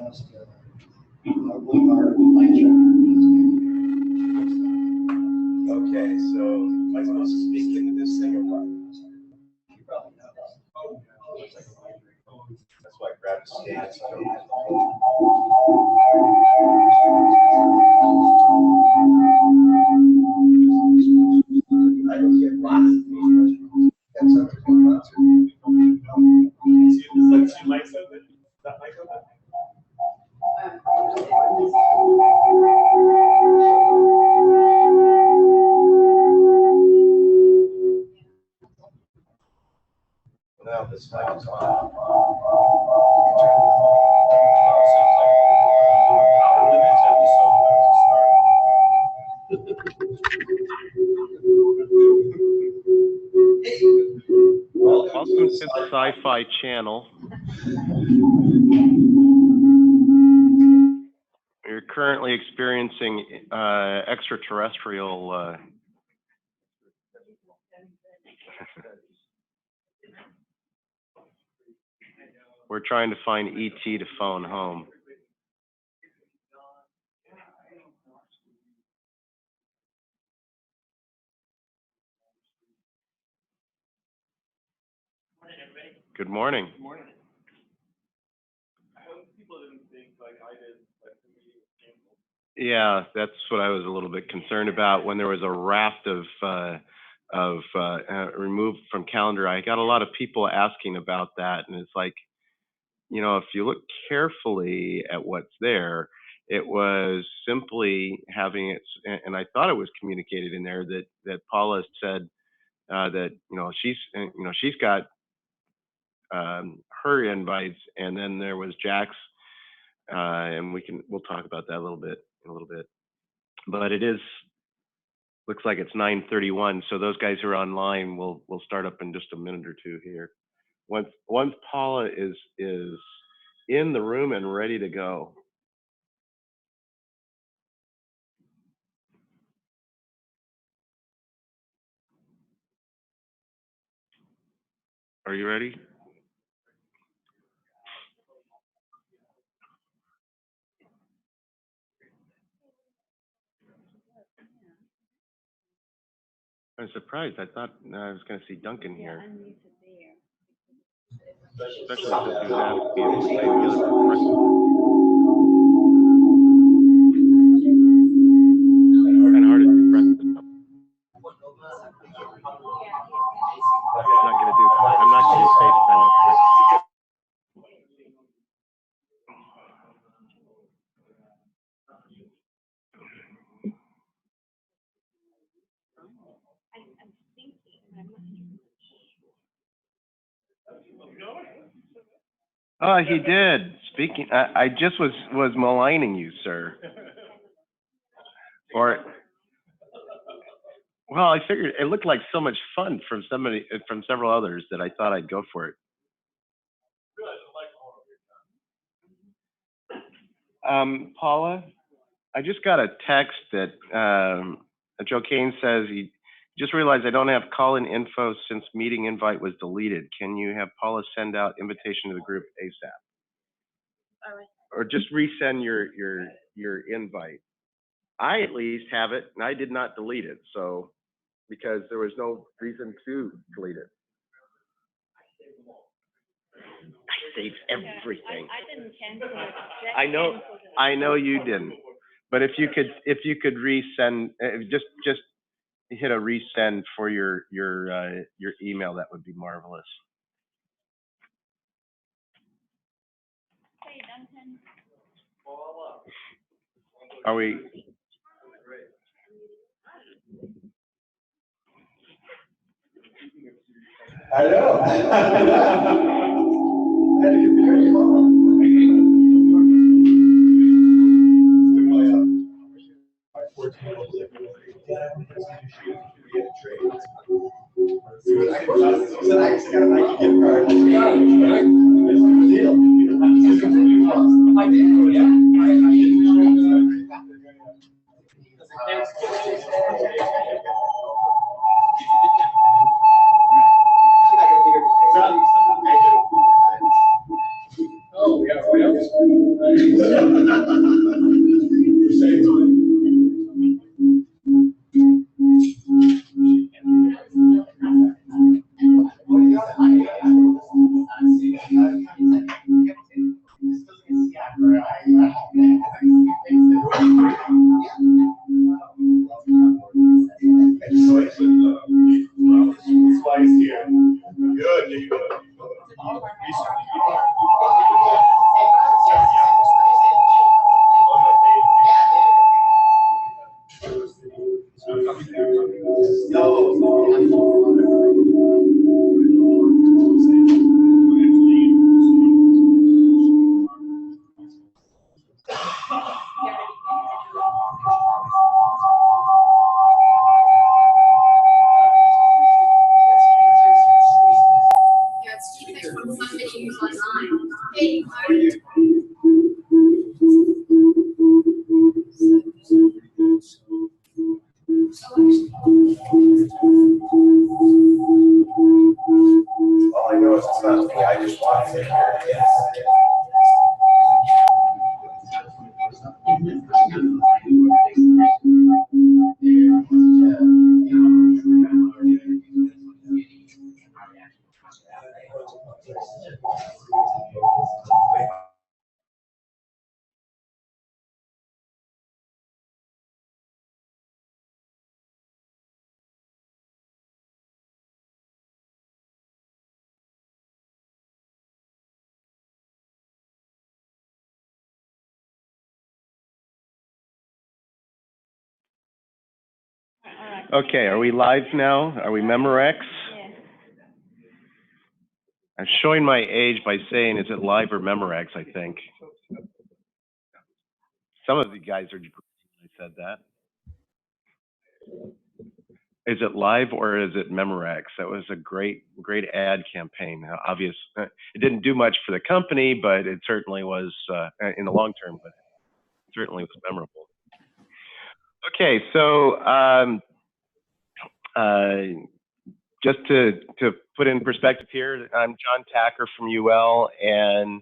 Okay, so am I supposed to speak into this thing or what? That's why I grabbed a stand. So I don't have I don't get lots of these questions. That's something going on too. Is that two mics open? Is that mic open? Now this mic is on. Welcome to the Sci-Fi Channel. You're currently experiencing extraterrestrial. We're trying to find ET to phone home. Good morning. Good morning. I hope people didn't think like I did, like the meeting was canceled. Yeah, that's what I was a little bit concerned about when there was a raft of removed from calendar. I got a lot of people asking about that, and it's like, you know, if you look carefully at what's there, it was simply having it, and I thought it was communicated in there that Paula said that she's got her invites, and then there was Jack's, and we'll talk about that in a little bit. But it looks like it's 9:31, so those guys who are online will start up in just a minute or two here. Once Paula is in the room and ready to go. Are you ready? I'm surprised. I thought I was going to see Duncan here. Especially since he was asking me if the other kind of hard to press this up. I'm not going to FaceTime up here. Oh, he did. Speaking, I just was maligning you, sir. Or, well, I figured it looked like so much fun from several others that I thought I'd go for it. Paula, I just got a text that Joe Kane says he just realized I don't have call-in info since meeting invite was deleted. Can you have Paula send out invitation to the group ASAP? All right. Or just resend your invite. I at least have it, and I did not delete it, so because there was no reason to delete it. I saved everything. I didn't cancel it. I know you didn't. But if you could resend, just hit a resend for your email, that would be marvelous. Hey, Duncan. Are we? I know. I had to get very long. My 14-year-old was like, Dad, I want to shoot. We had a trade. He said, I just got a Nike gift card. Deal. I did. Yeah. I did. Oh, yeah. All I know is it's not me. I just want to hear it. Okay, are we live now? Are we Memorex? Yeah. I'm showing my age by saying, is it live or Memorex, I think. Some of you guys are, I said that. Is it live or is it Memorex? That was a great ad campaign. Obvious, it didn't do much for the company, but it certainly was, in the long term, but it certainly was memorable. Okay, so just to put in perspective here, I'm John Tacker from UL, and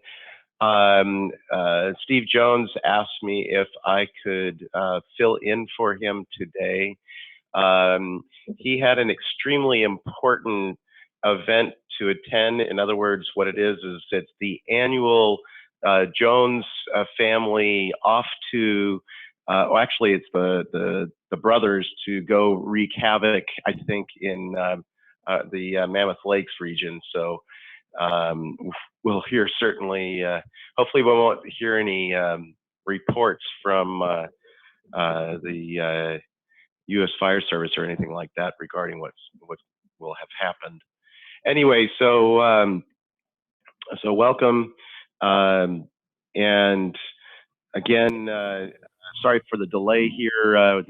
Steve Jones asked me if I could fill in for him today. He had an extremely important event to attend. In other words, what it is it's the annual Jones family off to, well, actually it's the brothers to go wreak havoc, I think, in the Mammoth Lakes region. So we'll hear certainly, hopefully we won't hear any reports from the U.S. Fire Service or anything like that regarding what will have happened. Anyway, so so welcome, and again, sorry for the delay here.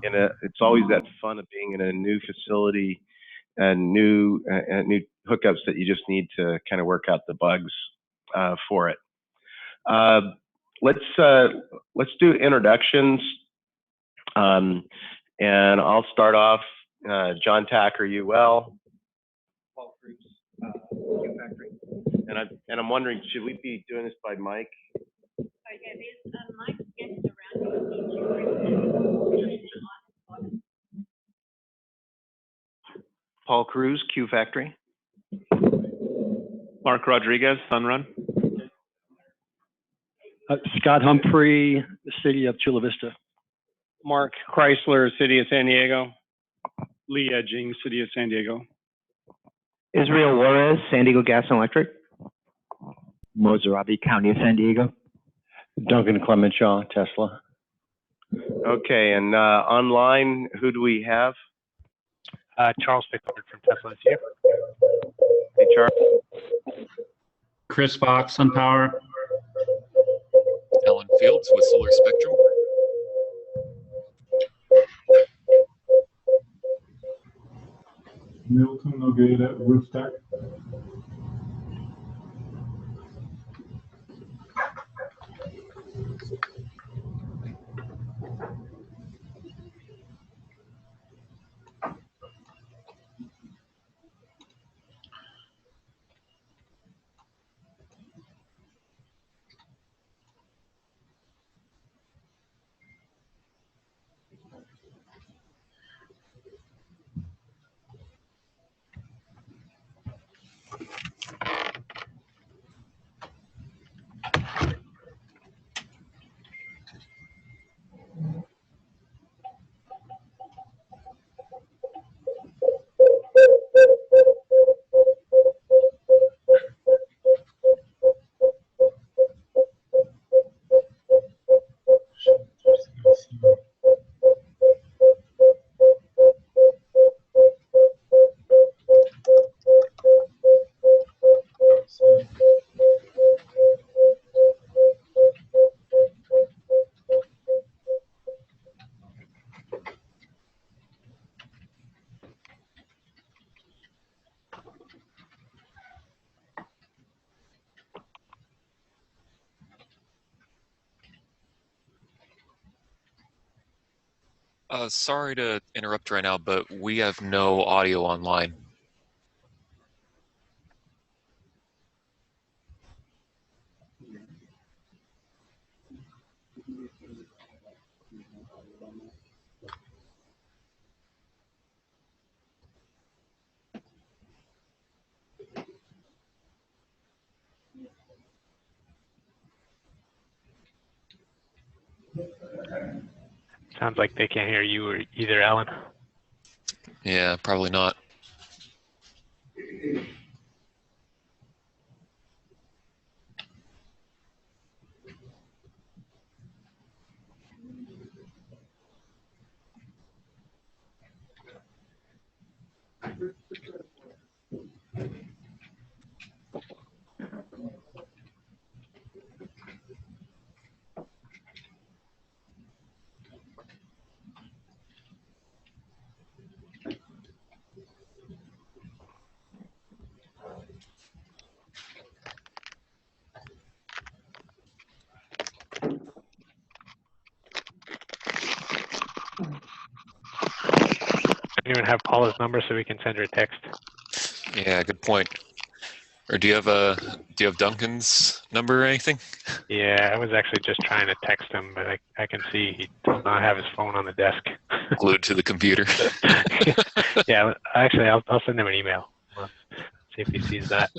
It's always that fun of being in a new facility and new hookups that you just need to kind of work out the bugs for it. Let's do introductions. And I'll start off, John Tacker, UL. Paul Cruz, Factory. And I'm wondering, should we be doing this by mic? Yeah, there's a mic getting around. Paul Cruz, Q Factory. Mark Rodriguez, Sunrun. Scott Humphrey, the City of Chula Vista. Mark Chrysler, City of San Diego. Lee Edging, City of San Diego. Israel Juarez, San Diego Gas and Electric. Mozarabi, County of San Diego. Duncan Clement Shaw, Tesla. Okay, and online, who do we have? Charles Pickford from Tesla is here. Hey, Charles. Chris Fox, SunPower. Alan Fields with Solar Spectrum. Milton Nogueira, Rooftech. Sorry to interrupt right now, but we have no audio online. Sounds like they can't hear you or either, Alan. Yeah, probably not. Anyone have Paula's number so we can send her a text? Yeah, good point. Or do you have Duncan's number or anything? Yeah, I was actually just trying to text him, but I can see he does not have his phone on the desk. Glued to the computer. Yeah, actually, I'll send him an email. See if he sees that.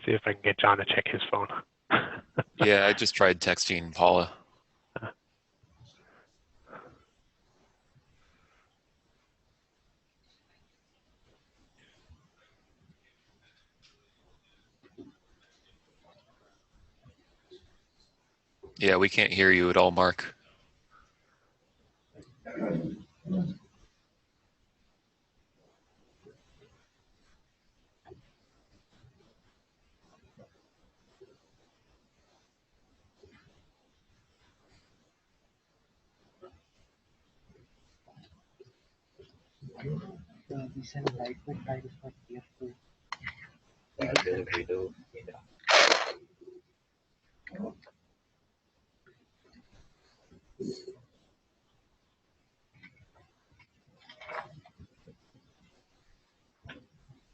See if I can get John to check his phone. Yeah, I just tried texting Paula. Yeah, we can't hear you at all, Mark.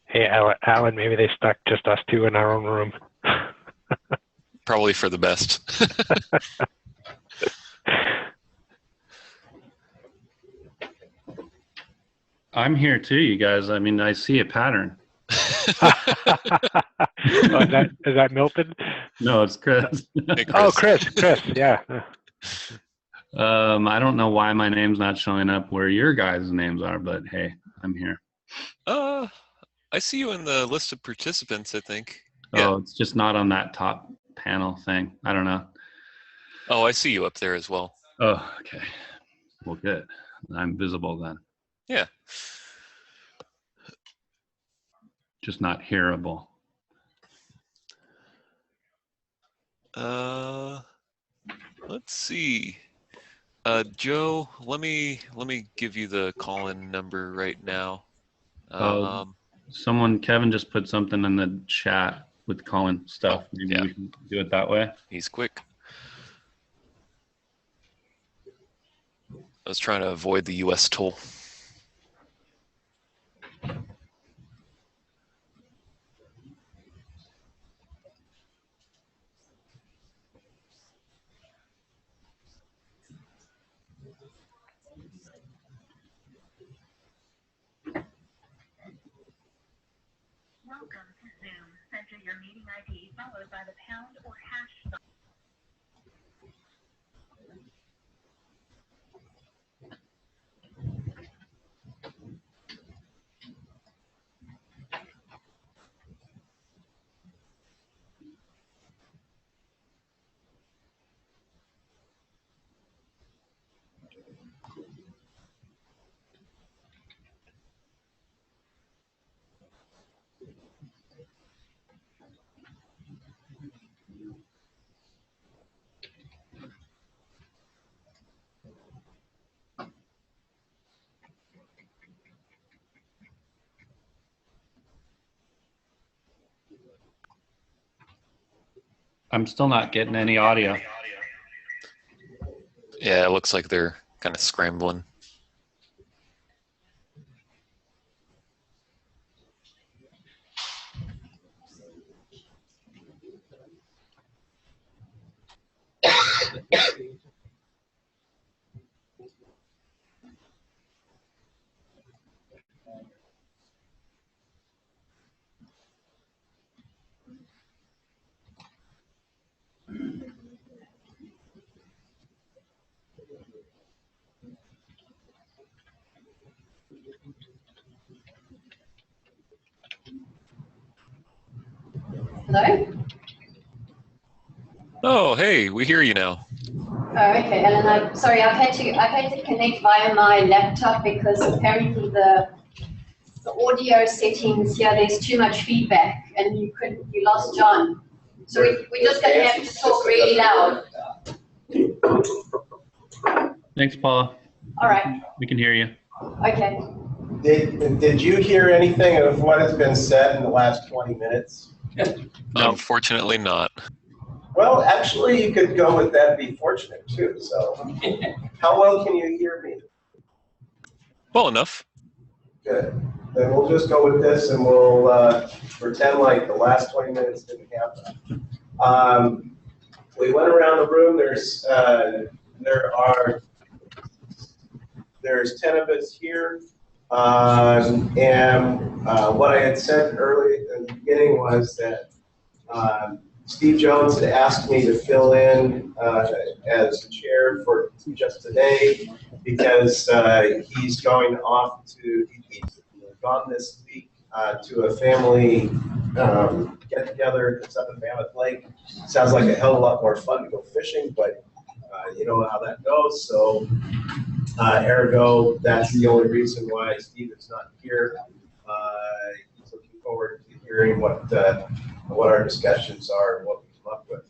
Hey, Alan, maybe they stuck just us two in our own room. Probably for the best. I'm here too, you guys. I mean, I see a pattern. Is that Milton? No, it's Chris. Hey, Chris. Oh, Chris, yeah. I don't know why my name's not showing up where your guys' names are, but hey, I'm here. I see you in the list of participants, I think. Oh, Yeah. it's just not on that top panel thing. I don't know. Oh, I see you up there as well. Oh, okay. Well, good. I'm visible then. Yeah. Just not hearable. Let's see. Joe, let me give you the call-in number right now. Kevin just put something in the chat with calling stuff. Maybe we can do it that way. He's quick. I was trying to avoid the US toll. Welcome to Zoom. Enter your meeting ID followed by the pound or hash sign. I'm still not getting any audio. Yeah, it looks like they're kind of scrambling. Hello? Oh, hey, we hear you now. Oh, okay, Ellen, I'm sorry, I've had to connect via my laptop because apparently the audio settings here, there's too much feedback and you lost John. So we're just going to have to talk really loud. Thanks, Paula. All right. We can hear you. Okay. Did you hear anything of what has been said in the last 20 minutes? No. Unfortunately not. Well, actually, you could go with that, be fortunate too. So, how well can you hear me? Well enough. Good. Then we'll just go with this, and we'll pretend like the last 20 minutes didn't happen. We went around the room. There's 10 of us here, and what I had said early in the beginning was that Steve Jones had asked me to fill in as chair for just today because he's going off to, he's gone this week to a family get-together that's up at Mammoth Lake. Sounds like a hell of a lot more fun to go fishing, but you know how that goes. So ergo, that's the only reason why Steve is not here. He's looking forward to hearing what our discussions are and what we come up with.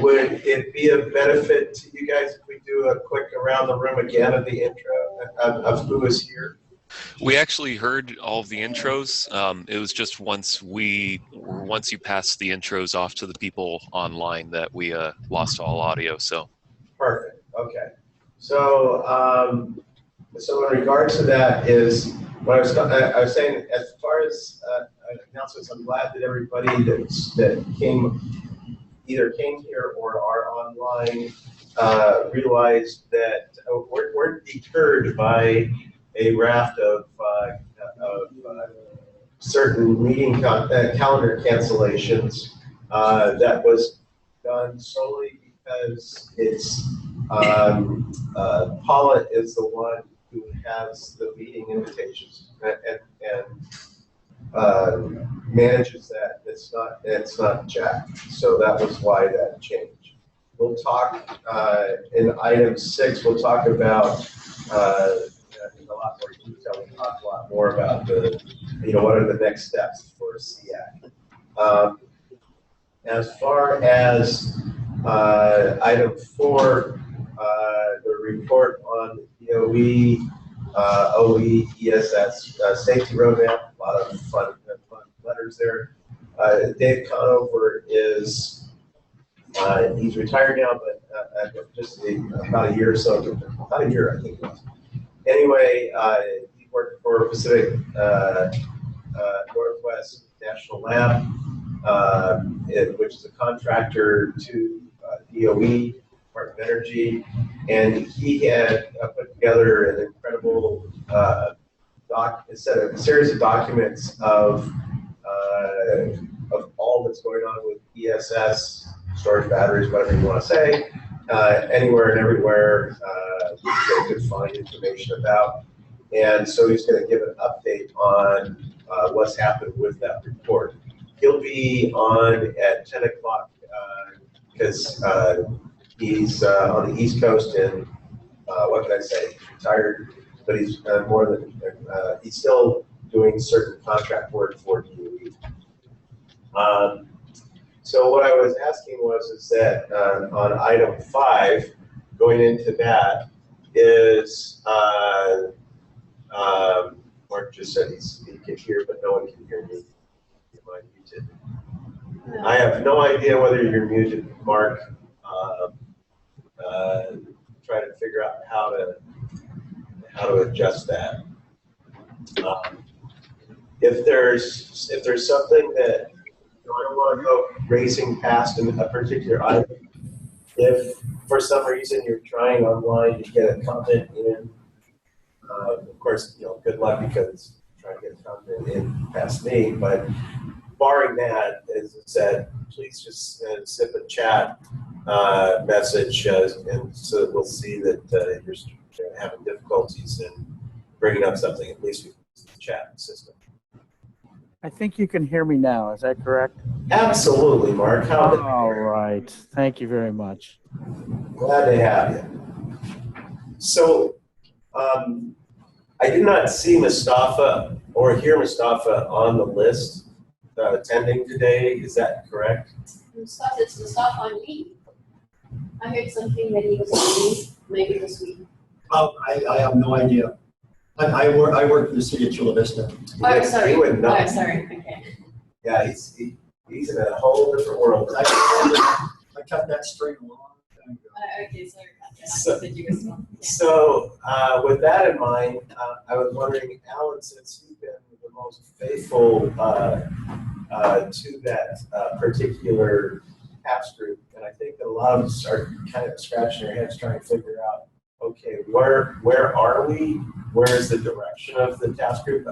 Would it be a benefit to you guys if we do a quick around the room again of the intro of who is here? We actually heard all of the intros. It was just once you passed the intros off to the people online that we lost all audio. So perfect. Okay. So so in regards to that is what I was saying as far as announcements. I'm glad that everybody that either came here or are online realized that we're deterred by a raft of certain meeting calendar cancellations that was done solely because it's Paula is the one who has the meeting invitations and manages that. It's not Jack. So that was why that changed. We'll talk in item 6. We'll talk about in a lot more detail. We'll talk a lot more about what are the next steps for SEAC. As far as item 4, the report on the DOE, OE, ESS safety roadmap. A lot of fun letters there. Dave Conover is, he's retired now, but just about a year or so, about a year I think it was. Anyway, he worked for Pacific Northwest National Lab, which is a contractor to DOE, Department of Energy, and he had put together an incredible series of documents of all that's going on with ESS, storage batteries, whatever you want to say, anywhere and everywhere they could find information about. And so he's going to give an update on what's happened with that report. He'll be on at 10 o'clock because he's on the East Coast and what can I say? He's retired, but he's more than he's still doing certain contract work for DOE. So what I was asking is that on item 5, going into that is Mark just said he can hear, but no one can hear me. Am I muted? I have no idea whether you're muted, Mark. Try to figure out how to adjust that. If there's something that I don't want to go racing past a particular item. If for some reason you're trying online to get a comment in, of course, good luck because trying to get a comment in past me. But barring that, as I said, please just send a chat message, and so that we'll see that you're having difficulties in bringing up something. At least we can use the chat system. I think you can hear me now. Is that correct? Absolutely, Mark. All right. Thank you very much. Glad to have you. So, I did not see Mustafa or hear Mustafa on the list attending today. Is that correct? It's Mustafa on leave. I heard something that he was on leave maybe this week. Oh, I have no idea. I work for the city of Chula Vista. Oh, sorry. He would know. Oh, sorry. Okay. Yeah, he's in a whole different world. I cut that string a long time ago. Okay, sorry about that. I said you were small. Yeah. So, with that in mind, I was wondering, Alan, since you've been the most faithful to that particular task group, and I think that a lot of us are kind of scratching their heads trying to figure out, okay, where are we? Where is the direction of the task group?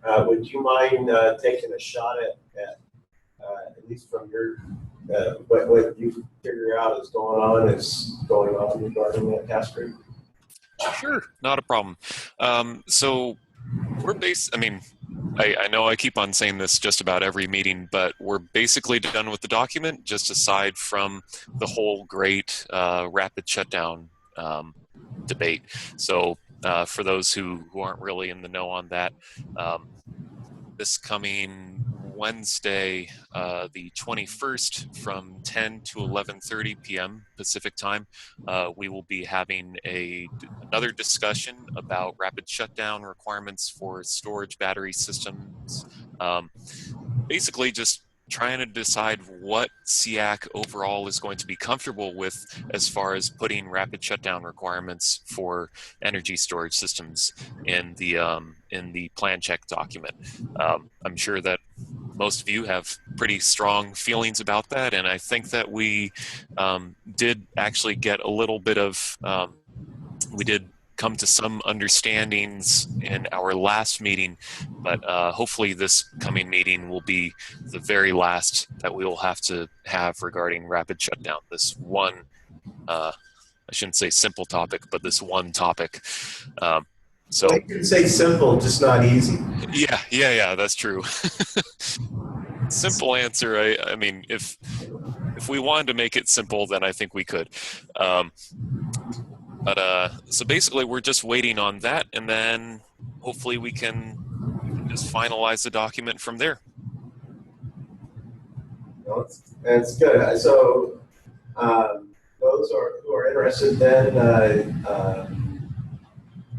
Would you mind taking a shot at least from your what you figure out is going on regarding that task group? Sure, not a problem. So we're I know I keep on saying this just about every meeting, but we're basically done with the document, just aside from the whole great rapid shutdown debate. So for those who aren't really in the know on that, this coming Wednesday, the 21st, from 10 to 11:30 p.m. Pacific time, we will be having another discussion about rapid shutdown requirements for storage battery systems. Basically, just trying to decide what SEAC overall is going to be comfortable with as far as putting rapid shutdown requirements for energy storage systems in the plan check document. I'm sure that most of you have pretty strong feelings about that, and I think that we did actually get a little bit of, we did come to some understandings in our last meeting, but hopefully this coming meeting will be the very last that we will have to have regarding rapid shutdown. This one, I shouldn't say simple topic, but this one topic. So I could say simple, just not easy. Yeah, that's true. Simple answer. I mean, if we wanted to make it simple, then I think we could. So basically, we're just waiting on that, and then hopefully we can just finalize the document from there. Well, that's good. So the those who are interested, then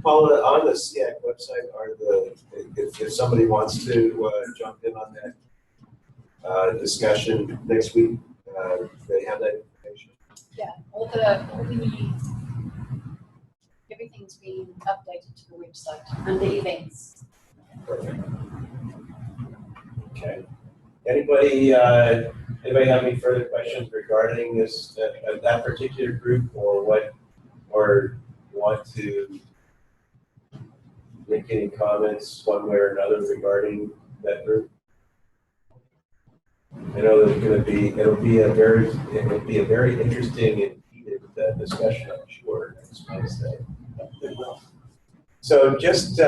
Paula, on the SEAC website are if somebody wants to jump in on that discussion next week, they have that information. Yeah, everything's been updated to the website under events. Perfect. Okay. Anybody have any further questions regarding this that particular group, or want to make any comments one way or another regarding that group? I know there's going to be it'll be a very interesting and heated discussion, I'm sure, next Wednesday. It will. So just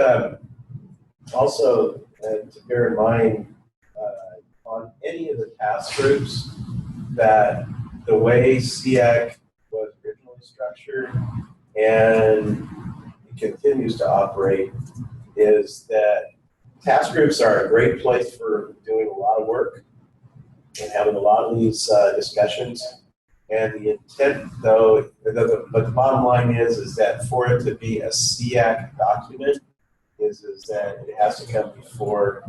also to bear in mind on any of the task groups that the way SEAC was originally structured and it continues to operate is that task groups are a great place for doing a lot of work and having a lot of these discussions. And the intent, though, but the bottom line is that for it to be a SEAC document, is that it has to come before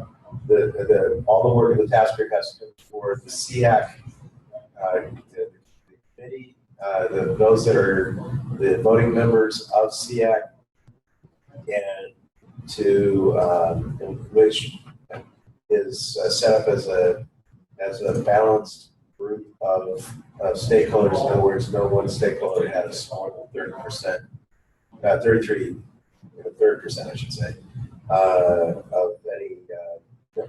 all the work of the task group has to come before the SEAC, the committee, those that are the voting members of SEAC, and which is set up as a balanced group of stakeholders. In other words, no one stakeholder has more than 30%, 33%, I should say, of any.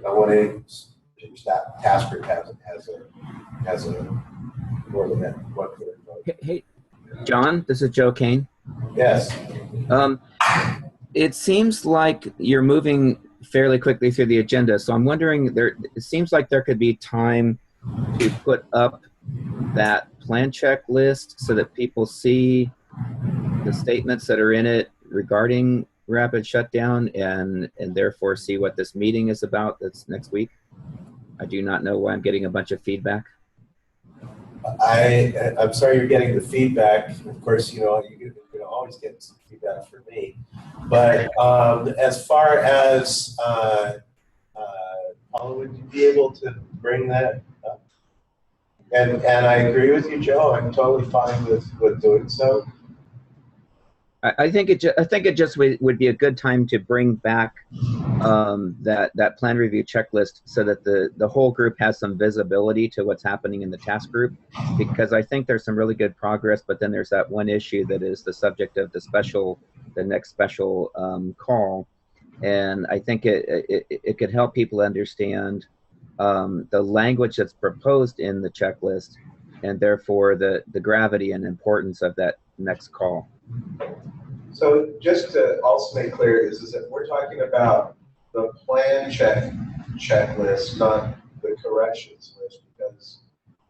No one task group has a more than that 1/3 vote. Hey, John, this is Joe Kane. Yes. It seems like you're moving fairly quickly through the agenda, so I'm wondering, it seems like there could be time to put up that plan checklist so that people see the statements that are in it regarding rapid shutdown and therefore see what this meeting is about that's next week. I do not know why I'm getting a bunch of feedback. I'm sorry you're getting the feedback. Of course, you can always get some feedback from me. But as far as Paula, would you be able to bring that up? And I agree with you, Joe. I'm totally fine with doing so. I think it just would be a good time to bring back that plan review checklist so that the whole group has some visibility to what's happening in the task group, because I think there's some really good progress, but then there's that one issue that is the subject of the next special call, and I think it could help people understand the language that's proposed in the checklist, and therefore the gravity and importance of that next call. So just to also make clear is that we're talking about the plan checklist, not the corrections list, because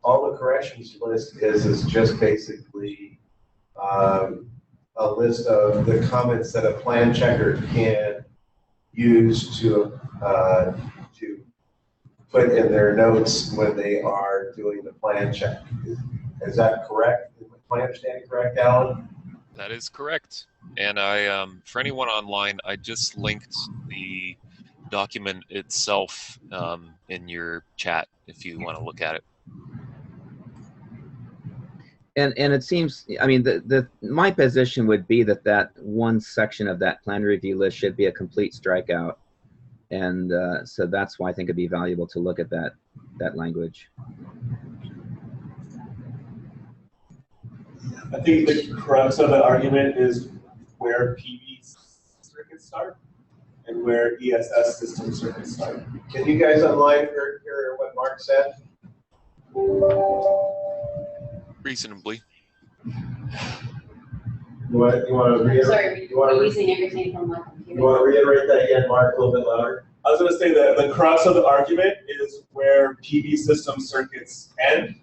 all the corrections list is just basically a list of the comments that a plan checker can use to put in their notes when they are doing the plan check. Is that correct? Is my understanding correct, Alan? That is correct. And I, for anyone online, I just linked the document itself in your chat if you want to look at it. And it seems, I mean, my position would be that one section of that plan review list should be a complete strikeout, and so that's why I think it'd be valuable to look at that language. I think the crux of the argument is where PV circuits start and where ESS system circuits start. Can you guys online hear what Mark said? Reasonably. You want to reiterate? Sorry, we're using everything from my computer. You want to reiterate that again, Mark, a little bit louder? I was going to say that the crux of the argument is where PV system circuits end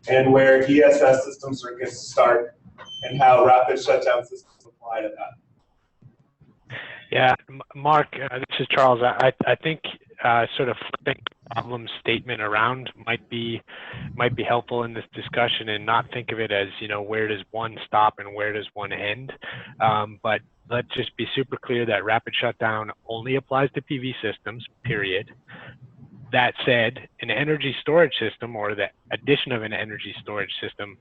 and where ESS system circuits start, and how rapid shutdown systems apply to that. Yeah, Mark, this is Charles. I think sort of flipping problem statement around might be helpful in this discussion, and not think of it as, you know, where does one stop and where does one end. But let's just be super clear that rapid shutdown only applies to PV systems, period. That said, an energy storage system or the addition of an energy storage system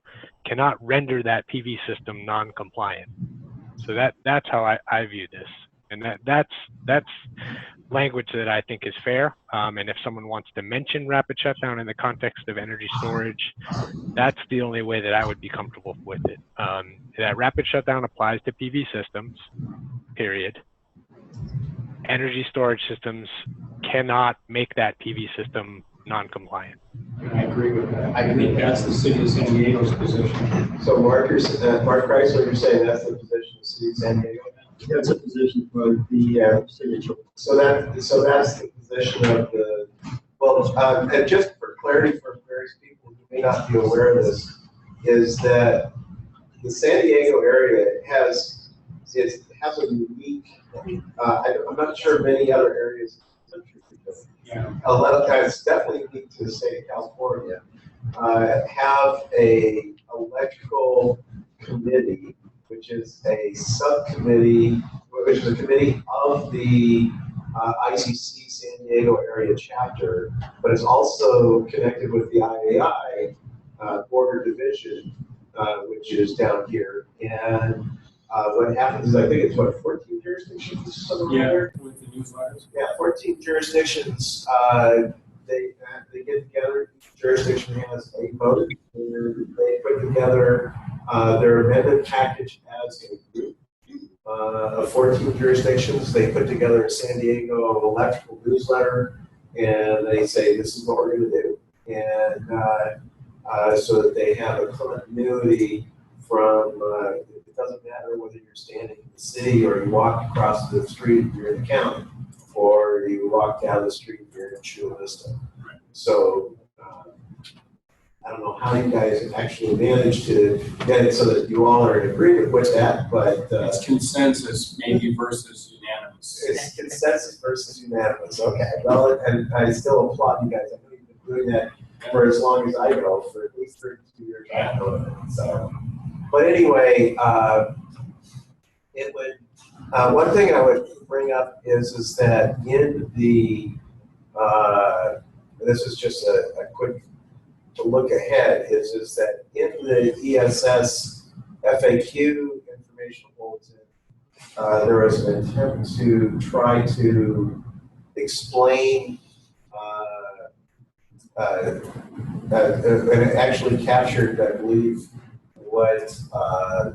cannot render that PV system non-compliant. So that's how I view this. And that's language that I think is fair. And if someone wants to mention rapid shutdown in the context of energy storage, that's the only way that I would be comfortable with it. That rapid shutdown applies to PV systems, period. Energy storage systems cannot make that PV system non-compliant. I agree with that. I think that's the city of San Diego's position. So Mark Chrysler, you're saying that's the position of the city of San Diego? That's a position for the city of Children. So that's the position of the, well, and just for clarity for various people who may not be aware of this, is that the San Diego area has a unique, I'm not sure many other areas of the country, yeah. It's definitely unique to the state of California, have a electrical committee, which is a subcommittee, which is a committee of the ICC San Diego area chapter, but is also connected with the IAI border division, which is down here. And what happens is, I think it's what, 14 jurisdictions? Yeah, with the newsletters. Yeah, 14 jurisdictions. They get together. Each jurisdiction has a vote. They put together their amendment package as a group of 14 jurisdictions. They put together a San Diego electrical newsletter, and they say this is what we're going to do, and so that they have a continuity from. It doesn't matter whether you're standing in the city or you walk across the street if you're in the county, or you walk down the street if you're in Chula Vista. So I don't know how you guys actually managed to get it so that you all are in agreement with that, but it's consensus maybe versus unanimous. It's consensus versus unanimous. Okay. Well, and I still applaud you guys. I know you've been doing that for as long as I go, for at least 32 years. I know of it. So. But anyway, it would. One thing I would bring up is that in the this is just a quick look ahead. Is that in the ESS FAQ informational bulletin, there was an attempt to try to explain. And it actually captured, I believe, what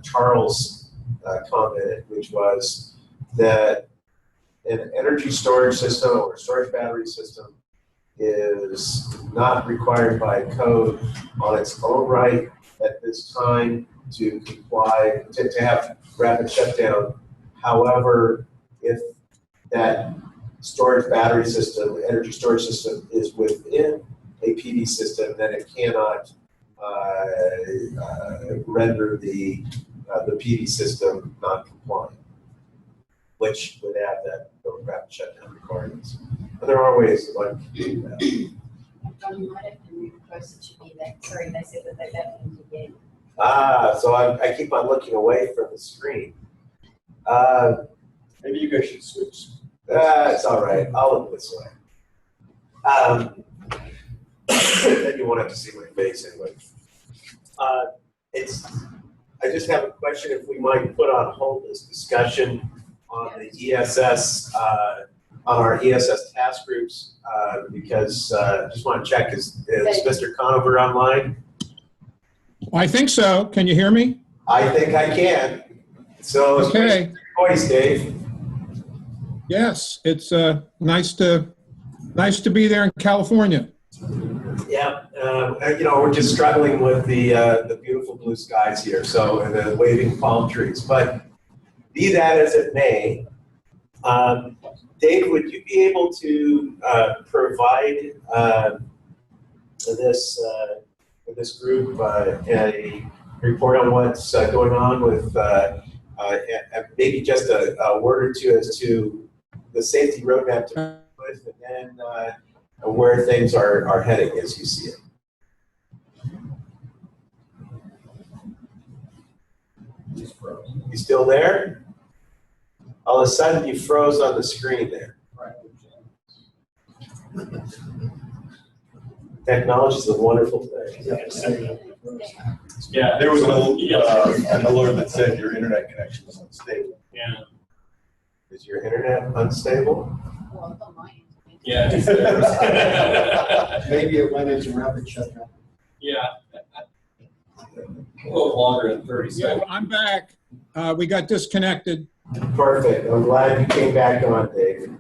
Charles commented, which was that an energy storage system or storage battery system is not required by code on its own right at this time to comply, to have rapid shutdown. However, if that storage battery system, energy storage system, is within a PV system, then it cannot render the PV system non-compliant, which would have those rapid shutdown requirements. But there are ways to do that. John, you might have to move closer to me. Sorry, they said that they left me again. So I keep on looking away from the screen. Maybe you guys should switch. It's all right. I'll look this way. Then you won't have to see my face anyway. I just have a question if we might put on hold this discussion on the ESS, on our ESS task groups, because I just want to check, is Mr. Conover online? I think so. Can you hear me? I think I can. So, okay. Voice, Dave. Yes, it's nice to be there in California. Yeah, you know, we're just struggling with the beautiful blue skies here, so, and the waving palm trees. But be that as it may, Dave, would you be able to provide this group a report on what's going on with maybe just a word or two as to the safety roadmap to put, and and where things are heading as you see it. You still there? All of a sudden you froze on the screen there. Technology is a wonderful thing. Yeah, there was an alert that said your internet connection was unstable. Yeah. Is your internet unstable? Yeah. Maybe it went into rapid shutdown. Yeah. A little longer than 30 seconds. I'm back. We got disconnected. Perfect. I'm glad you came back on, Dave.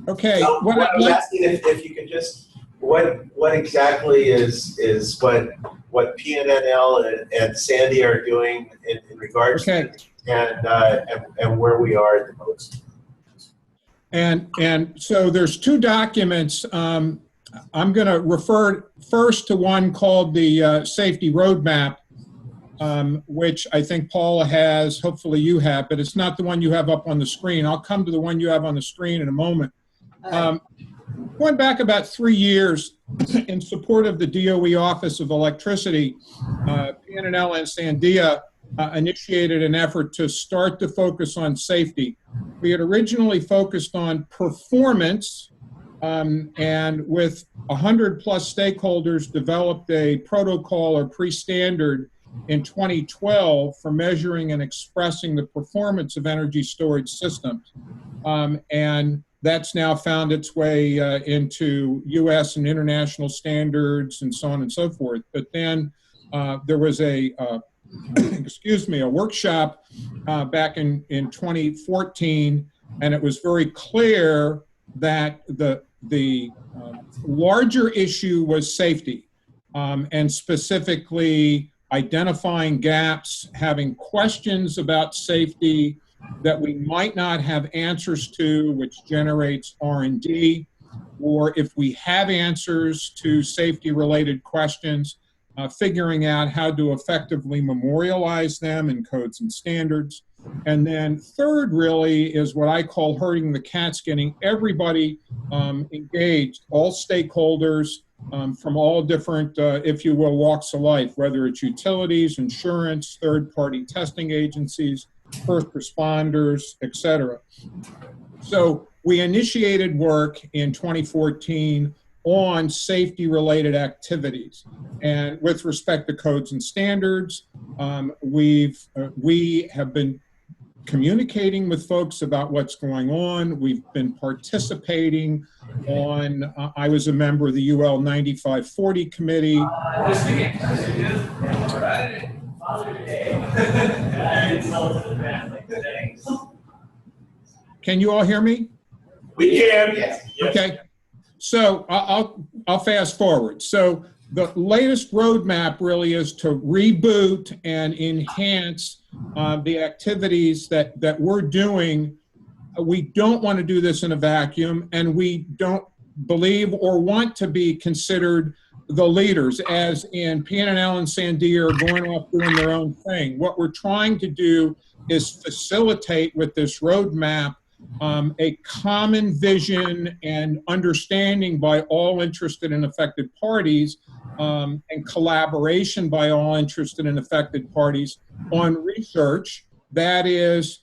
Okay. So, what I was asking if you could just what exactly is what PNNL and Sandy are doing in regards to and where we are at the most. And so there's two documents. I'm going to refer first to one called the Safety Roadmap, which I think Paula has, hopefully you have, but it's not the one you have up on the screen. I'll come to the one you have on the screen in a moment. Going back about 3 years in support of the DOE Office of Electricity, PNNL and Sandia initiated an effort to start to focus on safety. We had originally focused on performance, and with 100+ stakeholders developed a protocol or pre-standard in 2012 for measuring and expressing the performance of energy storage systems. And that's now found its way into US and international standards and so on and so forth. But then there was a workshop back in 2014, and it was very clear that the larger issue was safety, and specifically identifying gaps, having questions about safety that we might not have answers to, which generates R&D, or if we have answers to safety-related questions, figuring out how to effectively memorialize them in codes and standards. And then third really is what I call herding the cats, getting everybody engaged, all stakeholders from all different, if you will, walks of life, whether it's utilities, insurance, third-party testing agencies, first responders, etc. So we initiated work in 2014 on safety-related activities. And with respect to codes and standards, we have been communicating with folks about what's going on. We've been participating on, I was a member of the UL 9540 committee. Can you all hear me? We can. Yes. Okay. So I'll fast forward. So the latest roadmap really is to reboot and enhance the activities that we're doing. We don't want to do this in a vacuum, and we don't believe or want to be considered the leaders, as in PNNL and Sandia are going off doing their own thing. What we're trying to do is facilitate with this roadmap a common vision and understanding by all interested and affected parties, and collaboration by all interested and affected parties on research. That is,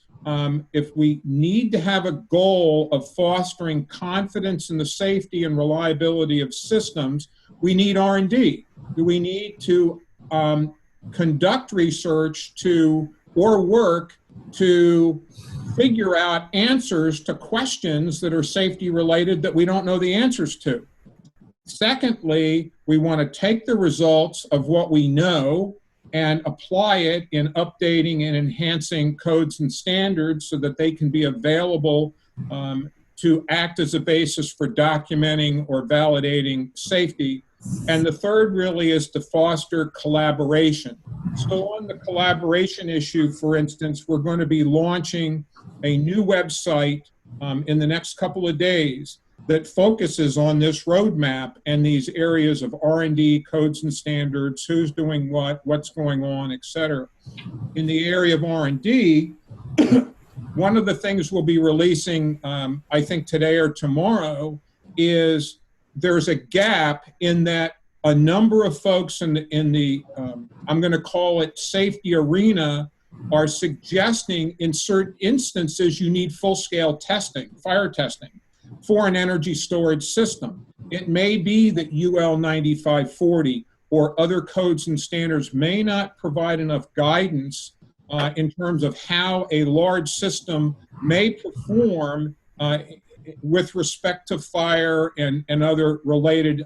if we need to have a goal of fostering confidence in the safety and reliability of systems, we need R&D. We need to conduct research or work to figure out answers to questions that are safety related that we don't know the answers to. Secondly, we want to take the results of what we know and apply it in updating and enhancing codes and standards so that they can be available to act as a basis for documenting or validating safety. And the third really is to foster collaboration. So on the collaboration issue, for instance, we're going to be launching a new website in the next couple of days that focuses on this roadmap and these areas of R&D, codes and standards, who's doing what, what's going on, et cetera. In the area of R&D, one of the things we'll be releasing, I think today or tomorrow, is there's a gap in that a number of folks in the I'm going to call it safety arena are suggesting in certain instances you need full-scale testing, fire testing, for an energy storage system. It may be that UL 9540 or other codes and standards may not provide enough guidance in terms of how a large system may perform with respect to fire and other related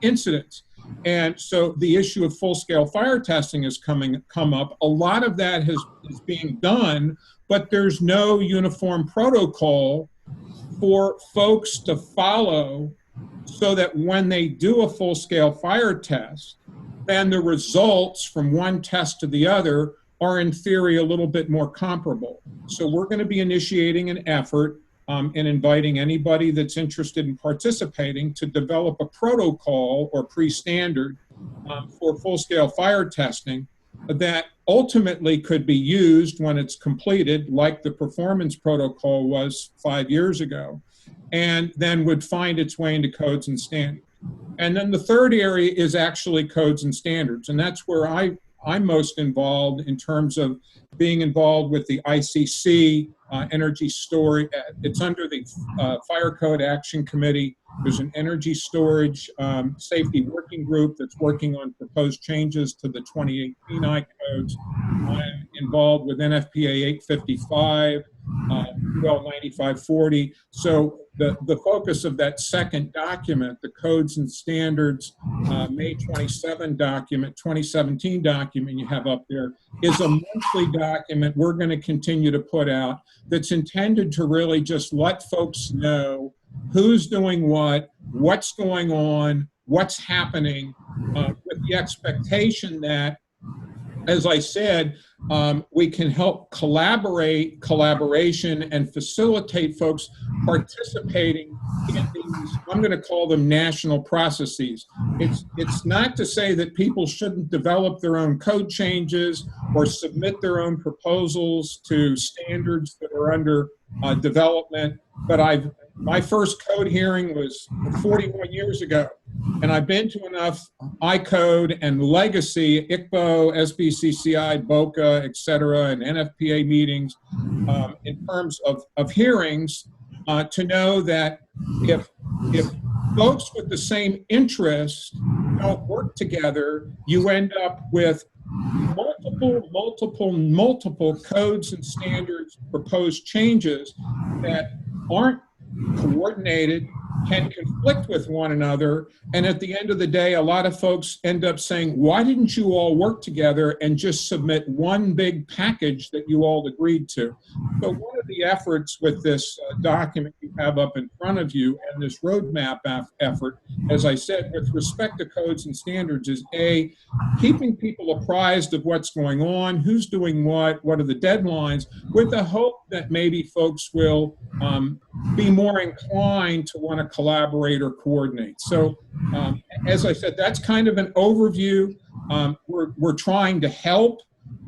incidents. And so the issue of full-scale fire testing has come up. A lot of that is being done, but there's no uniform protocol for folks to follow so that when they do a full-scale fire test, then the results from one test to the other are in theory a little bit more comparable. So we're going to be initiating an effort and inviting anybody that's interested in participating to develop a protocol or pre-standard for full-scale fire testing that ultimately could be used when it's completed, like the performance protocol was 5 years ago, and then would find its way into codes and standards. And then the third area is actually codes and standards, and that's where I'm most involved in terms of being involved with the ICC energy storage. It's under the Fire Code Action Committee. There's an energy storage safety working group that's working on proposed changes to the 2018 I codes. I'm involved with NFPA 855, UL 9540. So the focus of that second document, the Codes and Standards May 27 document, 2017 document you have up there, is a monthly document we're going to continue to put out that's intended to really just let folks know who's doing what, what's going on, what's happening, with the expectation that, as I said, we can help collaboration and facilitate folks participating in these, I'm going to call them national processes. It's not to say that people shouldn't develop their own code changes or submit their own proposals to standards that are under development, but my first code hearing was 41 years ago, and I've been to enough iCode and legacy, ICBO, SBCCI, BOCA, et cetera, and NFPA meetings in terms of hearings to know that if folks with the same interest don't work together, you end up with multiple codes and standards, proposed changes that aren't coordinated, can conflict with one another, and at the end of the day, a lot of folks end up saying, why didn't you all work together and just submit one big package that you all agreed to? So one of the efforts with this document you have up in front of you and this roadmap effort, as I said, with respect to codes and standards, is A, keeping people apprised of what's going on, who's doing what are the deadlines, with the hope that maybe folks will be more inclined to want to collaborate or coordinate. So as I said, that's kind of an overview. We're trying to help.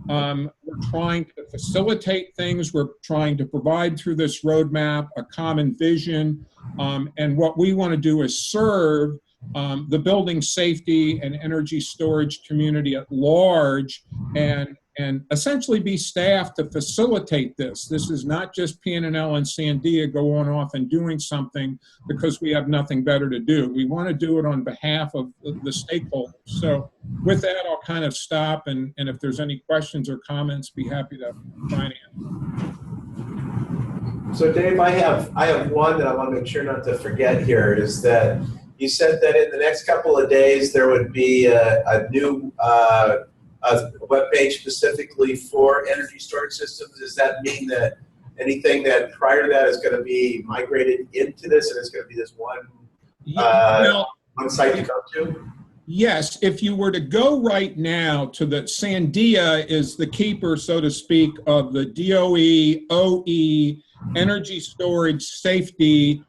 We're trying to facilitate things. We're trying to provide through this roadmap a common vision. And what we want to do is serve the building safety and energy storage community at large and essentially be staffed to facilitate this. This is not just PNNL and Sandia going off and doing something because we have nothing better to do. We want to do it on behalf of the stakeholders. So with that, I'll kind of stop, and if there's any questions or comments, be happy to try and answer. So Dave, I have one that I want to make sure not to forget here, is that you said that in the next couple of days there would be a new a web page specifically for energy storage systems. Does that mean that anything that prior to that is going to be migrated into this, and it's going to be this one site to go to? Yes, if you were to go right now to the Sandia is the keeper, so to speak, of the DOE, OE, energy storage safety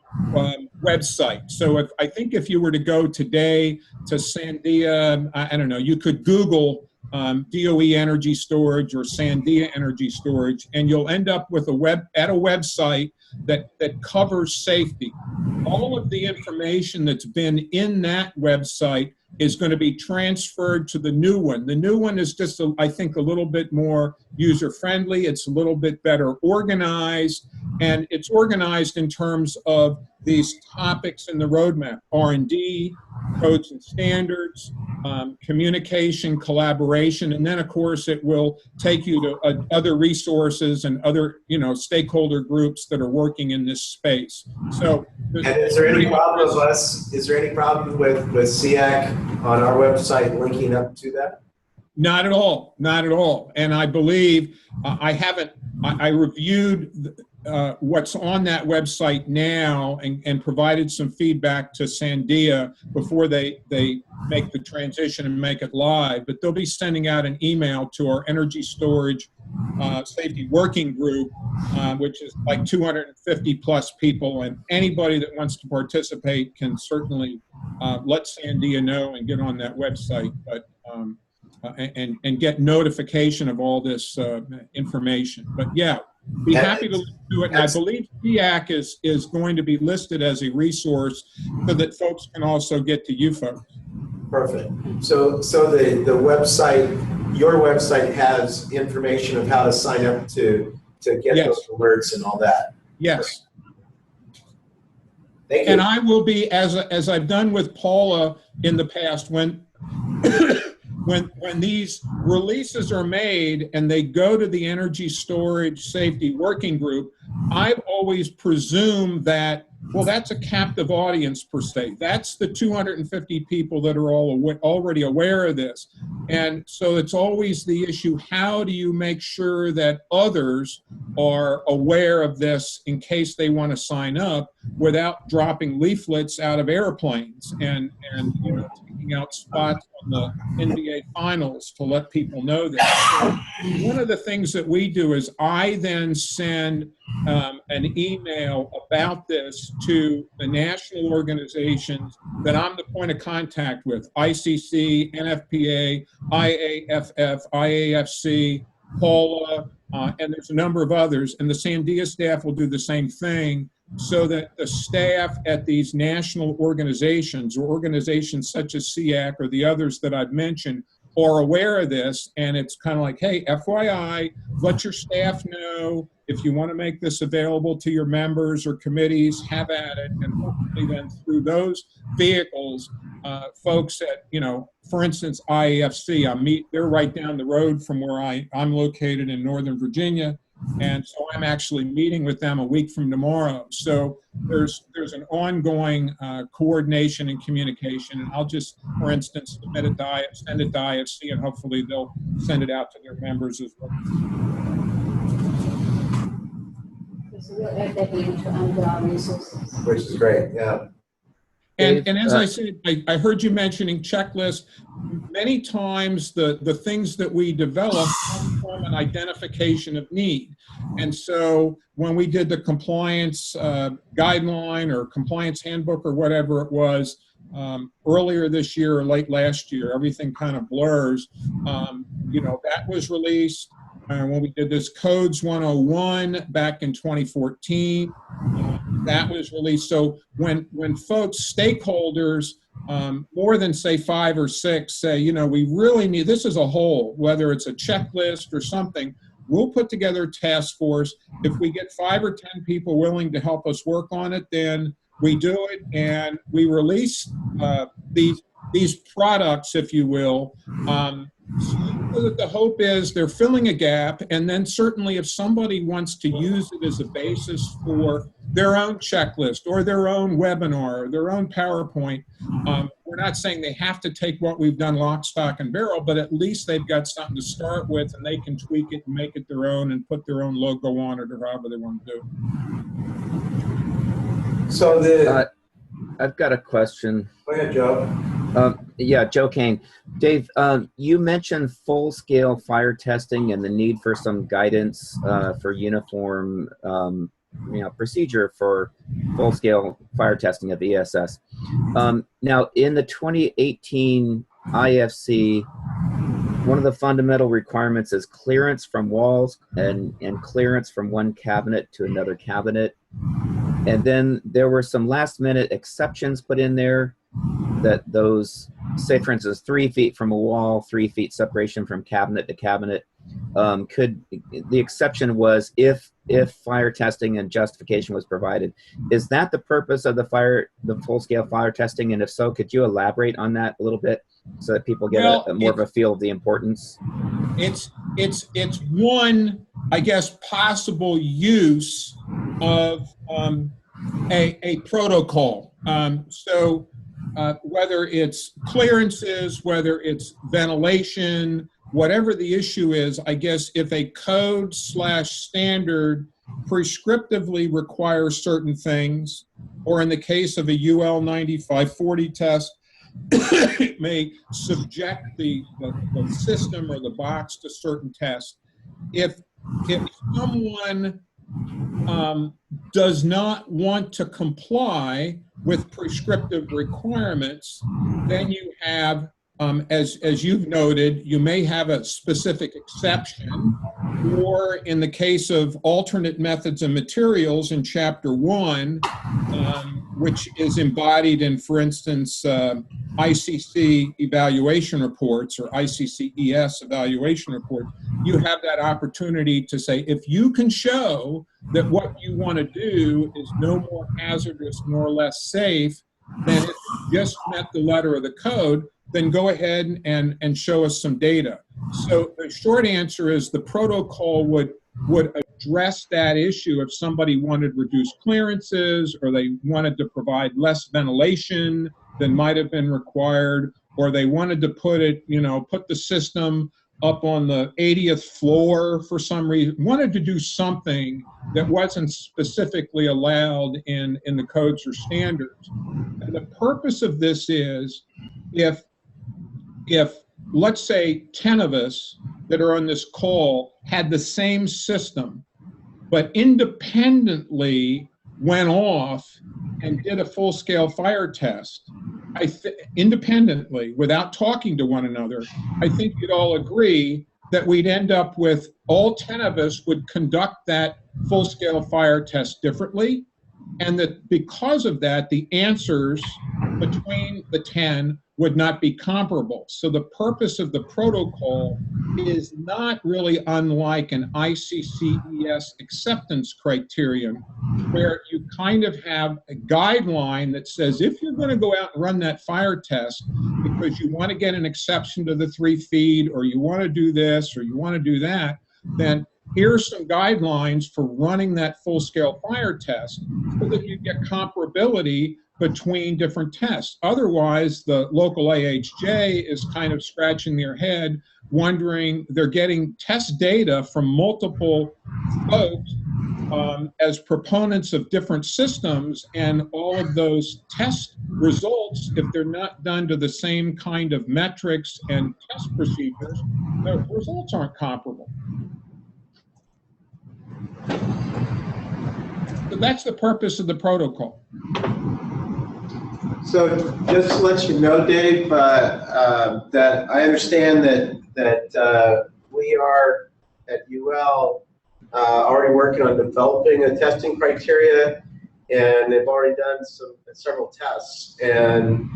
website. So I think if you were to go today to Sandia, I don't know, you could Google DOE energy storage or Sandia energy storage, and you'll end up with a website that covers safety. All of the information that's been in that website is going to be transferred to the new one. The new one is just, I think, a little bit more user-friendly. It's a little bit better organized, and it's organized in terms of these topics in the roadmap: R&D, codes and standards, communication, collaboration, and then, of course, it will take you to other resources and other, stakeholder groups that are working in this space. So, and is there any problem with SEAC on our website linking up to that? Not at all, not at all. And I believe I reviewed what's on that website now and provided some feedback to Sandia before they make the transition and make it live. But they'll be sending out an email to our energy storage safety working group, which is like 250 plus people, and anybody that wants to participate can certainly let Sandia know and get on that website. But and get notification of all this information. But yeah, be happy to do it. And I believe SEAC is going to be listed as a resource so that folks can also get to you folks. Perfect. So the website, your website has information of how to sign up to get those alerts and all that. Yes. Thank you. And I will be, as I've done with Paula in the past, when these releases are made and they go to the Energy Storage Safety Working Group, I've always presumed that, well, that's a captive audience per se. That's the 250 people that are already aware of this. And so it's always the issue, how do you make sure that others are aware of this in case they want to sign up without dropping leaflets out of airplanes and taking out spots on the NBA finals to let people know that. So one of the things that we do is I then send an email about this to the national organizations that I'm the point of contact with: ICC, NFPA, IAFF, IAFC, POLA, and there's a number of others. And the Sandia staff will do the same thing, so that the staff at these national organizations, or organizations such as SEAC or the others that I've mentioned, are aware of this. And it's kind of like, hey, FYI, let your staff know. If you want to make this available to your members or committees, have at it. And hopefully then through those vehicles, folks at, for instance, IAFC, they're right down the road from where I'm located in Northern Virginia. And so I'm actually meeting with them a week from tomorrow. So there's an ongoing coordination and communication. And I'll just, for instance, send it to IFC, and hopefully they'll send it out to their members as well. So we'll add that into our resources. Which is great, yeah. And as I said, I heard you mentioning checklists. Many times the things that we develop come from an identification of need. And so when we did the compliance guideline or compliance handbook or whatever it was, earlier this year or late last year, everything kind of blurs. That was released. When we did this Codes 101 back in 2014, that was released. So when folks, stakeholders, more than say 5 or 6 say, we really need, this as a whole, whether it's a checklist or something, we'll put together a task force. If we get 5 or 10 people willing to help us work on it, then we do it, and we release these products, if you will, so that the hope is they're filling a gap. And then certainly if somebody wants to use it as a basis for their own checklist or their own webinar or their own PowerPoint, we're not saying they have to take what we've done lock, stock, and barrel, but at least they've got something to start with, and they can tweak it and make it their own and put their own logo on it or however they want to do it. So I've got a question. Go ahead, Joe. Yeah, Joe Kane. Dave, you mentioned full-scale fire testing and the need for some guidance for uniform procedure for full-scale fire testing of ESS. Now, in the 2018 IFC one of the fundamental requirements is clearance from walls and clearance from one cabinet to another cabinet. And then there were some last minute exceptions put in there that those, say for instance, 3 feet from a wall, 3 feet separation from cabinet to cabinet, the exception was if fire testing and justification was provided. Is that the purpose of the full-scale fire testing? And if so, could you elaborate on that a little bit so that people get more of a feel of the importance? It's one, I guess, possible use of a protocol. So whether it's clearances, whether it's ventilation, whatever the issue is, I guess if a code/standard prescriptively requires certain things, or in the case of a UL 9540 test, it may subject the system or the box to certain tests. If someone does not want to comply with prescriptive requirements, then you have, as you've noted, you may have a specific exception, or in the case of alternate methods and materials in Chapter 1, which is embodied in, for instance, ICC evaluation reports or ICCES evaluation reports, you have that opportunity to say, if you can show that what you want to do is no more hazardous nor less safe than if you just met the letter of the code, then go ahead and show us some data. So the short answer is the protocol would address that issue if somebody wanted reduced clearances, or they wanted to provide less ventilation than might have been required, or they wanted to put the system up on the 80th floor for some reason, wanted to do something that wasn't specifically allowed in the codes or standards. And the purpose of this is, if let's say 10 of us that are on this call had the same system, but independently went off and did a full-scale fire test, independently, without talking to one another, I think you'd all agree that we'd end up with all 10 of us would conduct that full-scale fire test differently, and that because of that, the answers between the 10 would not be comparable. So the purpose of the protocol is not really unlike an ICCES acceptance criterion, where you kind of have a guideline that says, if you're going to go out and run that fire test because you want to get an exception to the 3 feet, or you want to do this, or you want to do that, then here's some guidelines for running that full-scale fire test so that you get comparability between different tests. Otherwise, the local AHJ is kind of scratching their head, wondering, they're getting test data from multiple folks as proponents of different systems, and all of those test results, if they're not done to the same kind of metrics and test procedures, the results aren't comparable. So that's the purpose of the protocol. So just to let you know, Dave, that I understand that we are at UL already working on developing a testing criteria, and they've already done several tests. And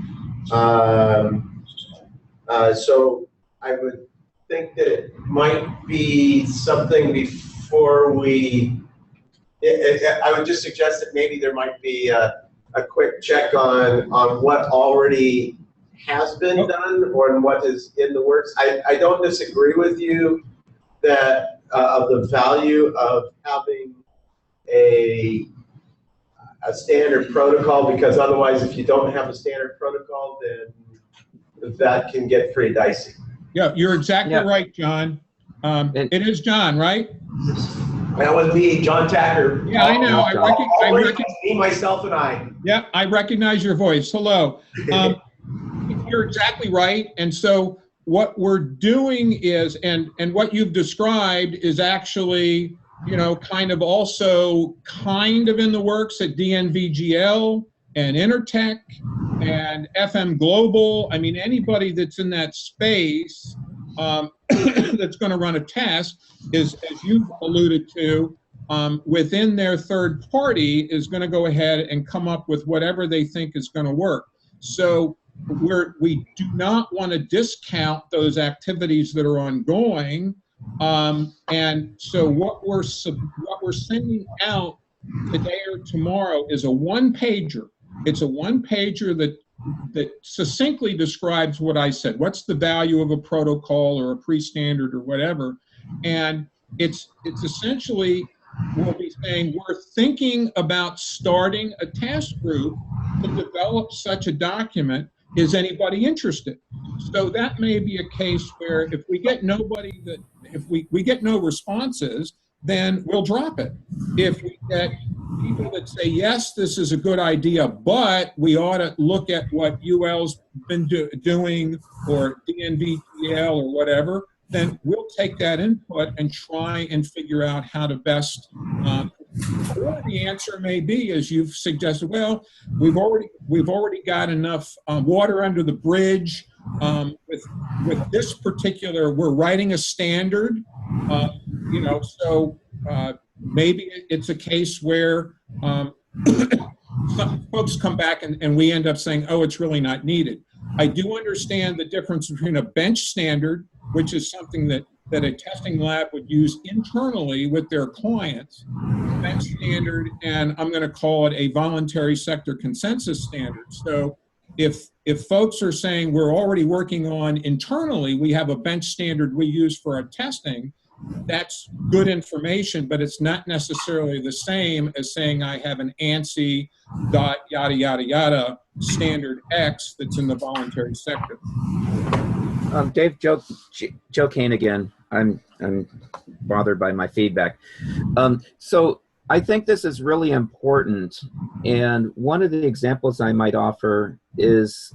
so I would think that it might be something before we. I would just suggest that maybe there might be a quick check on what already has been done or what is in the works. I don't disagree with you that of the value of having a standard protocol, because otherwise, if you don't have a standard protocol, then that can get pretty dicey. Yeah, you're exactly right, John. It is John, right? That was me, John Tacker. Yeah, I know. I recognize me, myself, and I. Yeah, I recognize your voice. Hello. You're exactly right. And so what we're doing is, and what you've described is actually, kind of also kind of in the works at DNVGL and Intertech and FM Global. I mean, anybody that's in that space that's going to run a test is, as you've alluded to, within their third party is going to go ahead and come up with whatever they think is going to work. So we do not want to discount those activities that are ongoing. And so what we're sending out today or tomorrow is a one-pager. It's a one-pager that succinctly describes what I said. What's the value of a protocol or a pre-standard or whatever? And it's essentially, we'll be saying we're thinking about starting a task group to develop such a document. Is anybody interested? So that may be a case where if we get if we get no responses, then we'll drop it. If we get people that say, yes, this is a good idea, but we ought to look at what UL's been doing, or DNVTL or whatever, then we'll take that input and try and figure out how to best, or the answer may be, as you've suggested, well, we've already got enough water under the bridge. With this particular, we're writing a standard, so maybe it's a case where some folks come back and we end up saying, oh, it's really not needed. I do understand the difference between a bench standard, which is something that a testing lab would use internally with their clients, bench standard, and I'm going to call it a voluntary sector consensus standard. So if folks are saying we're already working on internally, we have a bench standard we use for our testing, that's good information, but it's not necessarily the same as saying I have an ANSI dot yada yada yada standard X that's in the voluntary sector. Dave, Joe Kane again. I'm bothered by my feedback. So I think this is really important, and one of the examples I might offer is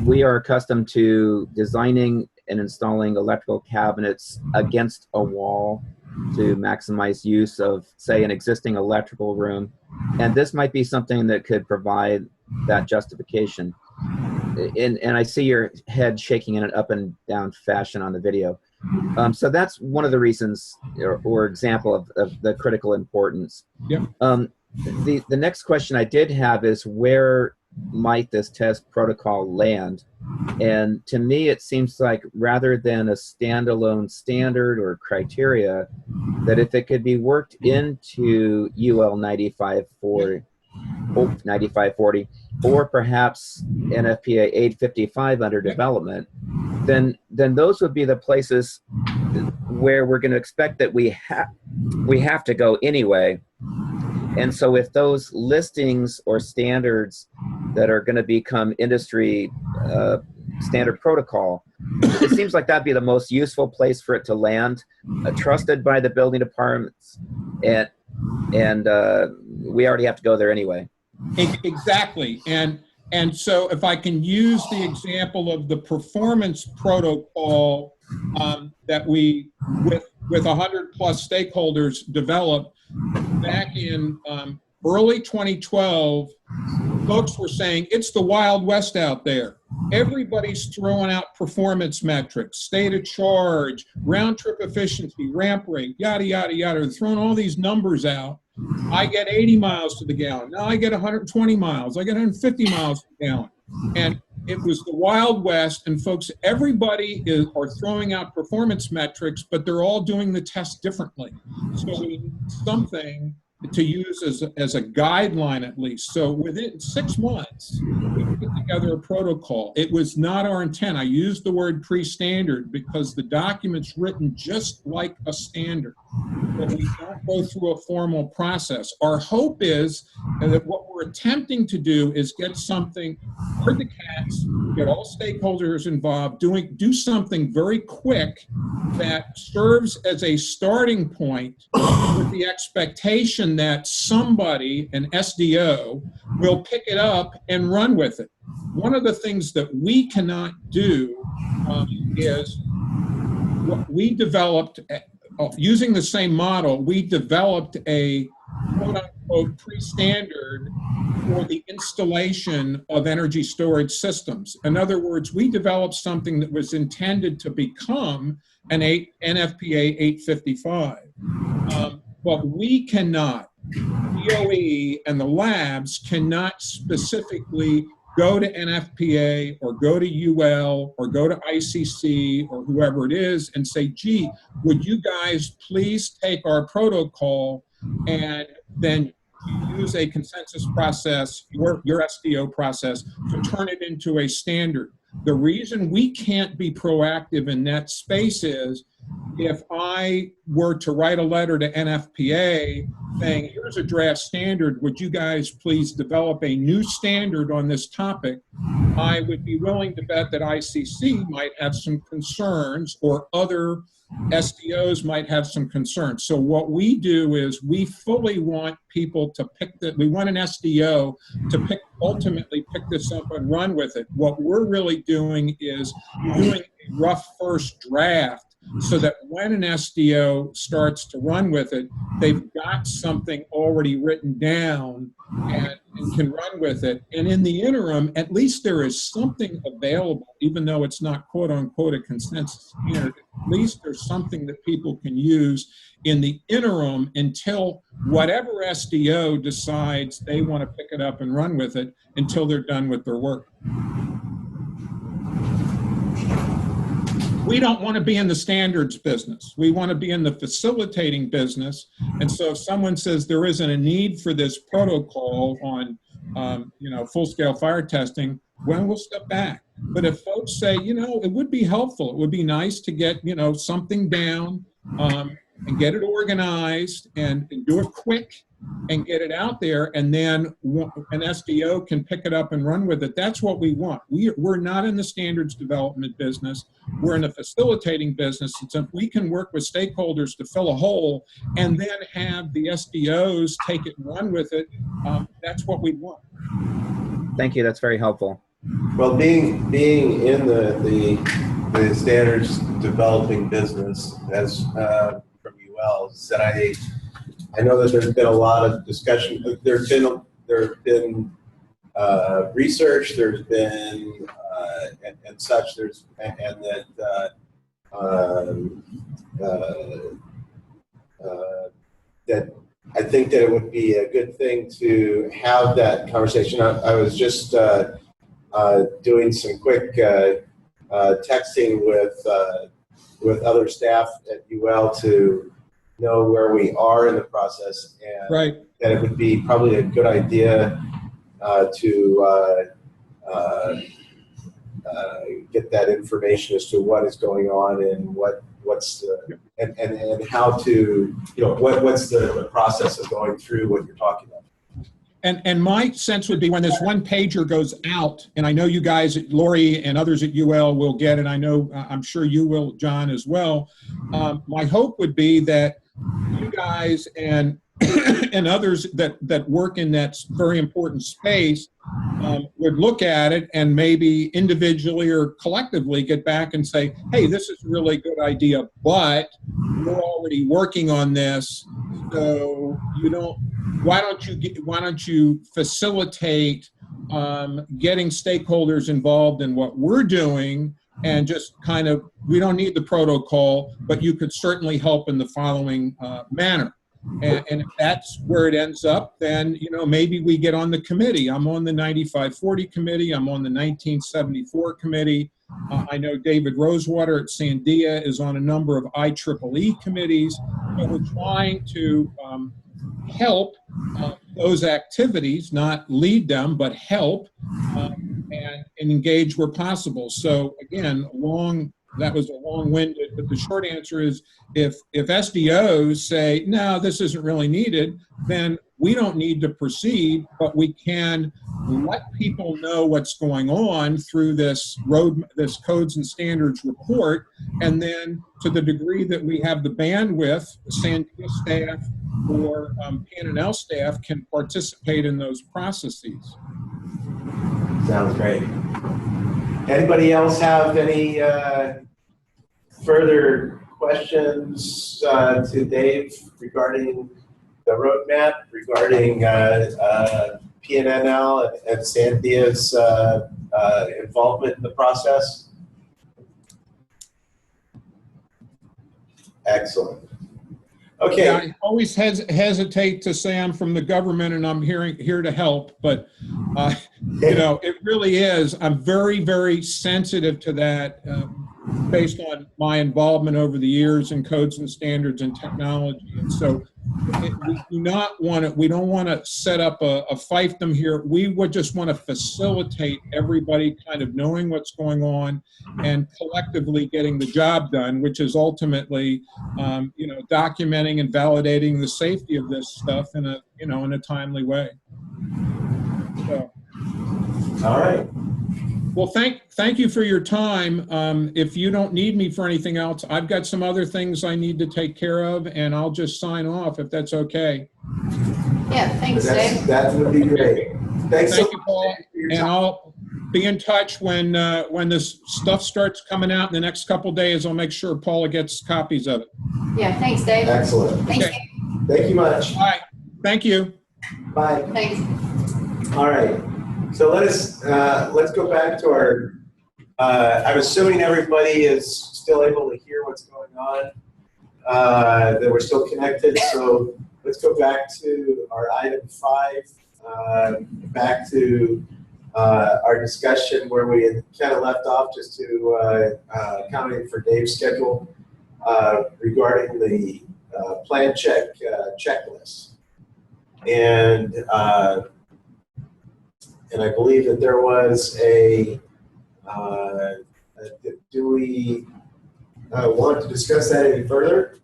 we are accustomed to designing and installing electrical cabinets against a wall to maximize use of, say, an existing electrical room, and this might be something that could provide that justification. And I see your head shaking in an up and down fashion on the video. So that's one of the reasons or example of the critical importance. Yep. The next question I did have is, where might this test protocol land? And to me, it seems like rather than a standalone standard or criteria, that if it could be worked into UL 9540 or perhaps NFPA 855 under development, then those would be the places where we're going to expect that we have to go anyway. And so if those listings or standards that are going to become industry standard protocol, it seems like that'd be the most useful place for it to land, trusted by the building departments, and we already have to go there anyway. Exactly. And so if I can use the example of the performance protocol that we, with 100 plus stakeholders, developed back in early 2012, folks were saying it's the Wild West out there. Everybody's throwing out performance metrics, state of charge, round trip efficiency, ramp rate, yada, yada, yada. They're throwing all these numbers out. I get 80 miles to the gallon. Now I get 120 miles. I get 150 miles to the gallon. And it was the Wild West, and folks, everybody are throwing out performance metrics, but they're all doing the test differently. So we need something to use as a guideline at least. So within 6 months, we put together a protocol. It was not our intent. I used the word pre-standard because the document's written just like a standard, but we don't go through a formal process. Our hope is that what we're attempting to do is get something, herd the cats, get all stakeholders involved, do something very quick that serves as a starting point with the expectation that somebody, an SDO, will pick it up and run with it. One of the things that we cannot do is what we developed, using the same model, we developed a quote-unquote pre-standard for the installation of energy storage systems. In other words, we developed something that was intended to become an NFPA 855. But we cannot, DOE and the labs cannot specifically go to NFPA or go to UL or go to ICC or whoever it is and say, gee, would you guys please take our protocol and then use a consensus process, your SDO process, to turn it into a standard. The reason we can't be proactive in that space is if I were to write a letter to NFPA saying, here's a draft standard, would you guys please develop a new standard on this topic? I would be willing to bet that ICC might have some concerns or other SDOs might have some concerns. So what we do is we fully want people to pick that. We want an SDO to ultimately pick this up and run with it. What we're really doing is doing a rough first draft so that when an SDO starts to run with it, they've got something already written down and can run with it. And in the interim, at least there is something available, even though it's not quote unquote a consensus standard. At least there's something that people can use in the interim until whatever SDO decides they want to pick it up and run with it until they're done with their work. We don't want to be in the standards business. We want to be in the facilitating business. And so if someone says there isn't a need for this protocol on, full-scale fire testing, well, we'll step back. But if folks say, it would be helpful, it would be nice to get, something down and get it organized and do it quick and get it out there, and then an SDO can pick it up and run with it. That's what we want. We're not in the standards development business. We're in the facilitating business. And so if we can work with stakeholders to fill a hole and then have the SDOs take it and run with it, that's what we want. Thank you. That's very helpful. Well, being in the standards developing business as from UL, said I know that there's been a lot of discussion. There's been research. There's been and such. That I think that it would be a good thing to have that conversation. I was just doing some quick texting with other staff at UL to know where we are in the process, and right. that it would be probably a good idea to get that information as to what is going on and what's the, and how to, what's the process of going through what you're talking about. And my sense would be when this one pager goes out, and I know you guys, Lori and others at UL will get it. I know, I'm sure you will, John, as well. My hope would be that you guys and and others that work in that very important space would look at it and maybe individually or collectively get back and say, hey, this is a really good idea, but we're already working on this, so why don't you facilitate getting stakeholders involved in what we're doing, and just kind of, we don't need the protocol, but you could certainly help in the following manner. And if that's where it ends up, then, maybe we get on the committee. I'm on the 9540 committee. I'm on the 1974 committee. I know David Rosewater at Sandia is on a number of IEEE committees. So we're trying to help those activities, not lead them, but help and engage where possible. So again, that was a long-winded, but the short answer is if SDOs say, no, this isn't really needed, then we don't need to proceed, but we can let people know what's going on through this codes and standards report. And then to the degree that we have the bandwidth, the Sandia staff or P&L staff can participate in those processes. Sounds great. Anybody else have any further questions to Dave regarding roadmap regarding PNNL and Santhea's involvement in the process? Excellent. Okay. Yeah, I always hesitate to say I'm from the government and I'm here to help, but you know, it really is. I'm very, very sensitive to that based on my involvement over the years in codes and standards and technology. And so we don't want to set up a fiefdom here. We would just want to facilitate everybody kind of knowing what's going on and collectively getting the job done, which is ultimately, you know, documenting and validating the safety of this stuff in a, you know, in a timely way. So. All right. Well, thank you for your time. If you don't need me for anything else, I've got some other things I need to take care of, and I'll just sign off if that's okay. Yeah, thanks, Dave. That would be great. Thank you, Paul. And I'll be in touch when this stuff starts coming out in the next couple of days. I'll make sure Paula gets copies of it. Yeah, thanks, Dave. Excellent. Thanks. Okay. Thank you much. Bye. Thank you. Bye. Thanks. All right. So let's go back to our. I'm assuming everybody is still able to hear what's going on. That we're still connected. So let's go back to our item 5. Back to our discussion where we had kind of left off, just to accommodate for Dave's schedule regarding the plan check checklist. And I believe that there was a, do we want to discuss that any further?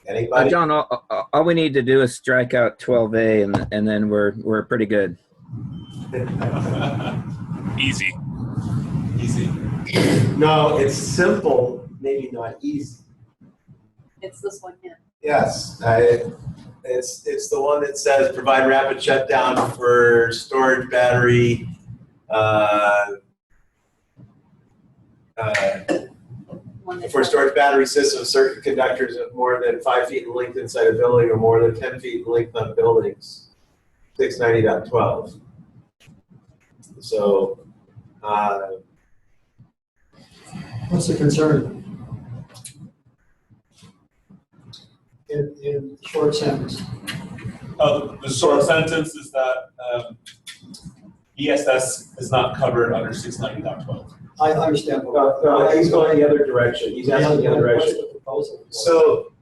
Anybody? John, all we need to do is strike out 12A and then we're pretty good. Easy. Easy. No, it's simple, maybe not easy. It's this one here. Yes, it's the one that says provide rapid shutdown for storage battery. For storage battery system, circuit conductors of more than 5 feet in length inside a building or more than 10 feet in length on buildings. 690.12. So, What's the concern? In short sentence. The short sentence is that ESS is not covered under 690.12. I understand. no, he's going the other direction. He's asking the other direction.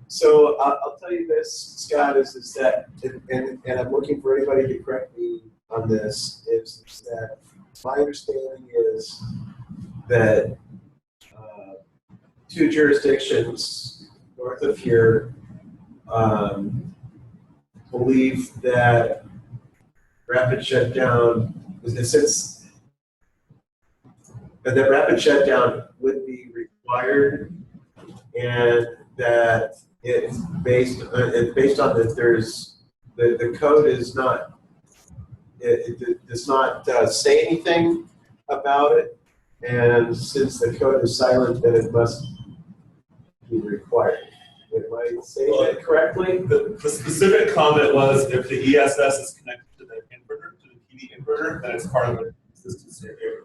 So I'll tell you this, Scott, is that, and I'm looking for anybody to correct me on this, is that my understanding is that 2 jurisdictions north of here believe that rapid shutdown, that rapid shutdown would be required, and that it's based on that there's the code is not it does not say anything about it, and since the code is silent, then it must be required. Am I saying that correctly? The specific comment was if the ESS is connected to the inverter, to the PV inverter, then it's part of the consistency area,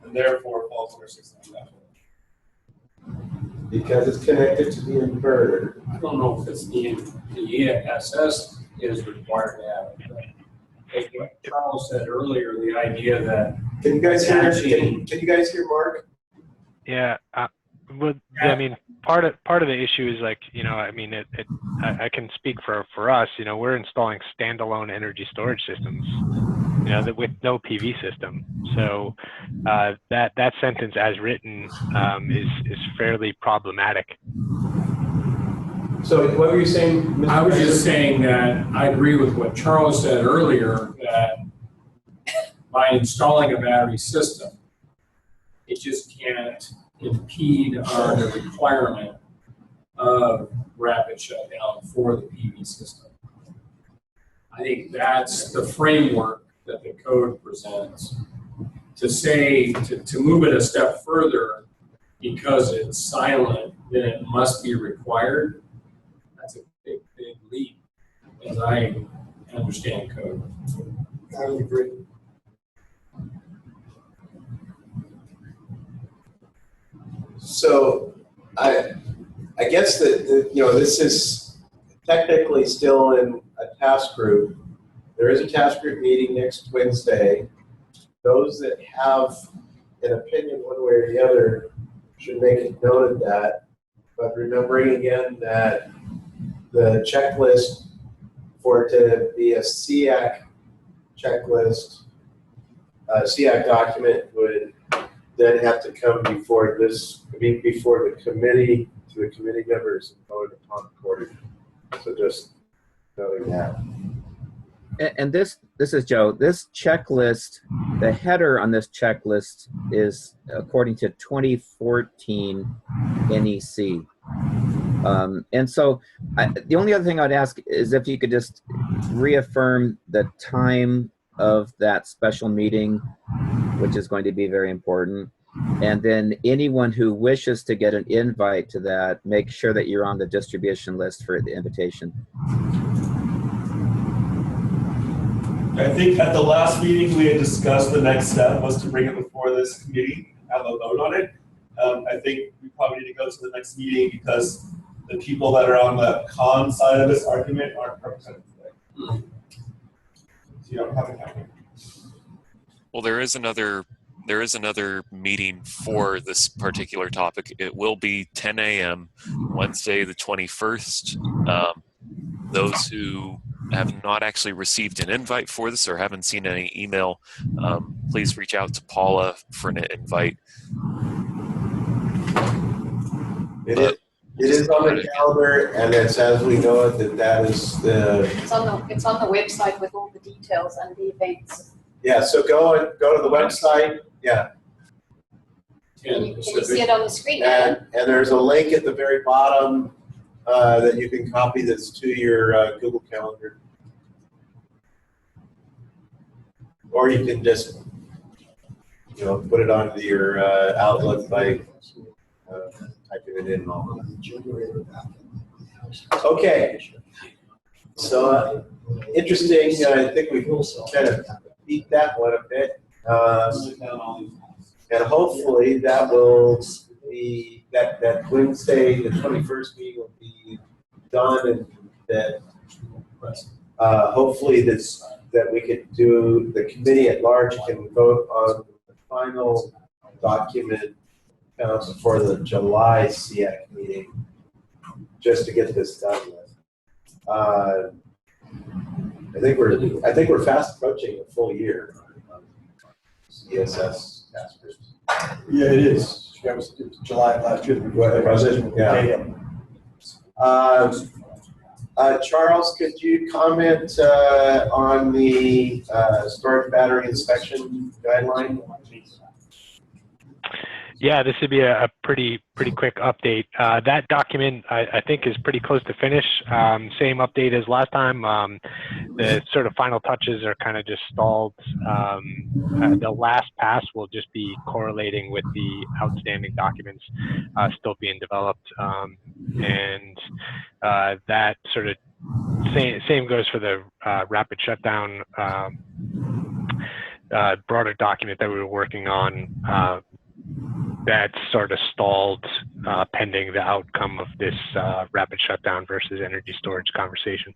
and therefore falls under 690.12. Because it's connected to the inverter. I don't know if it's the ESS is required to have it. Like what Charles said earlier, the idea that can you guys hear? Can you guys hear Mark? Yeah. I mean, part of the issue is like, you know, I mean, I can speak for us. You know, we're installing standalone energy storage systems, you know, with no PV system. So that sentence as written is fairly problematic. So what were you saying, Mr. I was just saying that I agree with what Charles said earlier, that by installing a battery system, it just can't impede on the requirement of rapid shutdown for the PV system. I think that's the framework that the code presents. To say, to move it a step further, because it's silent, then it must be required. That's a big, big leap, as I understand code. I would agree. So I guess that, you know, this is technically still in a task group. There is a task group meeting next Wednesday. Those that have an opinion one way or the other should make it noted that. But remembering again that the checklist for it to be a SEAC checklist, a SEAC document would then have to come before before the committee, to the committee members and voted upon accordingly. So just noting that. And this is Joe. This checklist, the header on this checklist is according to 2014 NEC. And so the only other thing I'd ask is if you could just reaffirm the time of that special meeting, which is going to be very important. And then anyone who wishes to get an invite to that, make sure that you're on the distribution list for the invitation. I think at the last meeting we had discussed the next step was to bring it before this committee, have a vote on it. I think we probably need to go to the next meeting because the people that are on the con side of this argument aren't represented today. So you don't have it happening. Well, there is another meeting for this particular topic. It will be 10 a.m. Wednesday the 21st. Those who have not actually received an invite for this or haven't seen any email, please reach out to Paula for an invite. It is on the calendar, and it's as we know it that is the. It's on the website with all the details and the events. Yeah, so go to the website. Yeah. Can you see it on the screen? And there's a link at the very bottom that you can copy that's to your Google Calendar. Or you can just, you know, put it onto your Outlook by typing it in and all of that. Okay. So interesting. I think we kind of beat that one a bit. And hopefully that will be, that Wednesday, the 21st meeting will be done, and that hopefully that we could do, the committee at large can vote on the final document before the July SEAC meeting, just to get this done with. I think we're fast approaching a full year. ESS task groups. Yeah, it is. It was July of last year. Yeah. Charles, could you comment on the storage battery inspection guideline? Yeah, this would be a pretty quick update. That document I think is pretty close to finish. Same update as last time. The sort of final touches are kind of just stalled. The last pass will just be correlating with the outstanding documents still being developed, and that sort of same goes for the rapid shutdown broader document that we were working on. That's sort of stalled pending the outcome of this rapid shutdown versus energy storage conversation.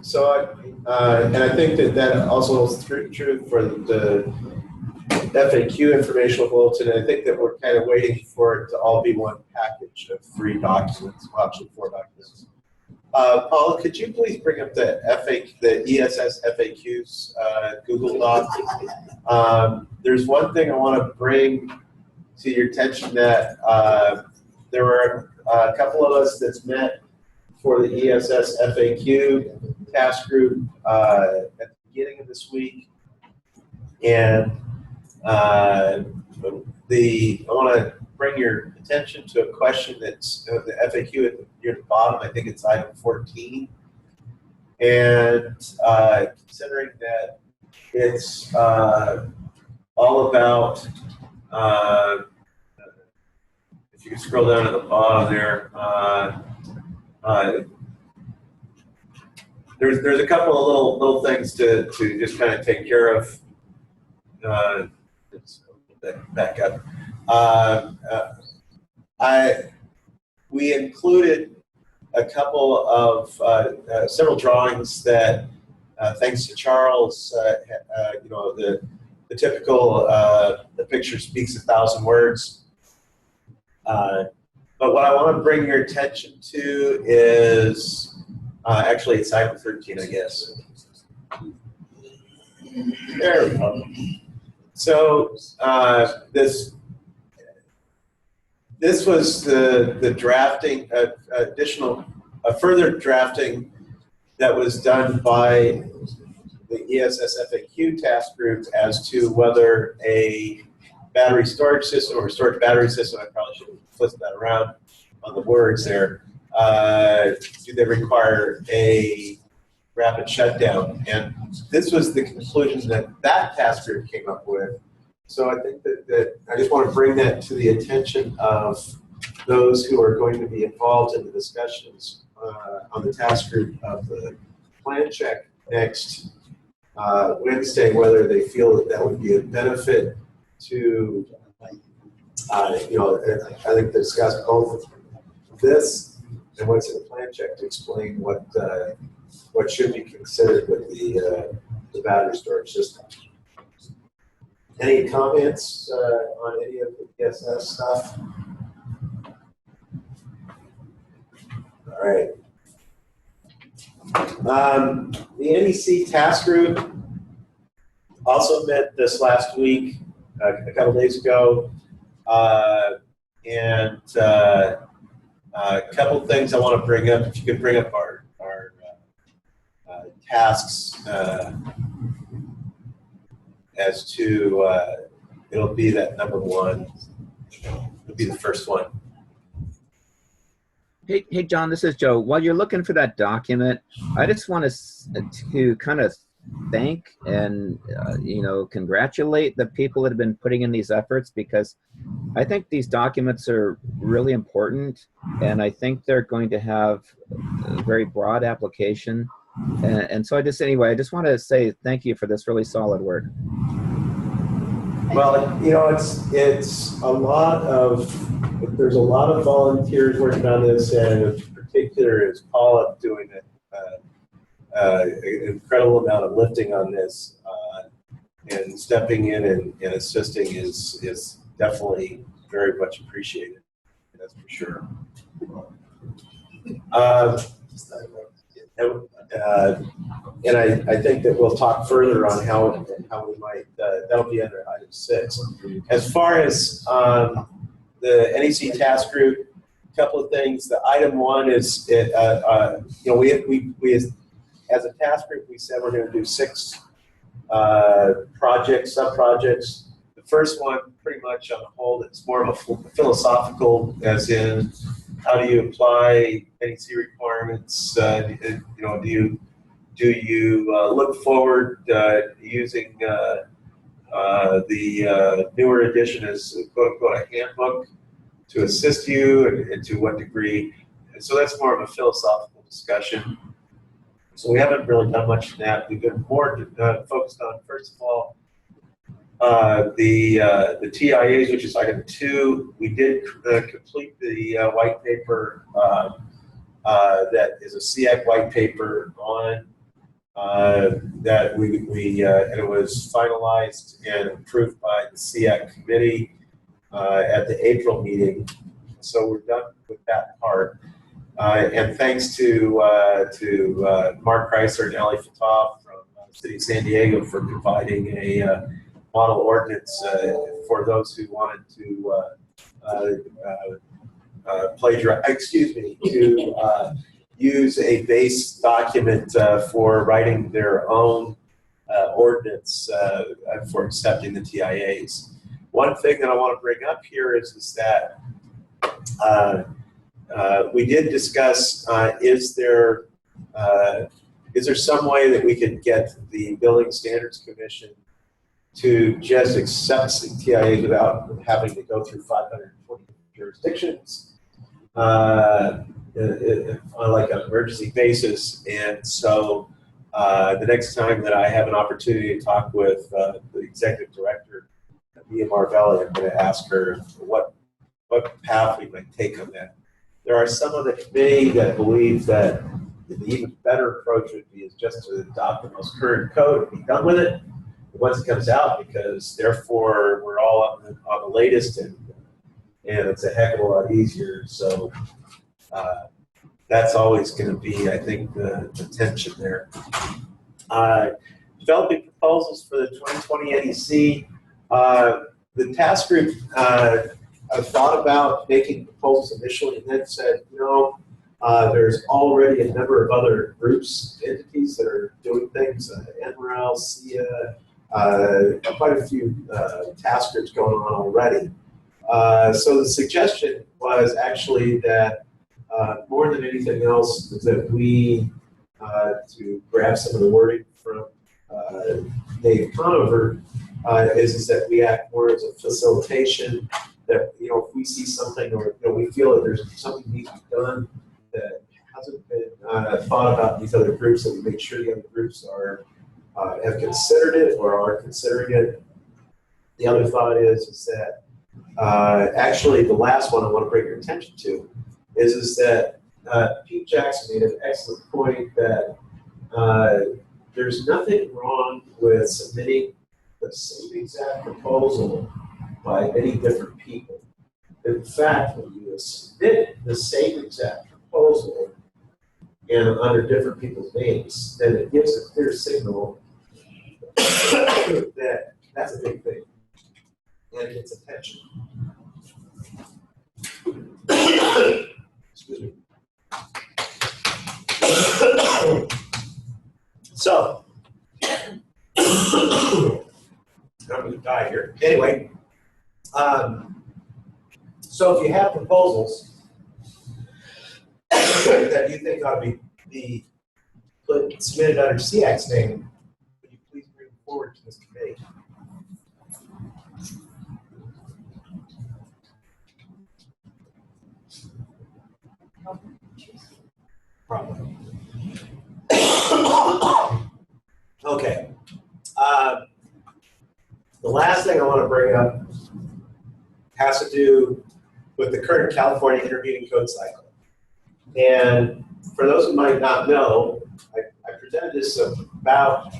So, and I think that also is true for the FAQ informational bulletin. I think that we're kind of waiting for it to all be one package of 3 documents, well, actually 4 documents. Paula, could you please bring up the ESS FAQs Google Doc? There's one thing I want to bring to your attention, that there were a couple of us that's met for the ESS FAQ task group at the beginning of this week, and I want to bring your attention to a question that's the FAQ near the bottom. I think it's item 14, and considering that it's all about if you can scroll down to the bottom there, there's a couple of little things to just kind of take care of. Back up. We included a couple of several drawings that, thanks to Charles, you know, the typical the picture speaks 1,000 words. But what I want to bring your attention to is actually it's item 13, I guess. There we go. So this was the drafting, further drafting that was done by the ESS FAQ task group as to whether a battery storage system or storage battery system, I probably should flip that around on the words there, do they require a rapid shutdown? And this was the conclusion that task group came up with. So I think that I just want to bring that to the attention of those who are going to be involved in the discussions on the task group of the plan check next Wednesday, whether they feel that would be a benefit to, you know, I think discuss both this and what's in the plan check to explain what should be considered with the battery storage system. Any comments on any of the ESS stuff? All right. The NEC task group also met this last week, a couple days ago, and a couple things I want to bring up. If you could bring up our tasks as to it'll be that number one. It'll be the first one. Hey, John, this is Joe. While you're looking for that document, I just want to kind of thank and you know, congratulate the people that have been putting in these efforts, because I think these documents are really important, and I think they're going to have a very broad application. And so I just want to say thank you for this really solid work. Well, you know, it's a lot of, there's a lot of volunteers working on this, and in particular is Paula doing an incredible amount of lifting on this, and stepping in and assisting is definitely very much appreciated. That's for sure. And I think that we'll talk further on how we might, that'll be under item 6. As far as the NEC task group, a couple of things. The item 1 is, you know, we as a task group, we said we're going to do 6 projects, sub-projects. The first one, pretty much on the whole, it's more of a philosophical, as in, how do you apply NEC requirements? You know, do you look forward using the newer edition as quote unquote a handbook to assist you, and to what degree? And so that's more of a philosophical discussion. So we haven't really done much of that. We've been more focused on, first of all, the TIAs, which is item 2. We did complete the white paper that is a SEAC white paper on that and it was finalized and approved by the SEAC committee at the April meeting. So we're done with that part. And thanks to Mark Chrysler and Ali Fatah from the City of San Diego for providing a model ordinance for those who wanted to use a base document for writing their own ordinance for accepting the TIAs. One thing that I want to bring up here is that we did discuss, is there some way that we could get the Building Standards Commission to just accept the TIAs without having to go through 540 jurisdictions on like an emergency basis. And so the next time that I have an opportunity to talk with the executive director, Mia Marvelli, I'm going to ask her what path we might take on that. There are some of the committee that believe that the even better approach would be is just to adopt the most current code and be done with it once it comes out, because therefore we're all on the latest, and it's a heck of a lot easier. So that's always going to be, I think, the tension there. Developing proposals for the 2020 NEC. The task group thought about making proposals initially and then said, there's already a number of other groups, entities that are doing things, NREL, SEA, quite a few task groups going on already. So the suggestion was actually that more than anything else is that we, to grab some of the wording from Dave Conover, is that we act more as a facilitation, that if we see something or we feel that there's something needs to be done that hasn't been thought about in these other groups, that we make sure the other groups are have considered it or are considering it. The other thought is that actually the last one I want to bring your attention to is that Pete Jackson made an excellent point that there's nothing wrong with submitting the same exact proposal by many different people. In fact, when you submit the same exact proposal and under different people's names, then it gives a clear signal that that's a big thing and it gets attention. Excuse me. So, I'm going to die here. Anyway, so if you have proposals that you think ought to be submitted under SEAC's name, would you please bring them forward to this committee? Probably. Okay. The last thing I want to bring up has to do with the current California intervening code cycle. And for those who might not know, I presented this about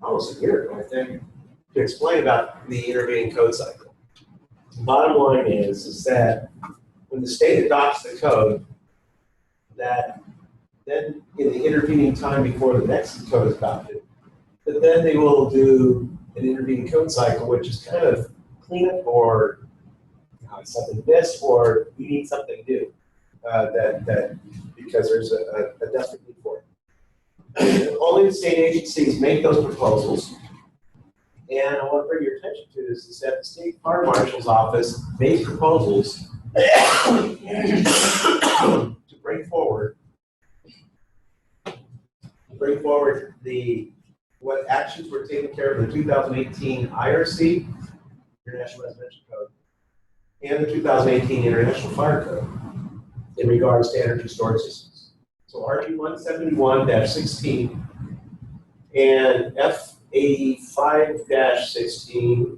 almost a year ago, I think, to explain about the intervening code cycle. The bottom line is that when the state adopts the code, that then in the intervening time before the next code is adopted, that then they will do an intervening code cycle, which is kind of cleanup or something missed, or we need something new because there's a desperate need for it. Only the state agencies make those proposals. And I want to bring your attention to this, is that the state fire marshal's office makes proposals to bring forward what actions were taken care of in the 2018 IRC, International Residential Code, and the 2018 International Fire Code in regards to energy storage systems. So RG 171-16 and F85-16.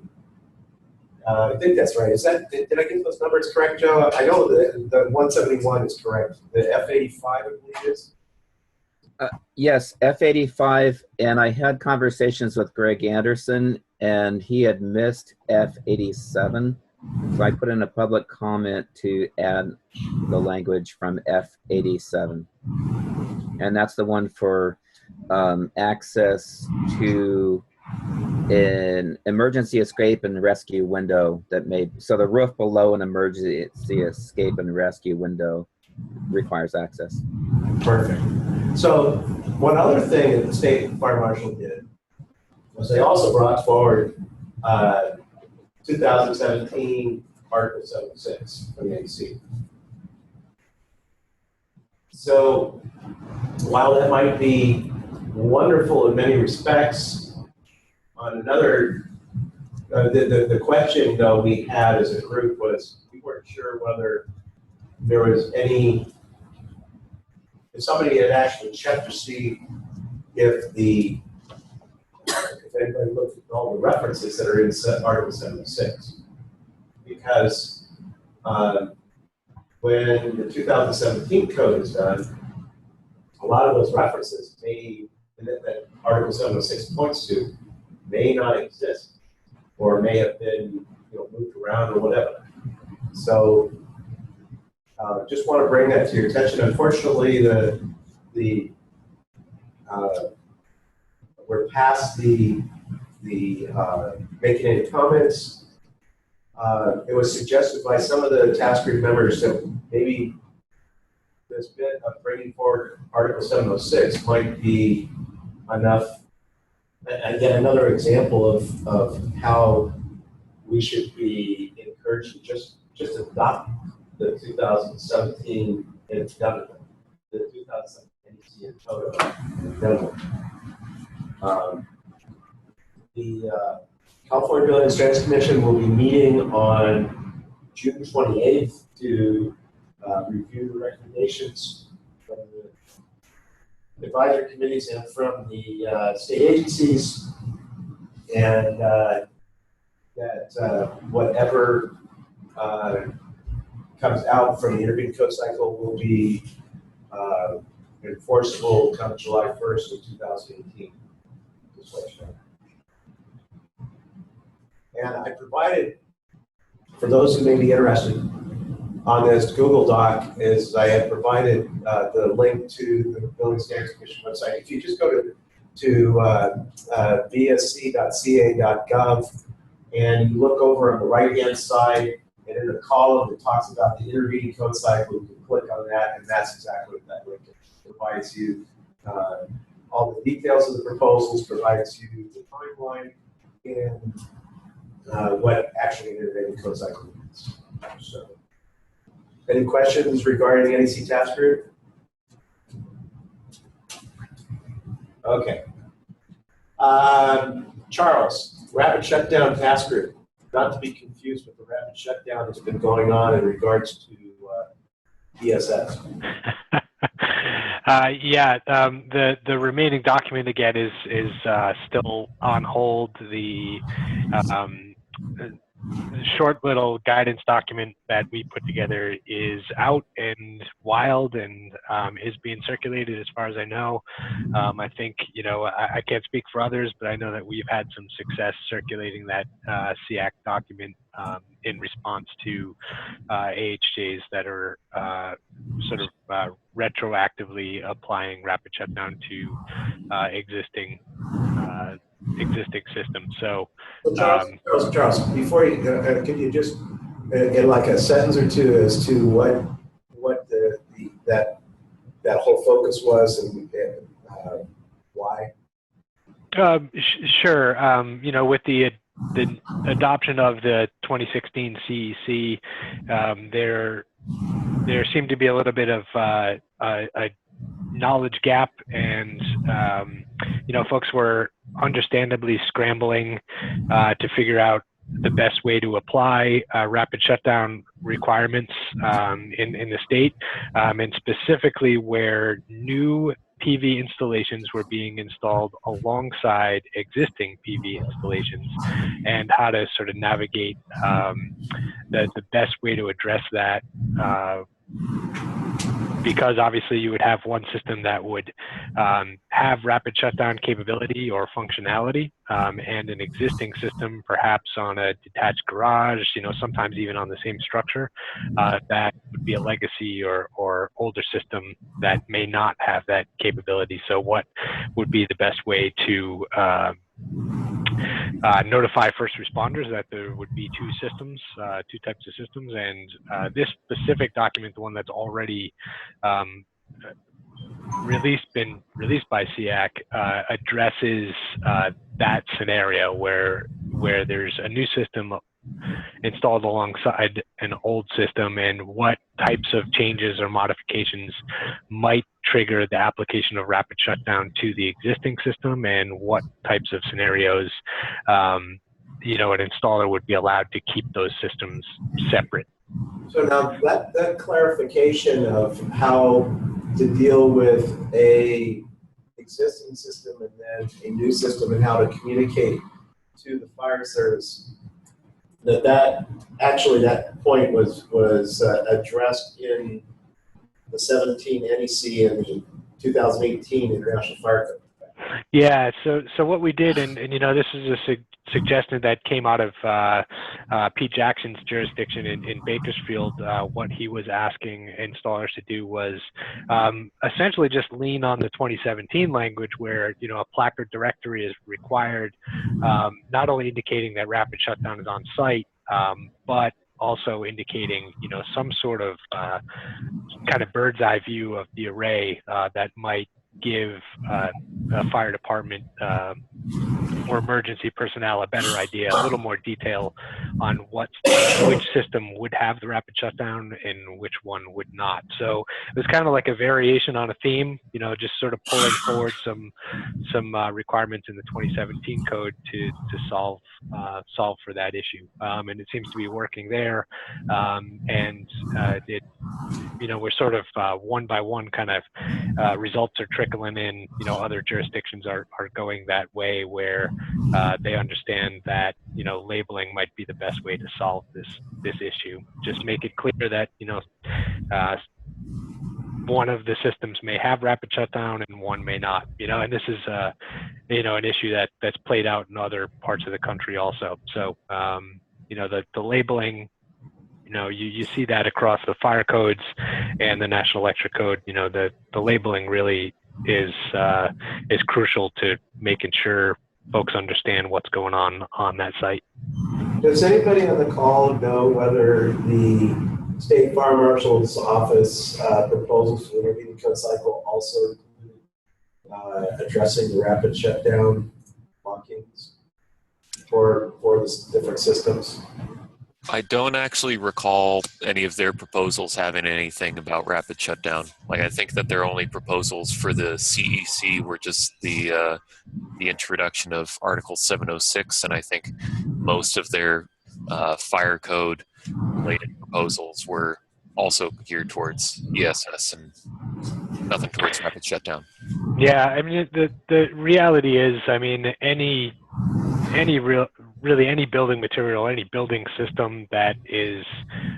I think that's right. Is that, did I get those numbers correct, Joe? I know the 171 is correct. The F85, I believe, is. Yes, F85, and I had conversations with Greg Anderson, and he had missed F87, so I put in a public comment to add the language from F87, and that's the one for access to an emergency escape and rescue window that so the roof below an emergency escape and rescue window requires access. Perfect. So one other thing that the state fire marshal did was they also brought forward 2017 Article 76 from the NEC. So while that might be wonderful in many respects, on another The question though we had as a group was we weren't sure whether there was if somebody had actually checked to see if anybody looked at all the references that are in Article 76. Because when the 2017 code is done, a lot of those references that Article 706 points to may not exist, or may have been moved around or whatever. So just want to bring that to your attention. Unfortunately, we're past the making any comments. It was suggested by some of the task group members that maybe this bit of bringing forward Article 706 might be enough. Again, another example of how we should be encouraged to just adopt the 2017 the 2017 code. The California Building and Standards Commission will be meeting on June 28th to review the recommendations from the advisory committees and from the state agencies, and that whatever comes out from the intervening code cycle will be enforceable come July 1st of 2018. Just let you know. And I provided, for those who may be interested, on this Google Doc I had provided the link to the Building Standards Commission website. If you just go to bsc.ca.gov and you look over on the right-hand side, and in the column that talks about the intervening code cycle, you can click on that, and that's exactly what that link is. It provides you all the details of the proposals, provides you the timeline, and what actually an intervening code cycle means. So, any questions regarding NEC task group? Okay. Charles, rapid shutdown task group. Not to be confused with the rapid shutdown that's been going on in regards to DSS. Yeah, the remaining document again is still on hold. The short little guidance document that we put together is out and wild and is being circulated as far as I know. I think, I can't speak for others, but I know that we've had some success circulating that SEAC document in response to AHJs that are sort of retroactively applying rapid shutdown to existing systems. So, Charles, before you could you just in like a sentence or two as to what that whole focus was and why? Sure. With the adoption of the 2016 CEC, there seemed to be a little bit of a knowledge gap, and folks were understandably scrambling to figure out the best way to apply rapid shutdown requirements in the state, and specifically where new PV installations were being installed alongside existing PV installations, and how to sort of navigate the best way to address that. Because obviously you would have one system that would have rapid shutdown capability or functionality, and an existing system perhaps on a detached garage, sometimes even on the same structure, that would be a legacy or older system that may not have that capability. So what would be the best way to notify first responders that there would be two types of systems, and this specific document, the one that's already been released by SEAC, addresses that scenario where there's a new system installed alongside an old system, and what types of changes or modifications might trigger the application of rapid shutdown to the existing system, and what types of scenarios you know, an installer would be allowed to keep those systems separate. So now that clarification of how to deal with a existing system and then a new system and how to communicate to the fire service, that point was addressed in the 17 NEC and the 2018 International Fire Code. Yeah, so what we did, and you know, this is a suggestion that came out of Pete Jackson's jurisdiction in Bakersfield. What he was asking installers to do was essentially just lean on the 2017 language, where, you know, a placard directory is required, not only indicating that rapid shutdown is on site, but also indicating, you know, some sort of kind of bird's eye view of the array that might give a fire department or emergency personnel a better idea, a little more detail on which system would have the rapid shutdown and which one would not. So it was kind of like a variation on a theme, you know, just sort of pulling forward some requirements in the 2017 code to solve for that issue, and it seems to be working there. It, you know, we're sort of one by one kind of results are trickling in. You know, other jurisdictions are going that way, where they understand that, you know, labeling might be the best way to solve this issue. Just make it clear that, you know, one of the systems may have rapid shutdown and one may not. You know, and this is you know, an issue that's played out in other parts of the country also. So you know, the labeling, you know, you see that across the fire codes and the National Electric Code. You know, the labeling really is crucial to making sure folks understand what's going on that site. Does anybody on the call know whether the State Fire Marshal's Office proposals for the intervening code cycle also include addressing the rapid shutdown markings for the different systems? I don't actually recall any of their proposals having anything about rapid shutdown. Like, I think that their only proposals for the SEAC were just the introduction of Article 706, and I think most of their fire code related proposals were also geared towards ESS and nothing towards rapid shutdown. Yeah, I mean, the reality is, I mean, really any building material, any building system that is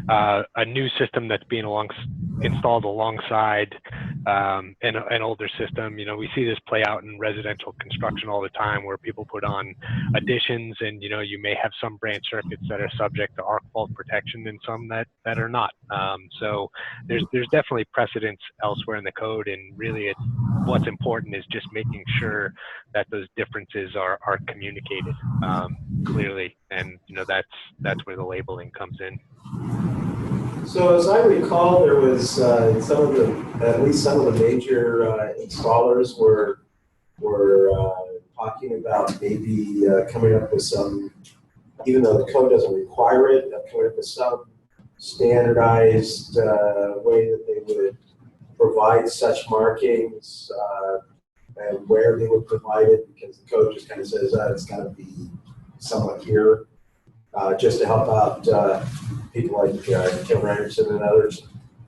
a new system that's being installed alongside an older system. You know, we see this play out in residential construction all the time, where people put on additions, and, you know, you may have some branch circuits that are subject to arc fault protection and some that are not. So there's definitely precedence elsewhere in the code, and really what's important is just making sure that those differences are communicated clearly, and, you know, that's where the labeling comes in. So as I recall, there was at least some of the major installers were talking about maybe coming up with some, even though the code doesn't require it, coming up with some standardized way that they would provide such markings and where they would provide it, because the code just kind of says it's got to be somewhat here, just to help out people like Kim Anderson and others.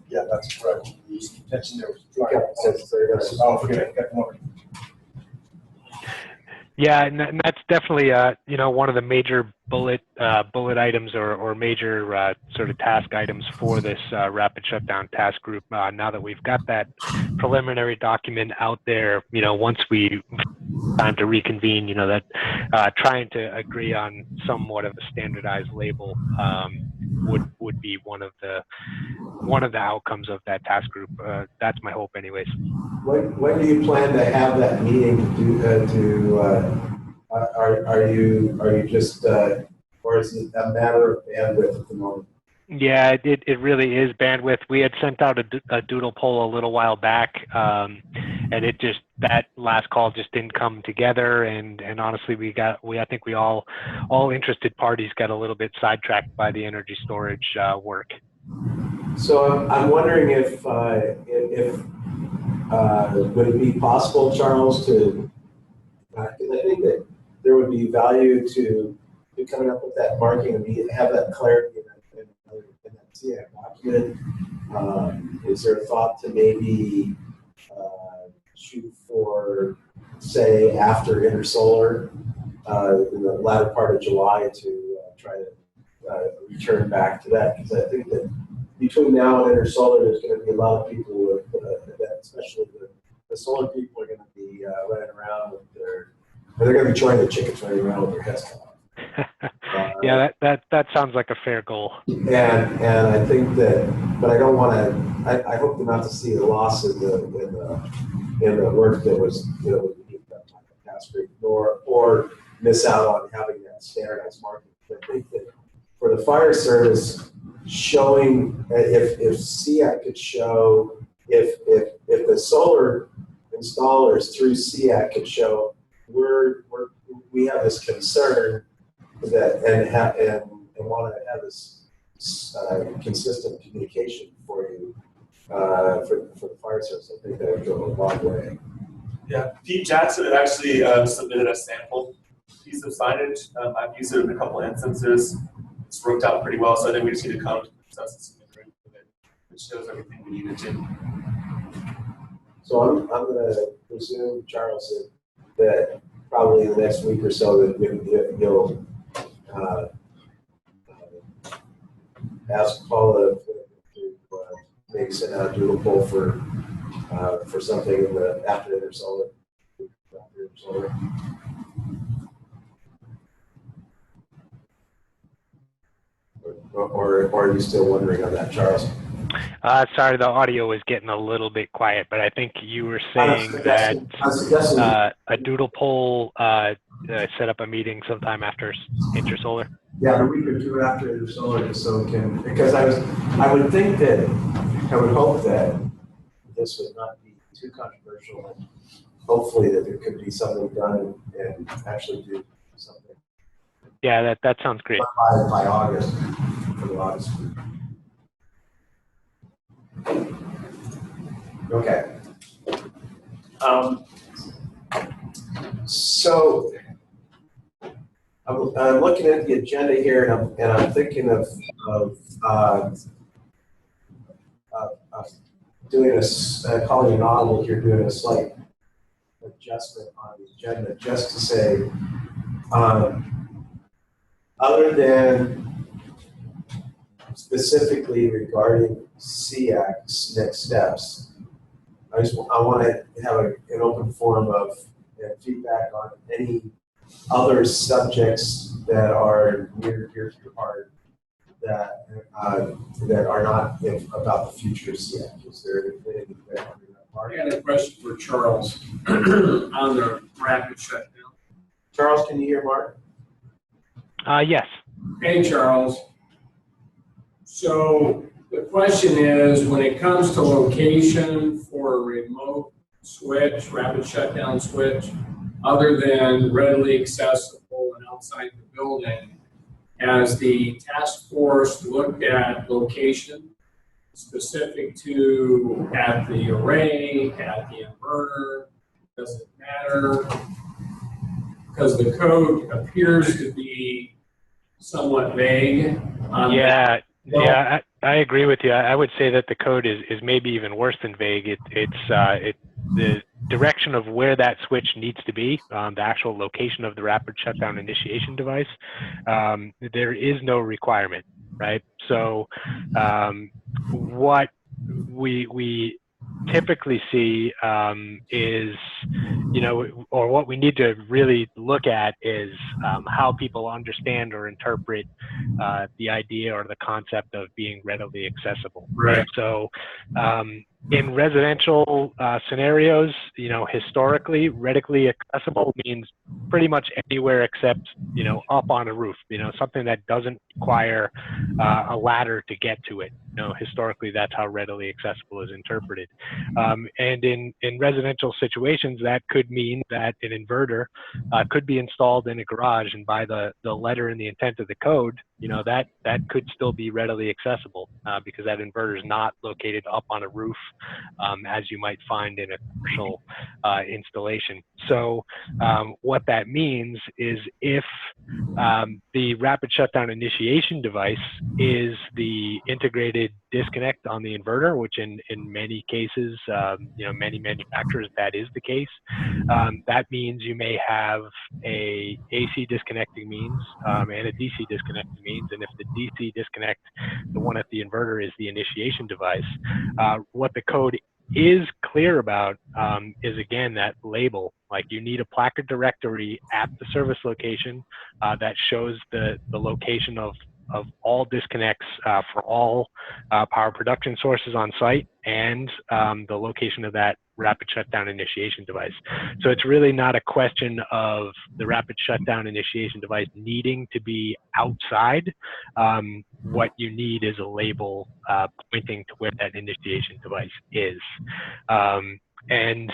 Yeah, that's correct. The contention there was. Oh, forget it. Yeah, and that's definitely you know, one of the major bullet items or major sort of task items for this rapid shutdown task group. Now that we've got that preliminary document out there, you know, once we time to reconvene, you know, that trying to agree on somewhat of a standardized label would be one of the outcomes of that task group. That's my hope, anyways. When do you plan to have that meeting are you just or is it a matter of bandwidth at the moment? Yeah, it really is bandwidth. We had sent out a doodle poll a little while back, and it just, that last call just didn't come together. And honestly, I think we all interested parties got a little bit sidetracked by the energy storage work. So I'm wondering if would it be possible, Charles, to, I think that there would be value to be coming up with that marking and have that clarity in that SEAC document? Is there a thought to maybe shoot for, say, after Intersolar, in the latter part of July to try to return back to that? Because I think that between now and Intersolar, there's going to be a lot of people with that, especially the solar people are going to be running around with they're going to be joining the chickens running around with their heads cut off. Yeah, that sounds like a fair goal. And I think that, but I don't want to. I hope not to see a loss in the work that was being done by the past group, or miss out on having that standardized marking. I think that for the fire service, showing if SEAC could show if the solar installers through SEAC could show we have this concern that and want to have this consistent communication for you for the fire service. I think that would go a long way. Yeah, Pete Jackson had actually submitted a sample piece of signage. I've used it in a couple of instances. It's worked out pretty well, so I think we just need to come to consensus with it. It shows everything we needed to. So I'm going to presume, Charles, that probably in the next week or so that you'll ask Paula to maybe send out a doodle poll for something in the after Intersolar. Or are you still wondering on that, Charles? Sorry, the audio was getting a little bit quiet, but I think you were saying that a doodle poll set up a meeting sometime after Intersolar. Yeah, a week or two after Intersolar, just so we can, because I would think that, I would hope that this would not be too controversial, and hopefully that there could be something done and actually do something. Yeah, that sounds great. By August, for the August week. Okay. So I'm looking at the agenda here, and I'm thinking of doing calling an audible here, doing a slight adjustment on the agenda, just to say, other than specifically regarding SEAC's next steps, I want to have an open forum of feedback on any other subjects that are near your heart that are not about the future of SEAC. Is there anything that I got a question for Charles on the rapid shutdown. Charles, can you hear Mark? Yes. Hey, Charles. So the question is, when it comes to location for a remote switch, rapid shutdown switch, other than readily accessible and outside the building, has the task force looked at location specific to at the array, at the inverter? Does it matter? Because the code appears to be somewhat vague. Yeah. Yeah, I agree with you. I would say that the code is maybe even worse than vague. It's the direction of where that switch needs to be, the actual location of the rapid shutdown initiation device. There is no requirement, right? So what we typically see is, or what we need to really look at is how people understand or interpret the idea or the concept of being readily accessible. Right. So in residential scenarios, historically, readily accessible means pretty much anywhere except, up on a roof, something that doesn't require a ladder to get to it. Historically, that's how readily accessible is interpreted. And in residential situations, that could mean that an inverter could be installed in a garage, and by the letter and the intent of the code, that could still be readily accessible because that inverter is not located up on a roof as you might find in a commercial installation. So what that means is if the rapid shutdown initiation device is the integrated disconnect on the inverter, which in many cases, many manufacturers, that is the case. That means you may have a AC disconnecting means and a DC disconnecting means. And if the DC disconnect, the one at the inverter, is the initiation device, what the code is clear about is, again, that label. Like, you need a placard directory at the service location that shows the location of all disconnects for all power production sources on site, and the location of that rapid shutdown initiation device. So it's really not a question of the rapid shutdown initiation device needing to be outside. What you need is a label pointing to where that initiation device is. And,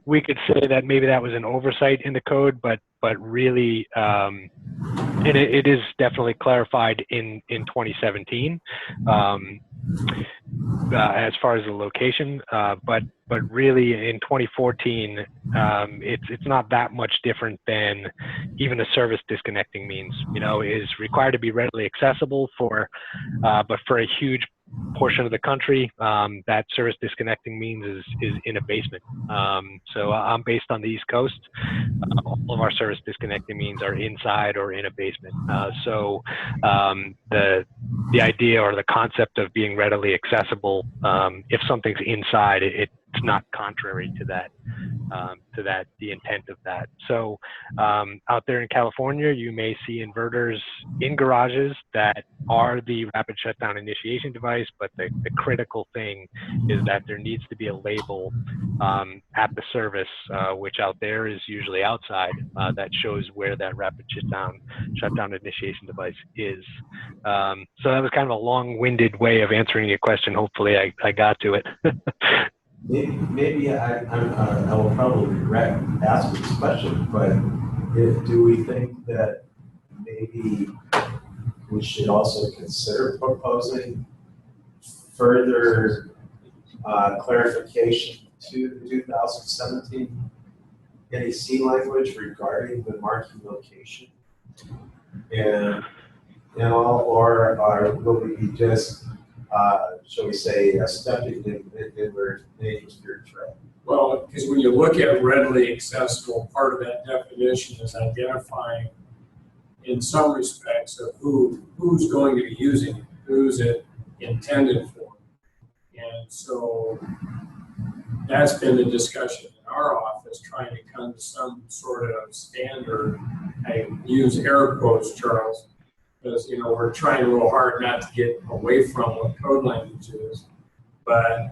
we could say that maybe that was an oversight in the code, but really, and it is definitely clarified in 2017 as far as the location, but really in 2014, it's not that much different than even a service disconnecting means. Is required to be readily accessible but for a huge portion of the country, that service disconnecting means is in a basement. So I'm based on the East Coast. All of our service disconnecting means are inside or in a basement. So the idea or the concept of being readily accessible, if something's inside, it's not contrary to that, the intent of that. So out there in California, you may see inverters in garages that are the rapid shutdown initiation device, but the critical thing is that there needs to be a label at the service, which out there is usually outside, that shows where that rapid shutdown initiation device is. So that was kind of a long-winded way of answering your question. Hopefully I got to it. Maybe I will probably regret asking this question, but do we think that maybe we should also consider proposing further clarification to the 2017 NEC language regarding the marking location? Or will we be just shall we say, stepping in where native spirit trail? Well, because when you look at readily accessible, part of that definition is identifying, in some respects, of who's going to be using it, who's it intended for. And so that's been the discussion in our office, trying to come to some sort of standard. I use air quotes, Charles, because we're trying real hard not to get away from what code language is. But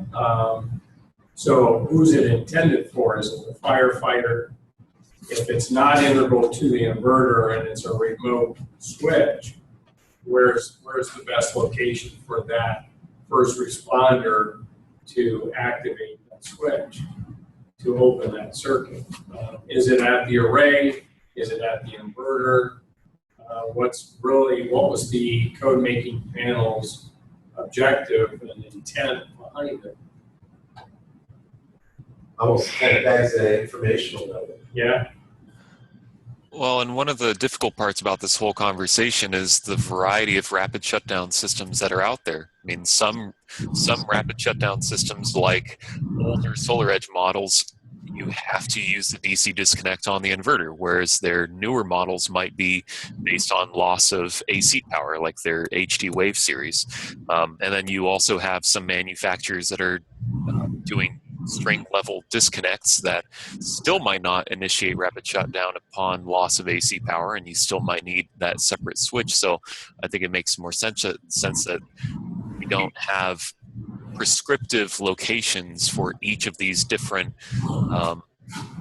so who's it intended for? Is it the firefighter? If it's not integral to the inverter and it's a remote switch, where's the best location for that first responder to activate that switch, to open that circuit? Is it at the array? Is it at the inverter? What was the code making panel's objective and intent behind it? Almost kind of begs an informational level. Yeah. Well, and one of the difficult parts about this whole conversation is the variety of rapid shutdown systems that are out there. I mean, some rapid shutdown systems, like older SolarEdge models, you have to use the DC disconnect on the inverter, whereas their newer models might be based on loss of AC power, like their HD Wave series. And then you also have some manufacturers that are doing string level disconnects that still might not initiate rapid shutdown upon loss of AC power, and you still might need that separate switch. So I think it makes more sense that we don't have prescriptive locations for each of these different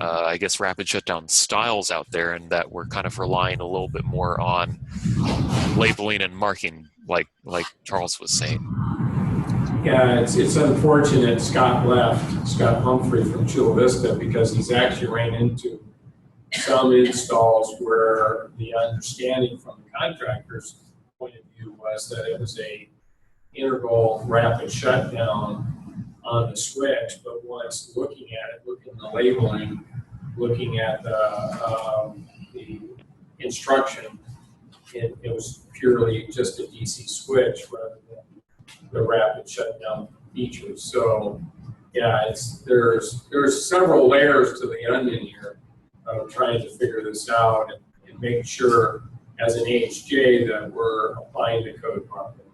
I guess rapid shutdown styles out there, and that we're kind of relying a little bit more on labeling and marking, like Charles was saying. Yeah, it's unfortunate Scott left, Scott Humphrey from Chula Vista, because he's actually ran into some installs where the understanding from the contractor's point of view was that it was a integral rapid shutdown on the switch, but once looking at it, looking at the labeling, looking at the instruction, it was purely just a DC switch rather than the rapid shutdown features. So yeah, there's several layers to the onion here of trying to figure this out and make sure as an AHJ that we're applying the code properly.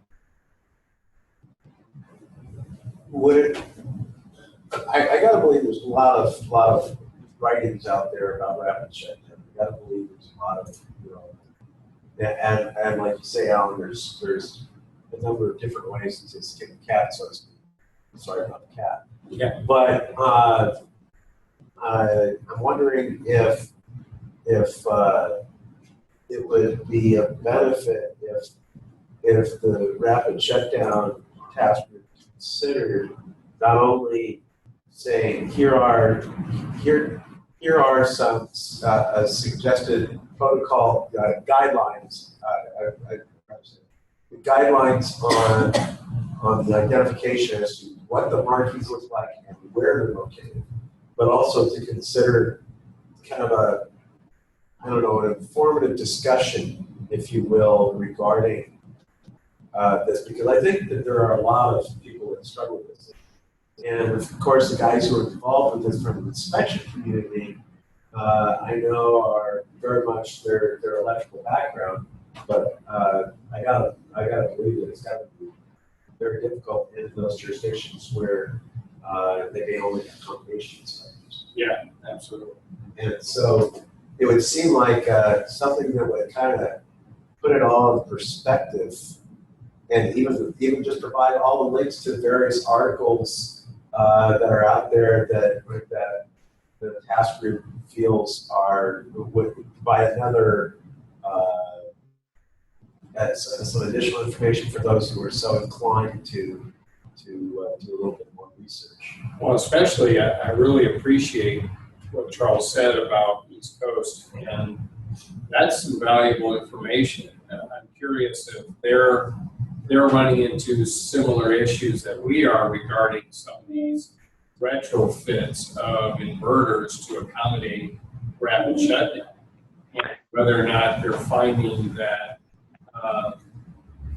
I gotta believe there's a lot of writings out there about rapid shutdown. I gotta believe there's a lot of, and like you say, Alan, there's a number of different ways to skin a cat, so to speak. Sorry about the cat. Yeah. But I'm wondering if it would be a benefit if the rapid shutdown task group considered not only saying here are some suggested protocol guidelines, guidelines on the identification as to what the markings look like and where they're located, but also to consider kind of a, I don't know, an informative discussion, if you will, regarding this, because I think that there are a lot of people that struggle with this. And of course, the guys who are involved with this from the inspection community, I know are very much their electrical background, but I gotta believe that it's gotta be very difficult in those jurisdictions where they may only have combination inspectors. Yeah, absolutely. And so it would seem like something that would kind of put it all in perspective, and even just provide all the links to various articles that are out there that the task group feels would provide another some additional information for those who are so inclined to do a little bit more research. Well, especially I really appreciate what Charles said about East Coast, and that's some valuable information. I'm curious if they're running into similar issues that we are regarding some of these retrofits of inverters to accommodate rapid shutdown, and whether or not they're finding that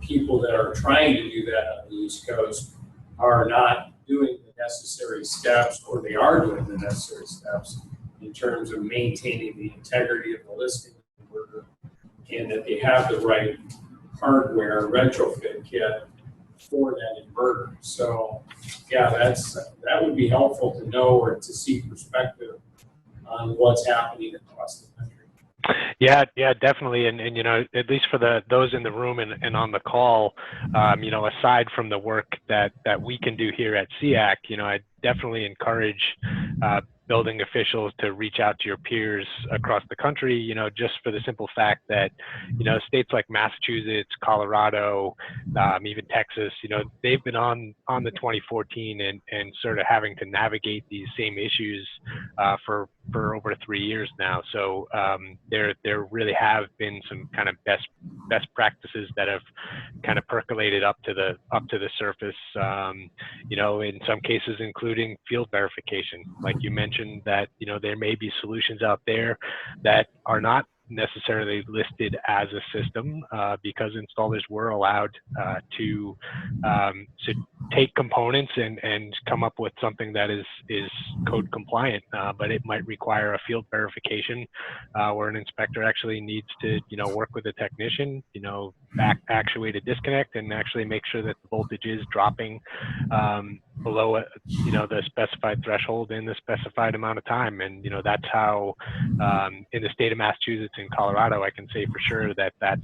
people that are trying to do that on the East Coast are not doing the necessary steps, or they are doing the necessary steps in terms of maintaining the integrity of the listing inverter, and that they have the right hardware retrofit kit for that inverter. So yeah, that would be helpful to know or to see perspective on what's happening across the country. Yeah, definitely, and you know, at least for those in the room and on the call, you know, aside from the work that we can do here at SEAC, you know, I definitely encourage building officials to reach out to your peers across the country, you know, just for the simple fact that, you know, states like Massachusetts, Colorado, even Texas, you know, they've been on the 2014 and sort of having to navigate these same issues for over 3 years now. So there really have been some kind of best practices that have kind of percolated up to the surface, you know, in some cases including field verification, like you mentioned, that, you know, there may be solutions out there that are not necessarily listed as a system because installers were allowed to take components and come up with something that is code compliant, but it might require a field verification where an inspector actually needs to, you know, work with a technician, you know, actuate a disconnect and actually make sure that the voltage is dropping below you know, the specified threshold in the specified amount of time. And, you know, that's how in the state of Massachusetts and Colorado, I can say for sure that that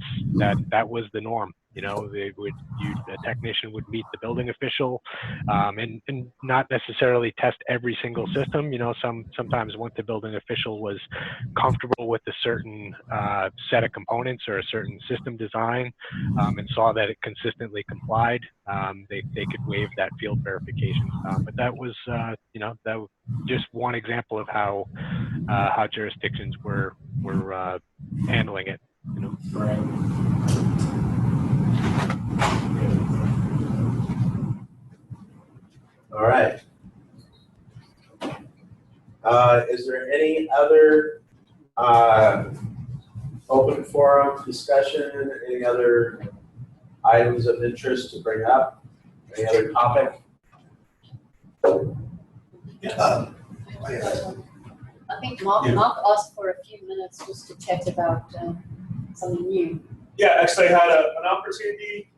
was the norm. You know, a technician would meet the building official and not necessarily test every single system. You know, sometimes once the building official was comfortable with a certain set of components or a certain system design and saw that it consistently complied, they could waive that field verification. But that was, you know, that was just one example of how jurisdictions were handling it. You know. All right. Is there any other open forum discussion? Any other items of interest to bring up? Any other topic? I think Mark asked for a few minutes just to chat about something new. Yeah, actually, I had an opportunity,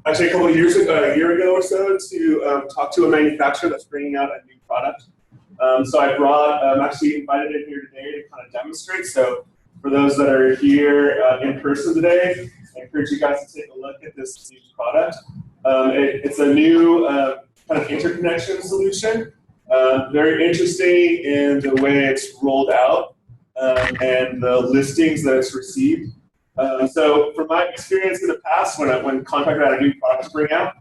actually a couple of years ago, a year ago or so, to talk to a manufacturer that's bringing out a new product. So I brought, actually invited in here today to kind of demonstrate. So for those that are here in person today, I encourage you guys to take a look at this new product. It's a new kind of interconnection solution. Very interesting in the way it's rolled out and the listings that it's received. So from my experience in the past, when contractor had a new product to bring out,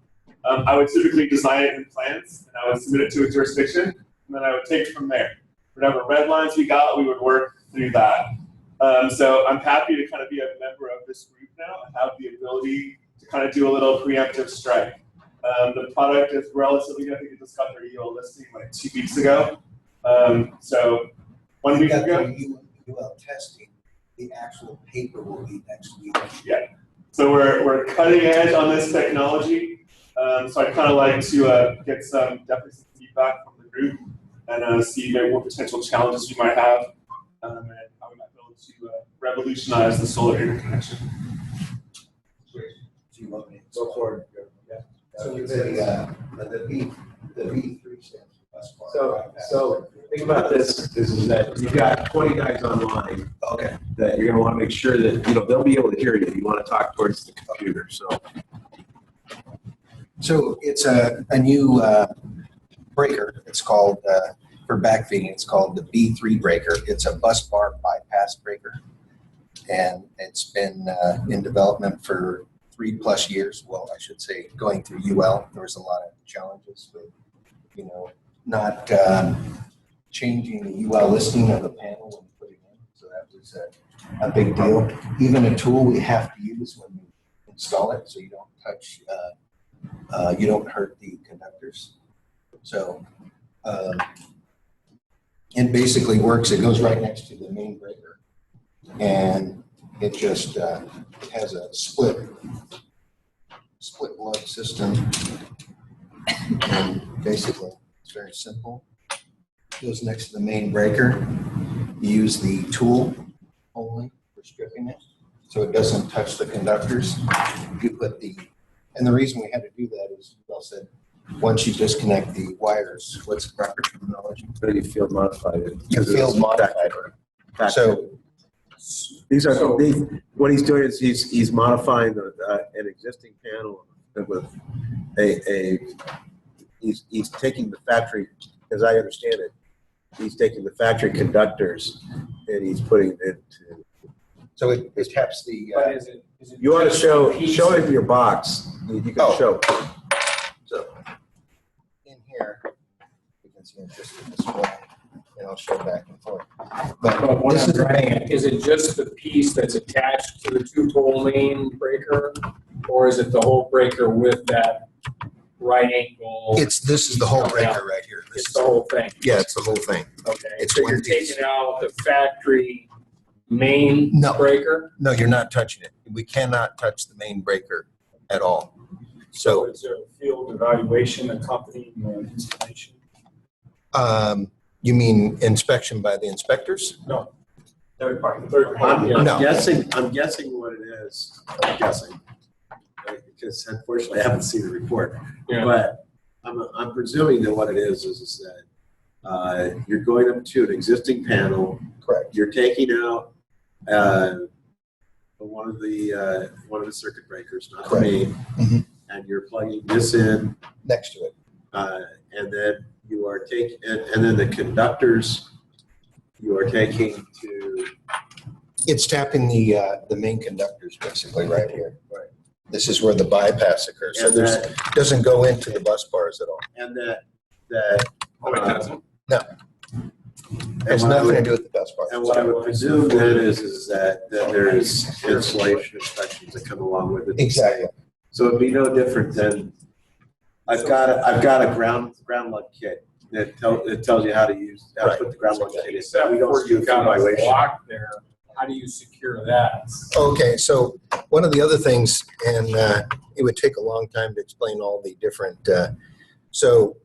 I would typically design it in plans, and I would submit it to a jurisdiction, and then I would take it from there. Whatever red lines we got, we would work through that. So I'm happy to kind of be a member of this group now and have the ability to kind of do a little preemptive strike. The product is relatively, I think it just got their UL listing like 2 weeks ago. So 1 week ago. UL testing, the actual paper will be next week. Yeah. So we're cutting edge on this technology. So I'd kind of like to get definitely some feedback from the group and see maybe what potential challenges we might have and how we might be able to revolutionize the solar interconnection. Go forward. Yeah. So the B3 stands for bus bar. So think about this is that you've got 20 guys online. Okay. That you're going to want to make sure that they'll be able to hear you. You want to talk towards the computer. So it's a new breaker. It's called for backfeeding. It's called the B3 breaker. It's a bus bar bypass breaker, and it's been in development for 3+ years. Well, I should say going through UL. There was a lot of challenges with, not changing the UL listing of the panel when you put it in. So that was a big deal. Even a tool we have to use when you install it, so you don't touch, you don't hurt the conductors. So it basically works. It goes right next to the main breaker, and it just it has a split blood system, and basically it's very simple. It goes next to the main breaker. You use the tool only for stripping it, so it doesn't touch the conductors. You put and the reason we had to do that is, Bill said, once you disconnect the wires, what's the proper terminology? You field modified it. You field modified it. So these are what he's doing is he's modifying an existing panel with he's taking the factory, as I understand it, he's taking the factory conductors and he's putting it to. So it taps the. Is it you ought to show him your box. You can show. So in here, you can see it just this way, and I'll show back and forth. But what I'm driving at, is it just the piece that's attached to the 2-pole main breaker, or is it the whole breaker with that right angle? This is the whole breaker right here. It's the whole thing. Yeah, it's the whole thing. Okay. It's so one you're piece. taking out the factory main breaker? No, you're not touching it. We cannot touch the main breaker at all. So is there a field evaluation accompanying the installation? You mean inspection by the inspectors? No. Third party. I'm guessing what it is. I'm guessing. Because unfortunately I haven't seen the report. Yeah. But I'm presuming that what it is that you're going up to an existing panel. Correct. You're taking out one of the circuit breakers, not the main, and you're plugging this in next to it, and then you are taking and then the conductors you are taking to. It's tapping the main conductors basically right here. Right. This is where the bypass occurs. So it doesn't go into the bus bars at all. And that no. Has nothing to do with the bus bar. And what I would presume then is that there's installation inspections that come along with it. Exactly. So it'd be no different than I've got a ground lug kit that tells you how to put the ground lug kit in. Except We don't for do you've got a evaluation. block there, how do you secure that? Okay, so one of the other things, and it would take a long time to explain all the different, so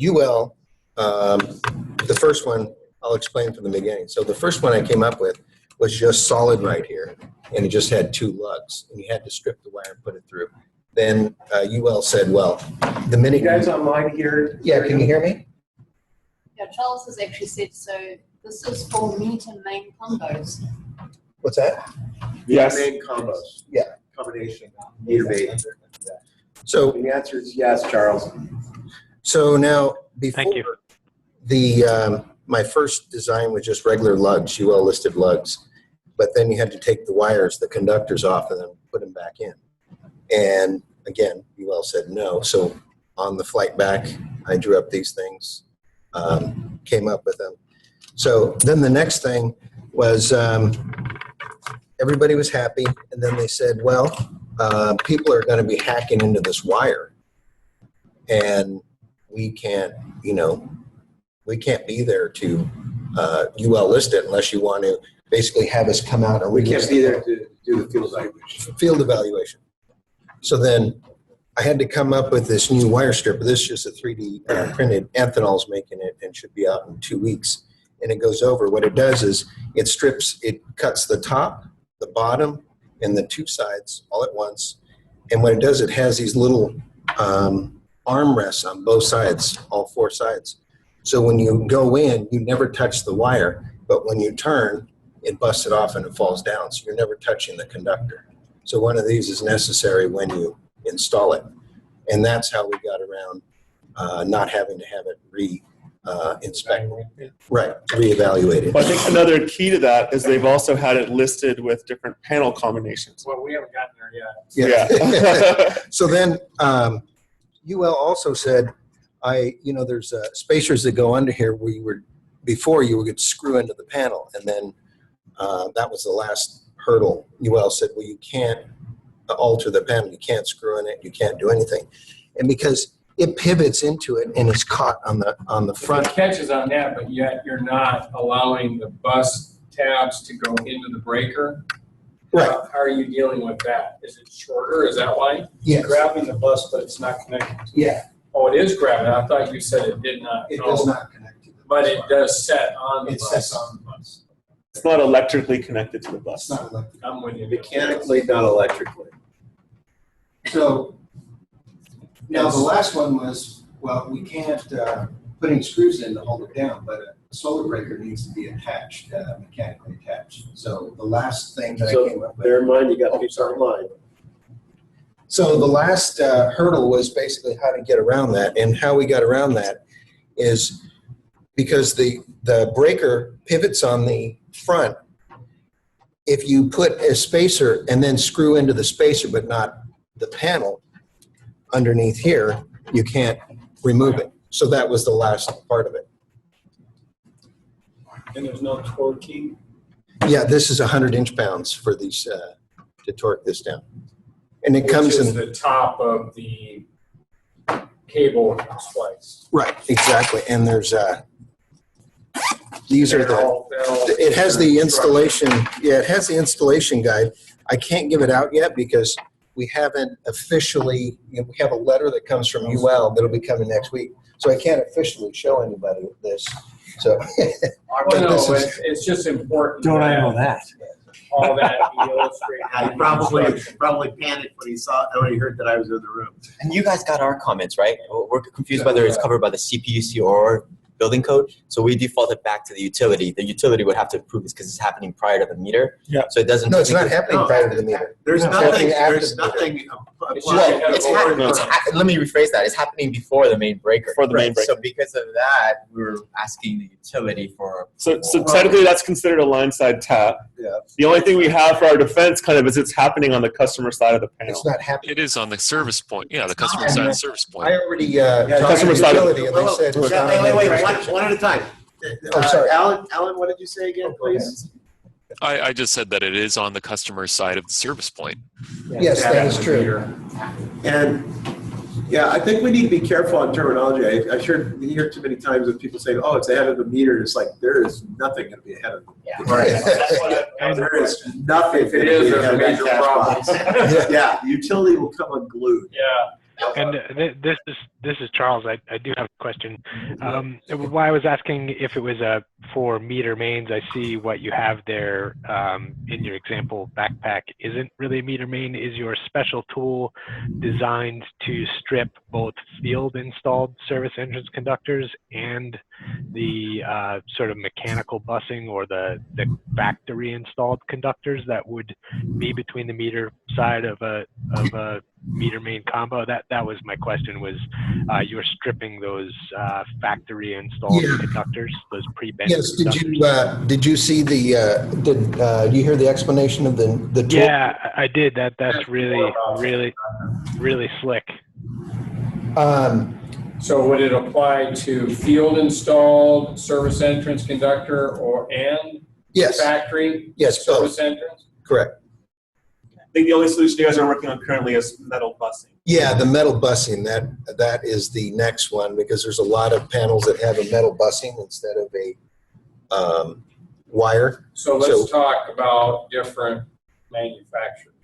UL, the first one, I'll explain from the beginning. So the first one I came up with was just solid right here, and it just had 2 lugs, and you had to strip the wire and put it through. Then UL said, well, the minute You guys online here? Yeah, can you hear me? Yeah, Charles has actually said, so this is for meter main combos. What's that? Yes. Main combos. Yeah. Combination. Meter main. So the answer is yes, Charles. So now, before Thank you. the my first design was just regular lugs, UL listed lugs, but then you had to take the wires, the conductors off, and then put them back in. And again, UL said no. So on the flight back, I drew up these things, came up with them. So then the next thing was everybody was happy, and then they said, well, people are going to be hacking into this wire, and we can't, we can't be there to UL list it unless you want to basically have us come out and We can't be there to do the field evaluation. Field evaluation. So then I had to come up with this new wire strip. This is just a 3D printed. Anthanol's making it and should be out in 2 weeks. And it goes over. What it does is it strips, it cuts the top, the bottom, and the 2 sides all at once. And what it does, it has these little armrests on both sides, all 4 sides. So when you go in, you never touch the wire, but when you turn, it busts it off and it falls down. So you're never touching the conductor. So one of these is necessary when you install it. And that's how we got around not having to have it inspected. Right, reevaluated. Well, I think another key to that is they've also had it listed with different panel combinations. Well, we haven't gotten there yet. Yeah. So then UL also said, there's spacers that go under here where before you would screw into the panel, and then that was the last hurdle. UL said, well, you can't alter the panel, you can't screw in it, you can't do anything. And because it pivots into it and it's caught on the front. It catches on that, but yet you're not allowing the bus tabs to go into the breaker. Right. How are you dealing with that? Is it shorter? Is that why? Yes. It's grabbing the bus, but it's not connected. Yeah. Oh, it is grabbing. I thought you said it did not. It does not connect to the But it does set on the It bus. sets on the bus. It's not electrically connected to the bus. It's not electric. I'm with you. Mechanically, not electrically. So now the last one was, well, we can't put any screws in to hold it down, but a solar breaker needs to be attached, mechanically attached. So the last thing that I came up with. Bear in mind, you got to be online. So the last hurdle was basically how to get around that, and how we got around that is because the breaker pivots on the front. If you put a spacer and then screw into the spacer but not the panel underneath here, you can't remove it. So that was the last part of it. And there's no torquing? Yeah, this is 100 inch-pounds for these to torque this down. And it comes Which is in the top of the cable splice. right, exactly. And there's these are it has the installation. Yeah, it has the installation guide. I can't give it out yet because we haven't officially. We have a letter that comes from UL that'll be coming next week, so I can't officially show anybody this. So, Well, no, it's just important. Don't I know that? All that be illustrated. He probably panicked when he heard that I was in the room. And you guys got our comments, right? We're confused whether it's covered by the CPUC or building code. So we defaulted back to the utility. The utility would have to approve this because it's happening prior to the meter. Yeah. So it doesn't. no, it's not happening prior to the meter. There's No, nothing. after There's the meter. nothing. Let me rephrase that. It's happening before the main breaker. Before the main breaker. So because of that, we were asking the utility for. So technically that's considered a line side tap. Yeah. The only thing we have for our defense kind of is it's happening on the customer side of the panel. It's not happening. It is on the service point. Yeah, the customer side of the service point. I already talked to customer the side. utility, and they said it's not. Wait, one at a time. Oh, sorry. Alan, what did you say again, please? I just said that it is on the customer side of the service point. Yes, that is true. And Yeah, I think we need to be careful on terminology. I hear too many times of people saying, "Oh, it's ahead of the meter." It's like there is nothing going to be ahead of the meter. Yeah, right. That's what There is nothing. If it is, going to be there's ahead a of major that problem. cash box. Yeah, the utility will come unglued. Yeah. And this is Charles. I do have a question. Why I was asking if it was for meter mains. I see what you have there in your example backpack isn't really a meter main. Is your special tool designed to strip both field installed service entrance conductors and the sort of mechanical busing or the factory installed conductors that would be between the meter side of a meter main combo? That was my question, was you're stripping those factory installed conductors, those pre-bent Yes, conductors. did you see did you hear the explanation of the tool? Yeah, I did. That's really slick. So would it apply to field installed service entrance conductor and Yes. factory Yes, service entrance? Correct. I think the only solution you guys are working on currently is metal busing. Yeah, the metal busing, that is the next one, because there's a lot of panels that have a metal busing instead of a wire. So let's talk about different manufacturers.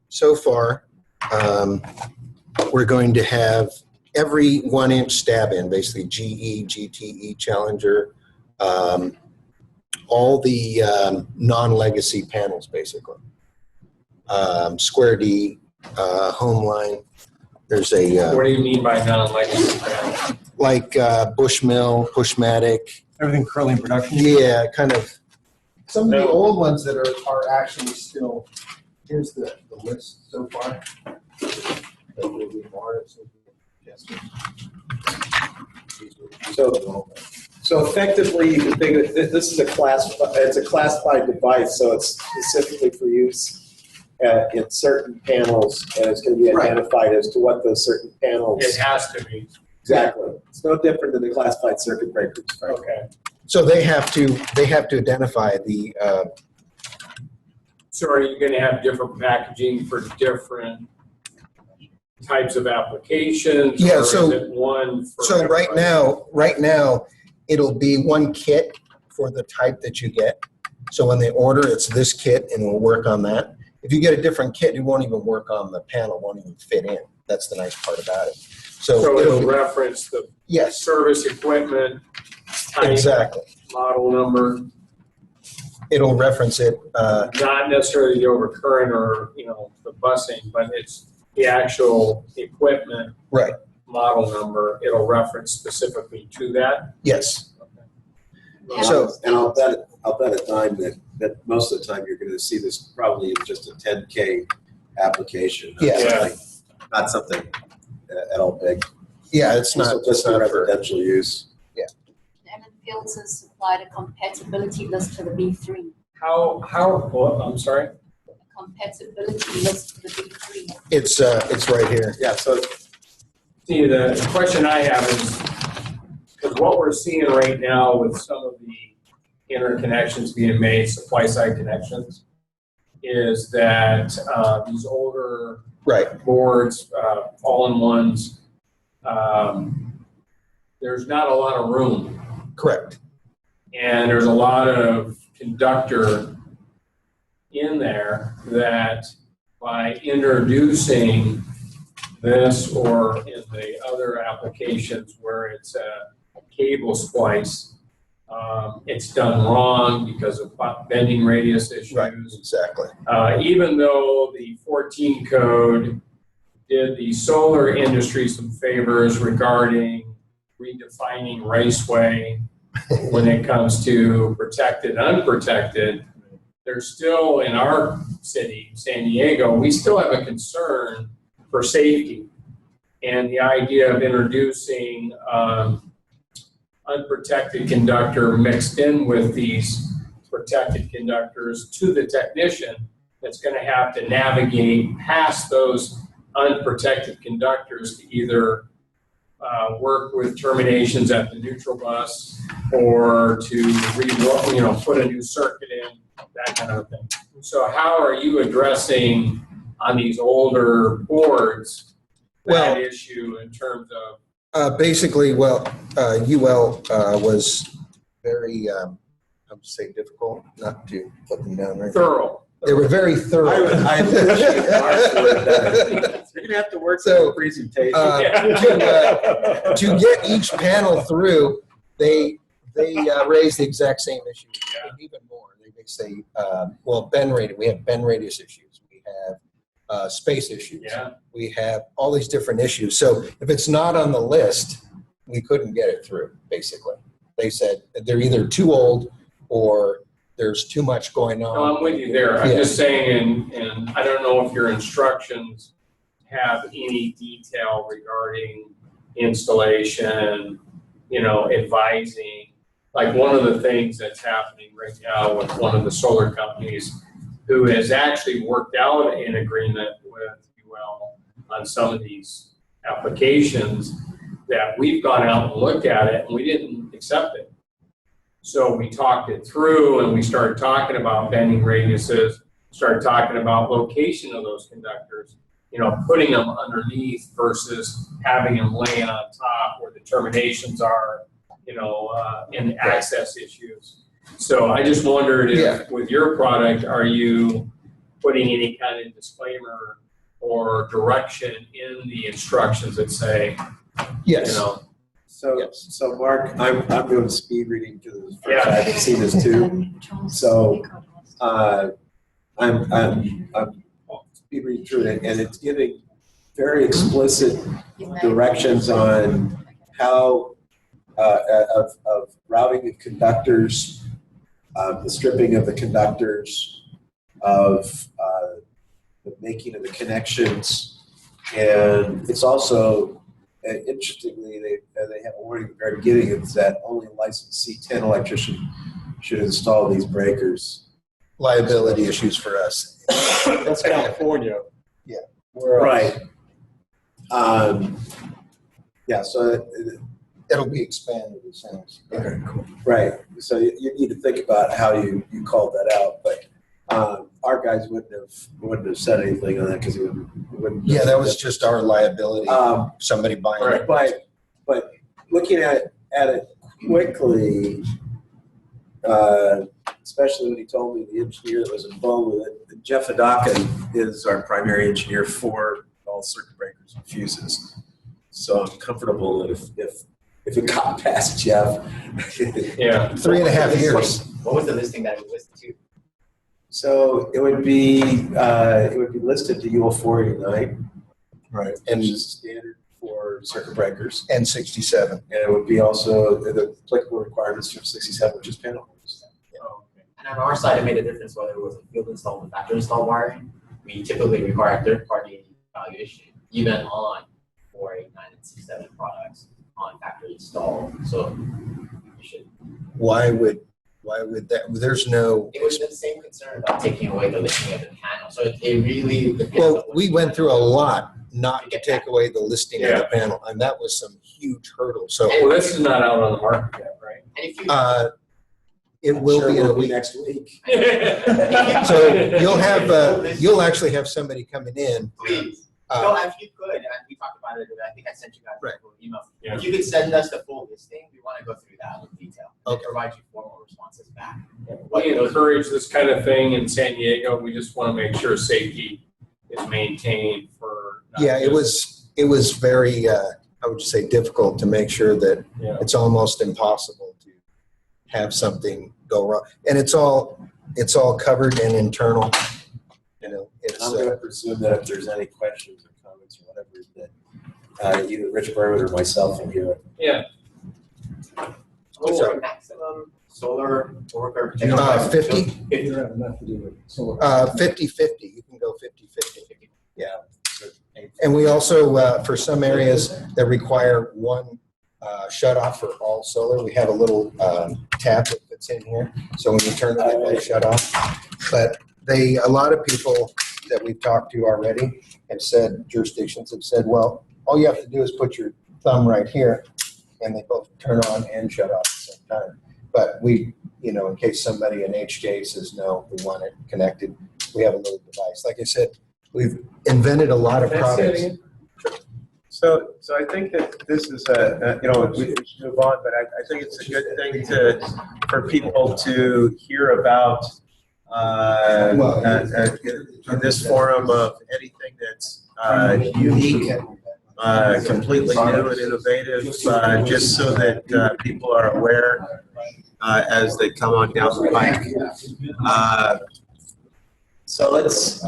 So far, we're going to have every 1 inch stab in, basically GE, GTE, Challenger, all the non-legacy panels, basically. Square D, Homeline. There's a. What do you mean by non-legacy panels? Like Bushmill, Pushmatic. Everything currently in production? Yeah, kind of. Some of the old ones that are actually still. Here's the list so far. There will be more. So effectively, you can think of it, this is it's a classified device, so it's specifically for use in certain panels, and it's going to be identified as to what those certain panels. It has to be. Exactly. It's no different than the classified circuit breakers. Right? Okay. So they have to identify the. So are you going to have different packaging for different types of applications? Yeah. Or So is it one for so right now, it'll be one kit for the type that you get. So when they order, it's this kit, and we'll work on that. If you get a different kit, it won't even work on the panel. Won't even fit in. That's the nice part about it. So it'll reference the service equipment type, exactly, model number. It'll reference it. Not necessarily the overcurrent or the busing, but it's the actual equipment model number. It'll reference specifically to that. Yes. Okay. So, and I'll bet a dime that most of the time you're going to see this probably in just a 10K application. Not something at all big. Yeah, it's not just not for residential use. Yeah. Emmett Fields has supplied a compatibility list for the B3. How? I'm sorry. A compatibility list for the B3. It's right here. Yeah. So, see, the question I have is because what we're seeing right now with some of the interconnections being made, supply side connections, is that these older boards, all-in-ones, there's not a lot of room. Correct. And there's a lot of conductor in there that by introducing this or in the other applications where it's a cable splice, it's done wrong because of bending radius issues. Right, exactly. Even though the 14 code did the solar industry some favors regarding redefining raceway when it comes to protected and unprotected, there's still, in our city, San Diego, we still have a concern for safety. And the idea of introducing unprotected conductor mixed in with these protected conductors to the technician that's going to have to navigate past those unprotected conductors to either work with terminations at the neutral bus or to put a new circuit in, that kind of thing. So how are you addressing on these older boards that issue in terms of? Basically, UL was very, I would say difficult, not to put them down right. Thorough. They were very thorough. I appreciate Mark's word better. You're gonna have to work on the presentation. To get each panel through, they raise the exact same issues, and even more. They say, we have bend radius issues. We have space issues. Yeah. We have all these different issues. So if it's not on the list, we couldn't get it through, basically. They said they're either too old or there's too much going on. No, I'm with you there. I'm just saying, and I don't know if your instructions have any detail regarding installation, advising. Like one of the things that's happening right now with one of the solar companies who has actually worked out an agreement with UL on some of these applications that we've gone out and looked at it and we didn't accept it. So we talked it through and we started talking about bending radiuses, started talking about location of those conductors, putting them underneath versus having them lay on top where the terminations are, and access issues. So I just wondered if with your product, are you putting any kind of disclaimer or direction in the instructions that say, yes. So Mark, I'm doing speed reading to this first. I haven't seen this too. So I'm speed reading through it, and it's giving very explicit directions on how of routing of conductors, the stripping of the conductors, of the making of the connections, and it's also interestingly they have a warning at the very beginning. It's that only a licensed C10 electrician should install these breakers. Liability issues for us. That's California. Yeah. Right. So it'll be expanded as soon as. Okay, cool. Right. So you need to think about how you called that out, but our guys wouldn't have said anything on that because it wouldn't. Yeah, that was just our liability. Somebody buying it. But looking at it quickly, especially when he told me the engineer that was involved with it, Jeff Adaka is our primary engineer for all circuit breakers and fuses. So I'm comfortable that if it got past Jeff. 3.5 years. What was the listing that it was listed to? So it would be listed to UL 489, right, and which is standard for circuit breakers, and 67, and it would be also the applicable requirements for 67, which is panel holders. Oh, okay. And on our side, it made a difference whether it was a field installed or factory installed wiring. We typically require third-party evaluation, even on 489 and 67 products on factory installed. So you should. Why would that? There's no. It was the same concern about taking away the listing of the panel. So it really. Well, we went through a lot not to take away the listing of the panel, and that was some huge hurdle. So this is not out on the market yet, right? And if you, it will be in a week. Next week. So you'll actually have somebody coming in. Please. No, if you could, and we talked about it, I think I sent you guys a full email. Yeah. If you could send us the full listing, we want to go through that in detail. And provide you formal responses back. We encourage this kind of thing in San Diego. We just want to make sure safety is maintained for. It was very, I would say, difficult to make sure that it's almost impossible to have something go wrong. And it's all covered and internal. I'm going to presume that if there's any questions or comments or whatever, that either Rich Berman or myself will hear it. Yeah. What's our maximum solar worker? 50? 50-50. You can go 50-50. Yeah. And we also, for some areas that require one shutoff for all solar, we have a little tab that fits in here. So when you turn it, it will shut off. But a lot of people that we've talked to already have said, jurisdictions have said, well, all you have to do is put your thumb right here, and they both turn on and shut off at the same time. But we, in case somebody in HJ says, no, we want it connected, we have a little device. Like I said, we've invented a lot of products. So I think that this is we should move on, but I think it's a good thing for people to hear about in this forum of anything that's unique, completely new and innovative, just so that people are aware as they come on down the pike. So let's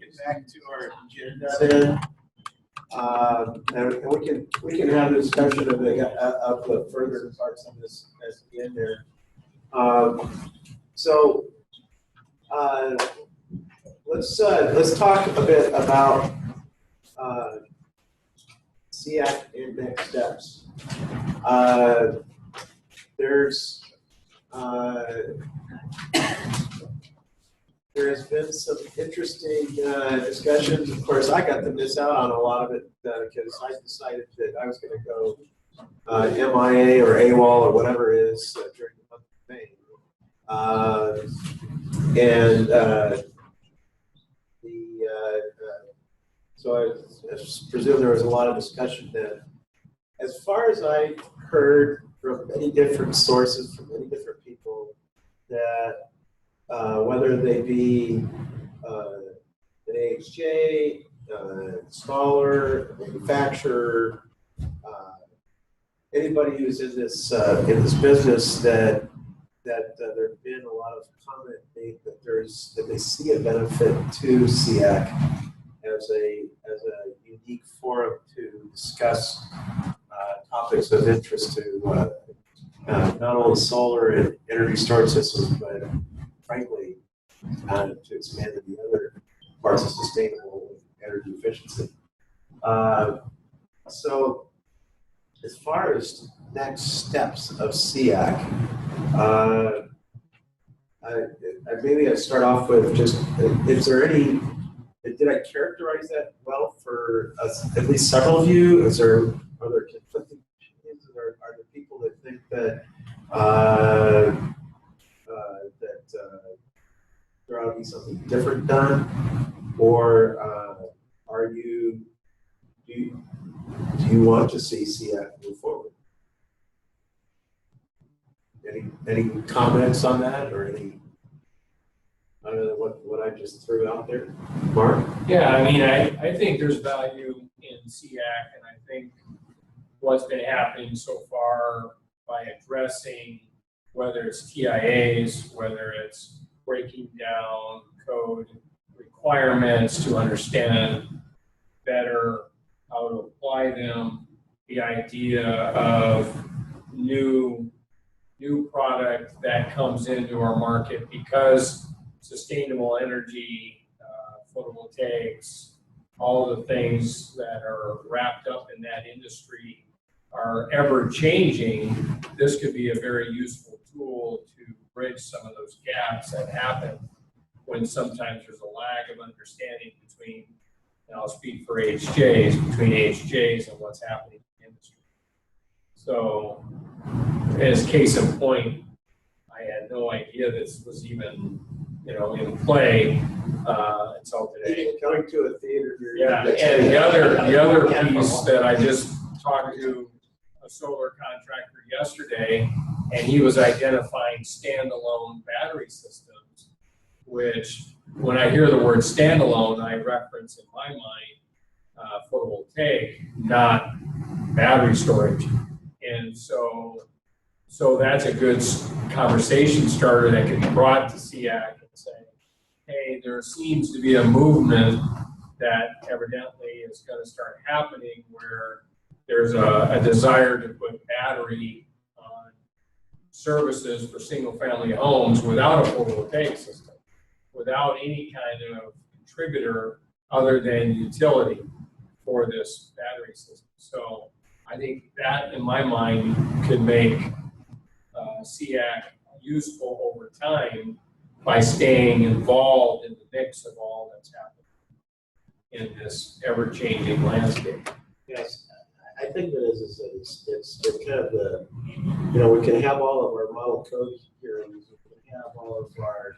get back to our agenda, and we can have a discussion of the further parts of this as the end there. Let's talk a bit about SEAC and next steps. There has been some interesting discussions. Of course, I got to miss out on a lot of it because I decided that I was going to go MIA or AWOL or whatever it is during the month of May. So I presume there was a lot of discussion then. As far as I heard from many different sources, from many different people, that whether they be an AHJ, installer, manufacturer, anybody who's in this business, that there have been a lot of comment made that they see a benefit to SEAC as a unique forum to discuss topics of interest to not only solar and energy storage systems, but frankly, to expand to the other parts of sustainable energy efficiency. So, as far as next steps of SEAC, maybe I'd start off with just, is there any, did I characterize that well for at least several of you? Are there conflicting opinions? Are there people that think that there ought to be something different done, or do you want to see SEAC move forward? Any comments on that, or any? I don't know what I just threw out there, Mark. Yeah, I mean, I think there's value in SEAC, and I think what's been happening so far by addressing whether it's TIAs, whether it's breaking down code requirements to understand better how to apply them, the idea of new product that comes into our market because sustainable energy, photovoltaics, all the things that are wrapped up in that industry are ever changing. This could be a very useful tool to bridge some of those gaps that happen when sometimes there's a lag of understanding between, and I'll speak for HJs, between HJs and what's happening in the industry. So, as case in point, I had no idea this was even, in play until today. Going to a theater here. Yeah, and the other piece that I just talked to a solar contractor yesterday, and he was identifying standalone battery systems, which when I hear the word standalone, I reference in my mind photovoltaic, not battery storage. And so that's a good conversation starter that can be brought to SEAC and say, hey, there seems to be a movement that evidently is going to start happening where there's a desire to put battery on services for single-family homes without a photovoltaic system, without any kind of contributor other than utility for this battery system. So I think that, in my mind, could make SEAC useful over time by staying involved in the mix of all that's happening in this ever-changing landscape. Yes, I think that it's kind of the, we can have all of our model code hearings, we can have all of our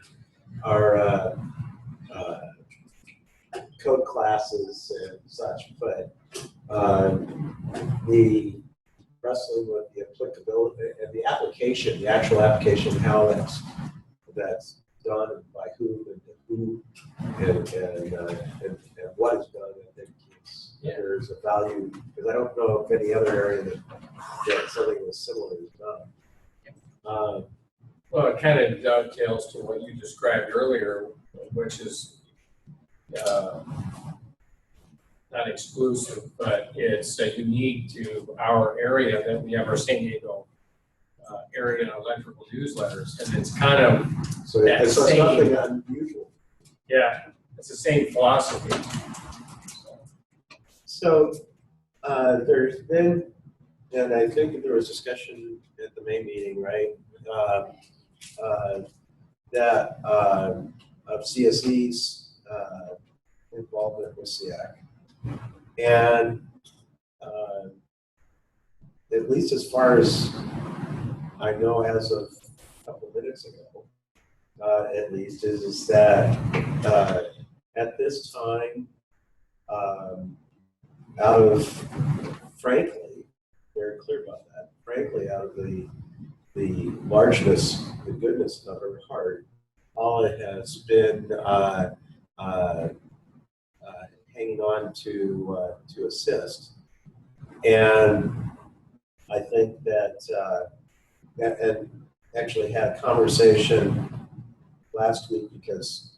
code classes and such, but the wrestling with the applicability and the application, the actual application, how that's done and by whom and who and what is done, I think there's a value, because I don't know of any other area that something that's similar is done. Well, it kind of dovetails to what you described earlier, which is not exclusive, but it's unique to our area that we have our San Diego area electrical newsletters, and it's kind of so it's nothing unusual. Yeah, it's the same philosophy. So there's been, and I think there was discussion at the main meeting, right? That of CSE's involvement with SEAC. And at least as far as I know, as of a couple of minutes ago, at least, is that at this time, out of, frankly, very clear about that, frankly, out of the largeness, the goodness of her heart, all it has been hanging on to assist. And I think that, and actually had a conversation last week because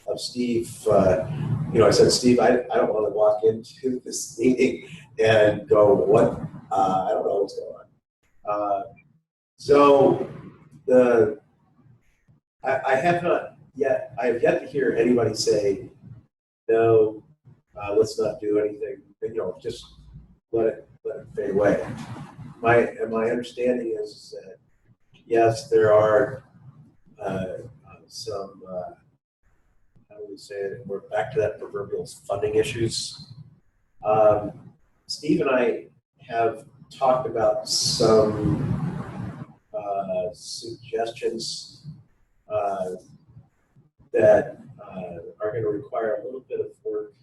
of Steve. I said, Steve, I don't want to walk into this meeting and go, what? I don't know what's going on. So I have yet to hear anybody say, no, let's not do anything. Just let it fade away. My understanding is that yes, there are some. How do we say it? We're back to that proverbial funding issues. Steve and I have talked about some suggestions that are going to require a little bit of work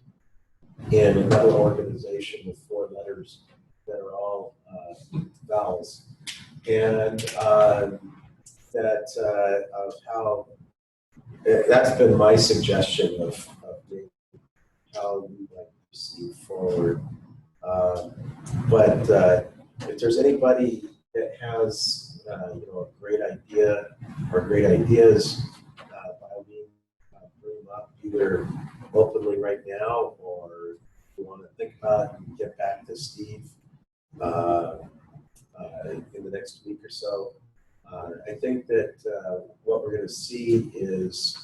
in another organization with 4 letters that are all vowels, and of how that's been my suggestion of how we might proceed forward. But if there's anybody that has a great idea or great ideas, by all means, bring them up either openly right now, or if you want to think about it and get back to Steve in the next week or so. I think that what we're going to see is,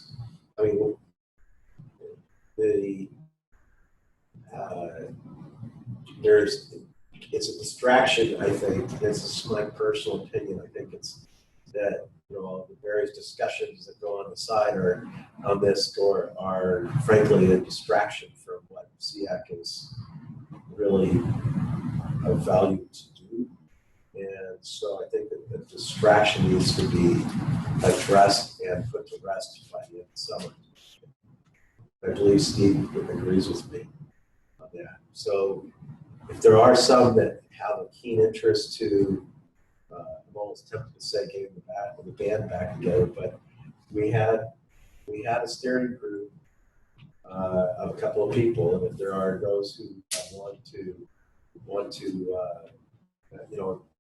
it's a distraction, I think. This is my personal opinion. I think it's that the various discussions that go on the side on this are frankly a distraction from what SEAC is really of value to do. And so I think that the distraction needs to be addressed and put to rest by the end of the summer. I believe Steve agrees with me on that. So if there are some that have a keen interest to, I'm almost tempted to say getting the band back together, but we had a steering group of a couple of people, and if there are those who want to,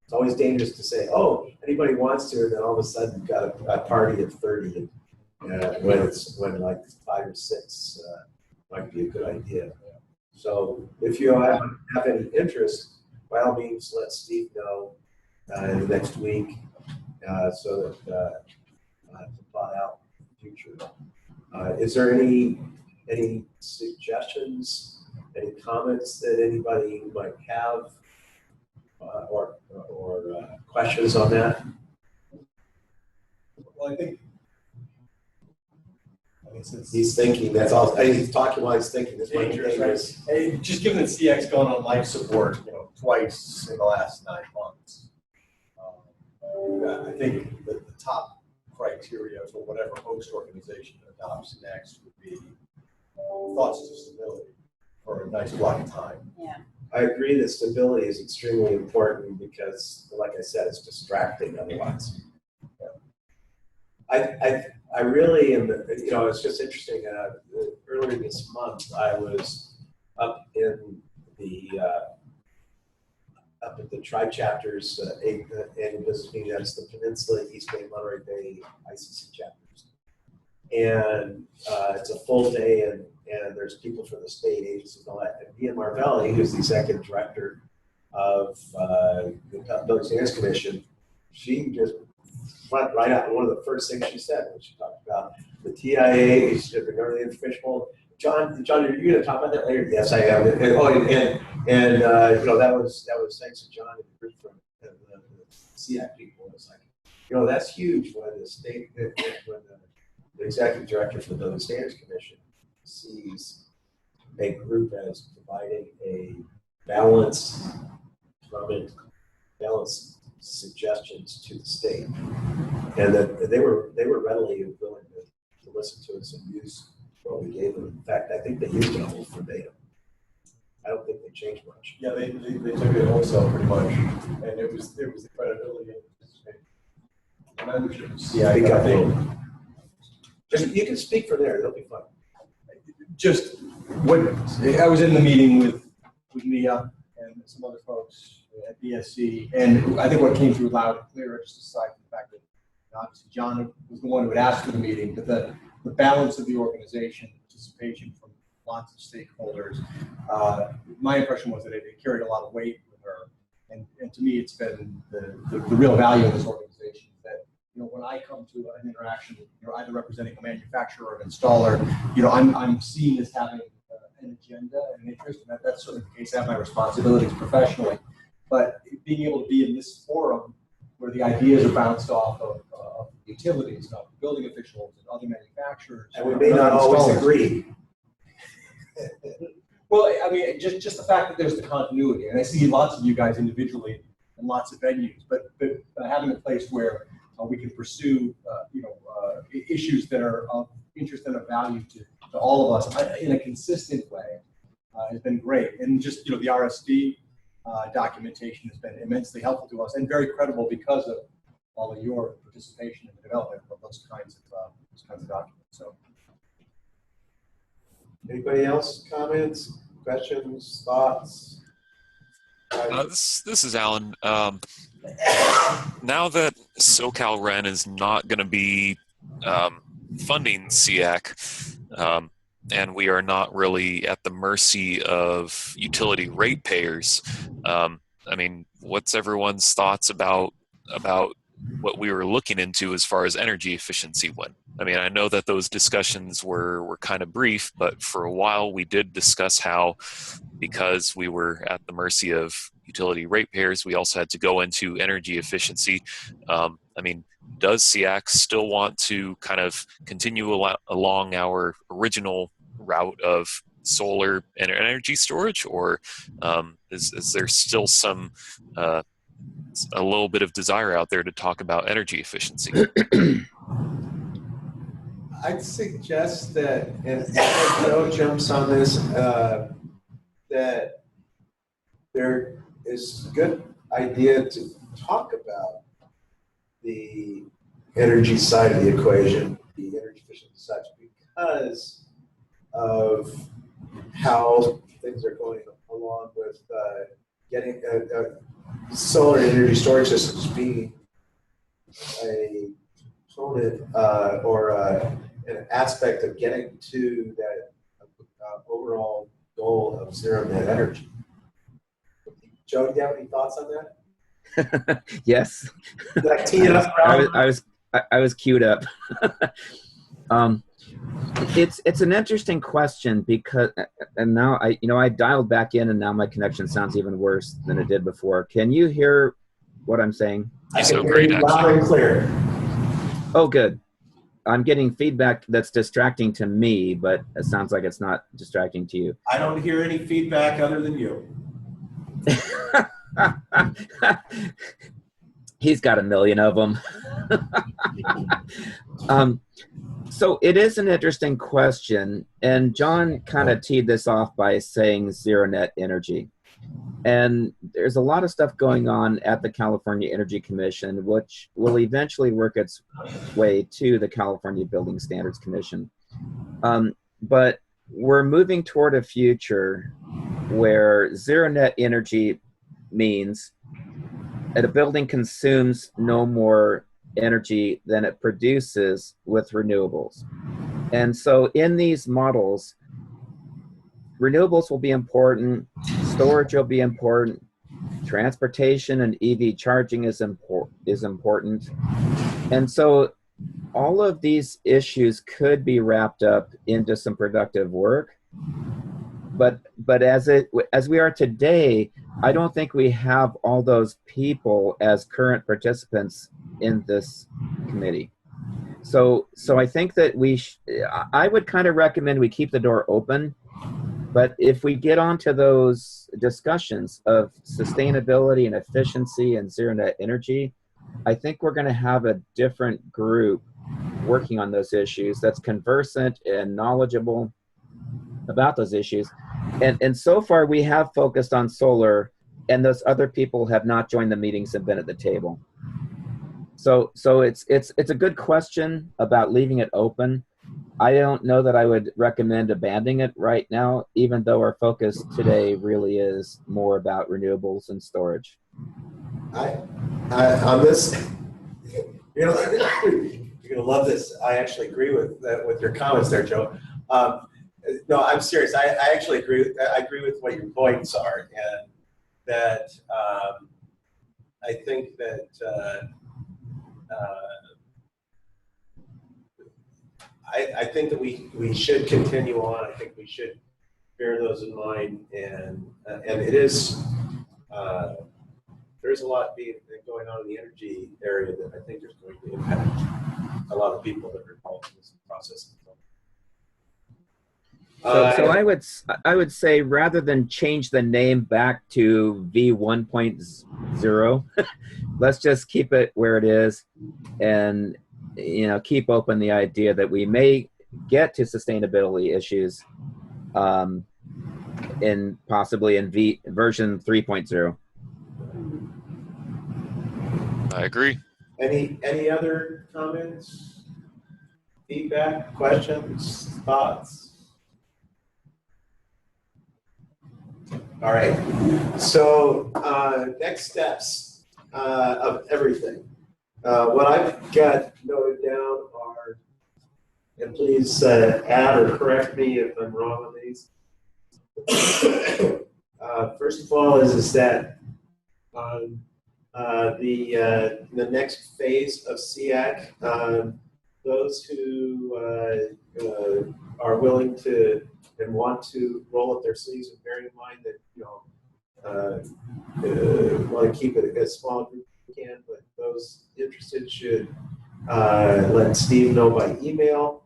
it's always dangerous to say, oh, anybody wants to, and then all of a sudden you've got a party of 30, and when like 5 or 6 might be a good idea. So if you have any interest, by all means, let Steve know in the next week so that to plot out the future. Is there any suggestions, any comments that anybody might have, or questions on that? Well, I think since he's thinking, that's all. He's talking while he's thinking. This might be dangerous. Right? Hey, just given that CX going on life support, twice in the last 9 months, I think that the top criteria for whatever host organization adopts next would be thoughts to stability for a nice block of time. Yeah. I agree that stability is extremely important because, like I said, it's distracting otherwise. I really am, you know, it's just interesting. Earlier this month, I was up in the up at the Tri Chapters annual business meeting. That's the Peninsula, East Bay, Monterey Bay ICC chapters, and it's a full day, and there's people from the state agencies and all that. And Mia Marvelli, who's the executive director of the Building Standards Commission, she just went right out. One of the first things she said when she talked about the TIA, regarding the information. John, are you going to talk about that later? Yes, I am. And you know, that was thanks to John and the group from the SEAC people. It's like, you know, that's huge when the state, when the executive director for the Building Standards Commission sees a group as providing a balanced suggestions to the state, and that they were readily willing to listen to us and use what we gave them. In fact, I think they used it almost verbatim. I don't think they changed much. Yeah, they took it wholesale pretty much, and it was the credibility and membership. Yeah, you can speak from there. It'll be fun. Just what I was in the meeting with Mia and some other folks at BSC, and I think what came through loud and clear, just aside from the fact that obviously John was the one who had asked for the meeting, but the balance of the organization, participation from lots of stakeholders, my impression was that it carried a lot of weight with her, and to me it's been the real value of this organization, that, you know, when I come to an interaction, you know, either representing a manufacturer or an installer, you know, I'm seen as having an agenda and an interest, and that's certainly the case. I have my responsibilities professionally, but being able to be in this forum where the ideas are bounced off of utilities, of building officials, and other manufacturers, and we may not always agree. Well, I mean, just the fact that there's the continuity, and I see lots of you guys individually in lots of venues, but having a place where we can pursue, you know, issues that are of interest and of value to all of us in a consistent way has been great. And just, you know, the RSD documentation has been immensely helpful to us and very credible because of all of your participation in the development of those kinds of documents. So, anybody else? Comments, questions, thoughts? This is Alan. Now that SoCalRen is not going to be funding SEAC, and we are not really at the mercy of utility ratepayers, I mean, what's everyone's thoughts about what we were looking into as far as energy efficiency went? I mean, I know that those discussions were kind of brief, but for a while we did discuss how, because we were at the mercy of utility ratepayers, we also had to go into energy efficiency. I mean, does SEAC still want to kind of continue along our original route of solar and energy storage, or is there still some a little bit of desire out there to talk about energy efficiency? I'd suggest that, and Joe jumps on this, that there is a good idea to talk about the energy side of the equation, the energy efficiency side, because of how things are going along with getting solar energy storage systems being a component or an aspect of getting to that overall goal of zero net energy. Joe, do you have any thoughts on that? Yes. Did I tee it up? I was queued up. It's an interesting question because, and now I dialed back in and now my connection sounds even worse than it did before. Can you hear what I'm saying? I can hear you loud and clear. Oh, good. I'm getting feedback that's distracting to me, but it sounds like it's not distracting to you. I don't hear any feedback other than you. He's got a million of them. So it is an interesting question, and John kind of teed this off by saying zero net energy. And there's a lot of stuff going on at the California Energy Commission, which will eventually work its way to the California Building Standards Commission. But we're moving toward a future where zero net energy means that a building consumes no more energy than it produces with renewables. And so in these models, renewables will be important, storage will be important, transportation and EV charging is important. And so all of these issues could be wrapped up into some productive work. But as we are today, I don't think we have all those people as current participants in this committee. So I think that I would kind of recommend we keep the door open. But if we get onto those discussions of sustainability and efficiency and zero net energy, I think we're going to have a different group working on those issues that's conversant and knowledgeable about those issues. And so far we have focused on solar, and those other people have not joined the meetings and been at the table. So it's a good question about leaving it open. I don't know that I would recommend abandoning it right now, even though our focus today really is more about renewables and storage. On this, you're gonna love this. I actually agree with your comments there, Joe. No, I'm serious. I actually agree. I agree with what your points are, and that I think that I think that we should continue on. I think we should bear those in mind, and it is there's a lot going on in the energy area that I think is going to impact a lot of people that are involved in this process. So I would say rather than change the name back to V1.0, let's just keep it where it is, and keep open the idea that we may get to sustainability issues possibly in version 3.0. I agree. Any other comments, feedback, questions, thoughts? All right. So next steps of everything. What I've got noted down are, and please add or correct me if I'm wrong on these. First of all, is that the next phase of SEAC, those who are willing to and want to roll up their sleeves, and bearing in mind that want to keep it as small a group as we can, but those interested should let Steve know by email.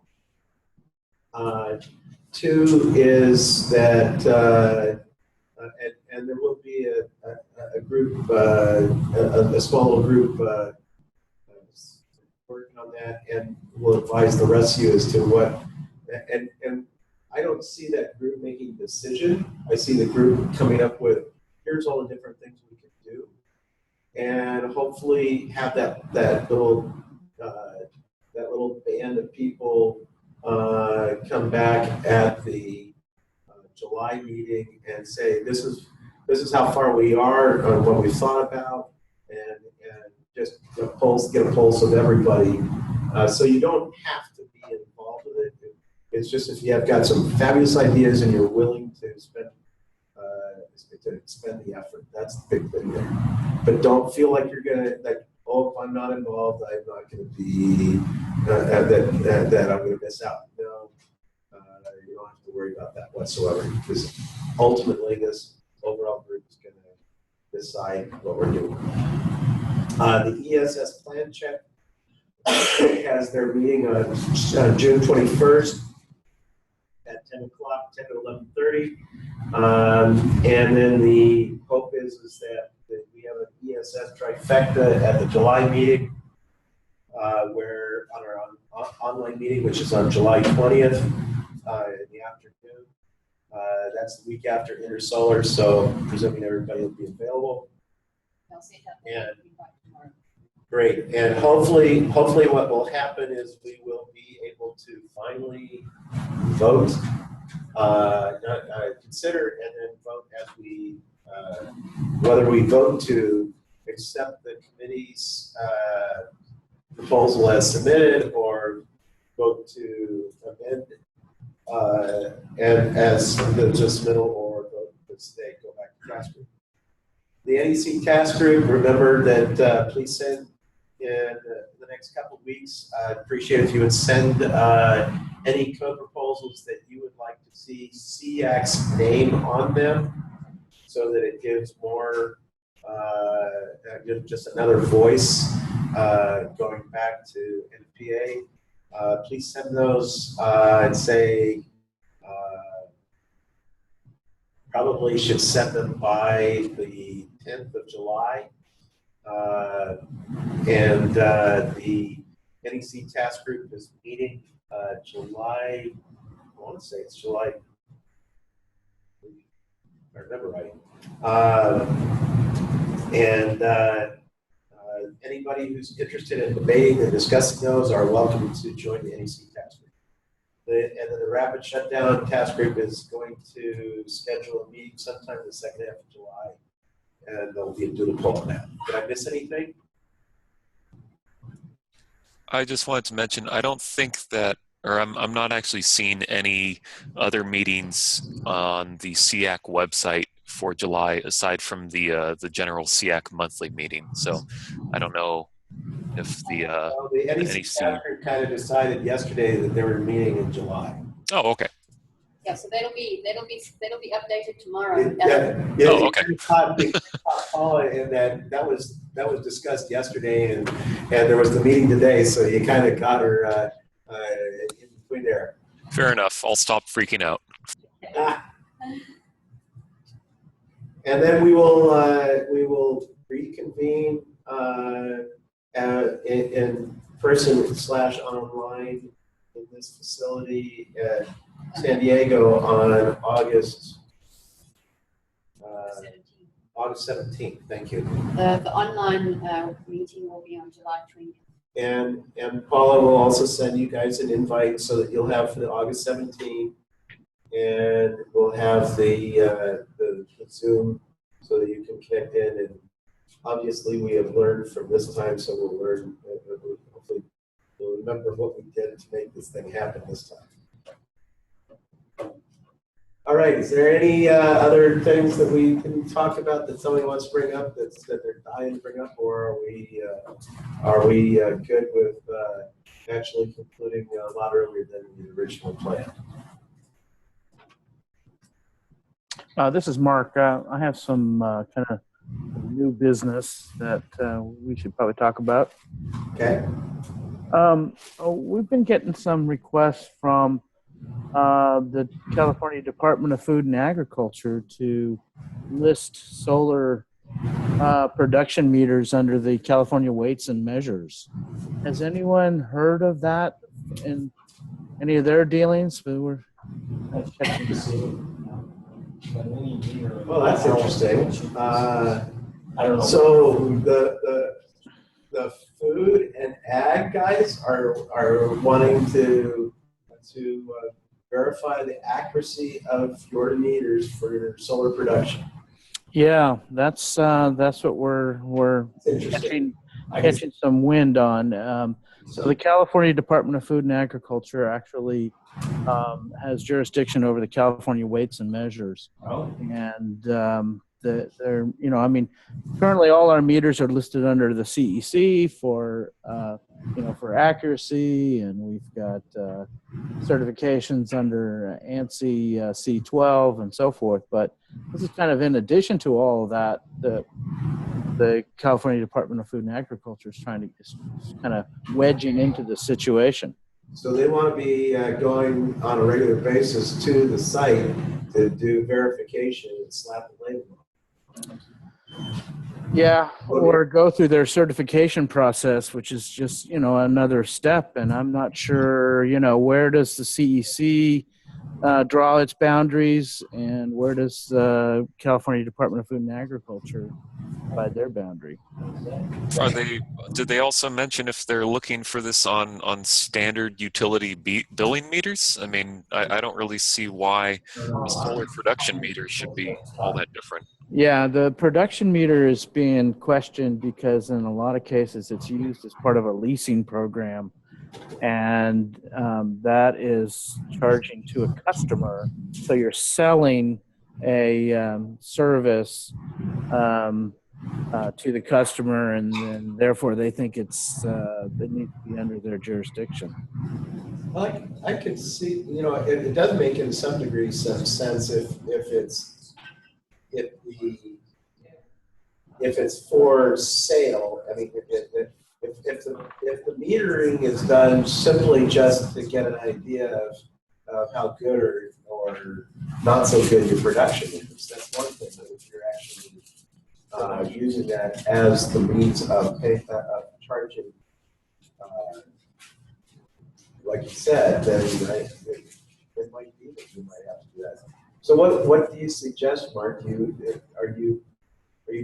Two is that, and there will be a group, a small little group working on that, and we'll advise the rest of you as to what, and I don't see that group making a decision. I see the group coming up with, here's all the different things we can do, and hopefully have that little band of people come back at the July meeting and say, this is how far we are on what we thought about, and just get a pulse of everybody. So you don't have to be involved with it. It's just if you have got some fabulous ideas and you're willing to spend the effort. That's the big thing there. But don't feel like you're gonna oh, if I'm not involved, I'm not gonna be that I'm gonna miss out. No, you don't have to worry about that whatsoever, because ultimately this overall group is gonna decide what we're doing. The ESS plan check has their meeting on June 21st. At 10 o'clock, 10 to 11:30. And then the hope is that we have an BSS trifecta at the July meeting, where on our online meeting, which is on July 20th in the afternoon. That's the week after Intersolar, so presuming everybody will be available. And great, and hopefully what will happen is we will be able to finally vote, consider and then vote as we, whether we vote to accept the committee's proposal as submitted or vote to amend and as the just middle or vote to stay, go back to task group. The NEC task group, remember that please send in the next couple of weeks. I'd appreciate if you would send any code proposals that you would like to see SEAC's name on them so that it gives more, just another voice going back to NFPA. Please send those, I'd say, probably should send them by the 10th of July. And the NEC task group is meeting July, I want to say it's July, if I remember right. Anybody who's interested in debating and discussing those are welcome to join the NEC task group. And then the rapid shutdown task group is going to schedule a meeting sometime in the second half of July, and there'll be a doodle poll on that. Did I miss anything? I just wanted to mention, I don't think that, or I'm not actually seeing any other meetings on the SEAC website for July aside from the general SEAC monthly meeting. So I don't know if the NEC task group kind of decided yesterday that they were meeting in July. Oh, okay. Yeah, so that'll be updated tomorrow. Oh, okay. Paula, and that was discussed yesterday, and there was the meeting today, so you kind of got her in between there. Fair enough. I'll stop freaking out. And then we will reconvene in person / online in this facility at San Diego on August 17th. Thank you. The online meeting will be on July 20th. And Paula will also send you guys an invite so that you'll have for the August 17th, and we'll have the Zoom so that you can connect in. And obviously, we have learned from this time, so we'll learn. Hopefully, we'll remember what we did to make this thing happen this time. All right. Is there any other things that we can talk about that somebody wants to bring up that they're dying to bring up, or are we good with actually concluding a lot earlier than the original plan? This is Mark. I have some kind of new business that we should probably talk about. Okay. We've been getting some requests from the California Department of Food and Agriculture to list solar production meters under the California weights and measures. Has anyone heard of that in any of their dealings? We were checking to see. Well, that's interesting. I don't know. So the food and ag guys are wanting to verify the accuracy of your meters for your solar production. Yeah, that's what we're catching some wind on. So the California Department of Food and Agriculture actually has jurisdiction over the California weights and measures. Oh. And they're, I mean, currently all our meters are listed under the CEC for, for accuracy, and we've got certifications under ANSI C12 and so forth. But this is kind of in addition to all of that, the California Department of Food and Agriculture is trying to kind of wedging into the situation. So they want to be going on a regular basis to the site to do verification and slap the label on. Yeah, or go through their certification process, which is just, another step. And I'm not sure, where does the CEC draw its boundaries, and where does the California Department of Food and Agriculture provide their boundary? Did they also mention if they're looking for this on standard utility billing meters? I mean, I don't really see why a solar production meter should be all that different. Yeah, the production meter is being questioned because in a lot of cases it's used as part of a leasing program, and that is charging to a customer. So you're selling a service to the customer, and then therefore they think it needs to be under their jurisdiction. I could see, it does make in some degree some sense if it's for sale. I mean, if the metering is done simply just to get an idea of how good or not so good your production is, that's one thing. But if you're actually using that as the means of charging, like you said, then it might be that you might have to do that. So what do you suggest, Mark? Are you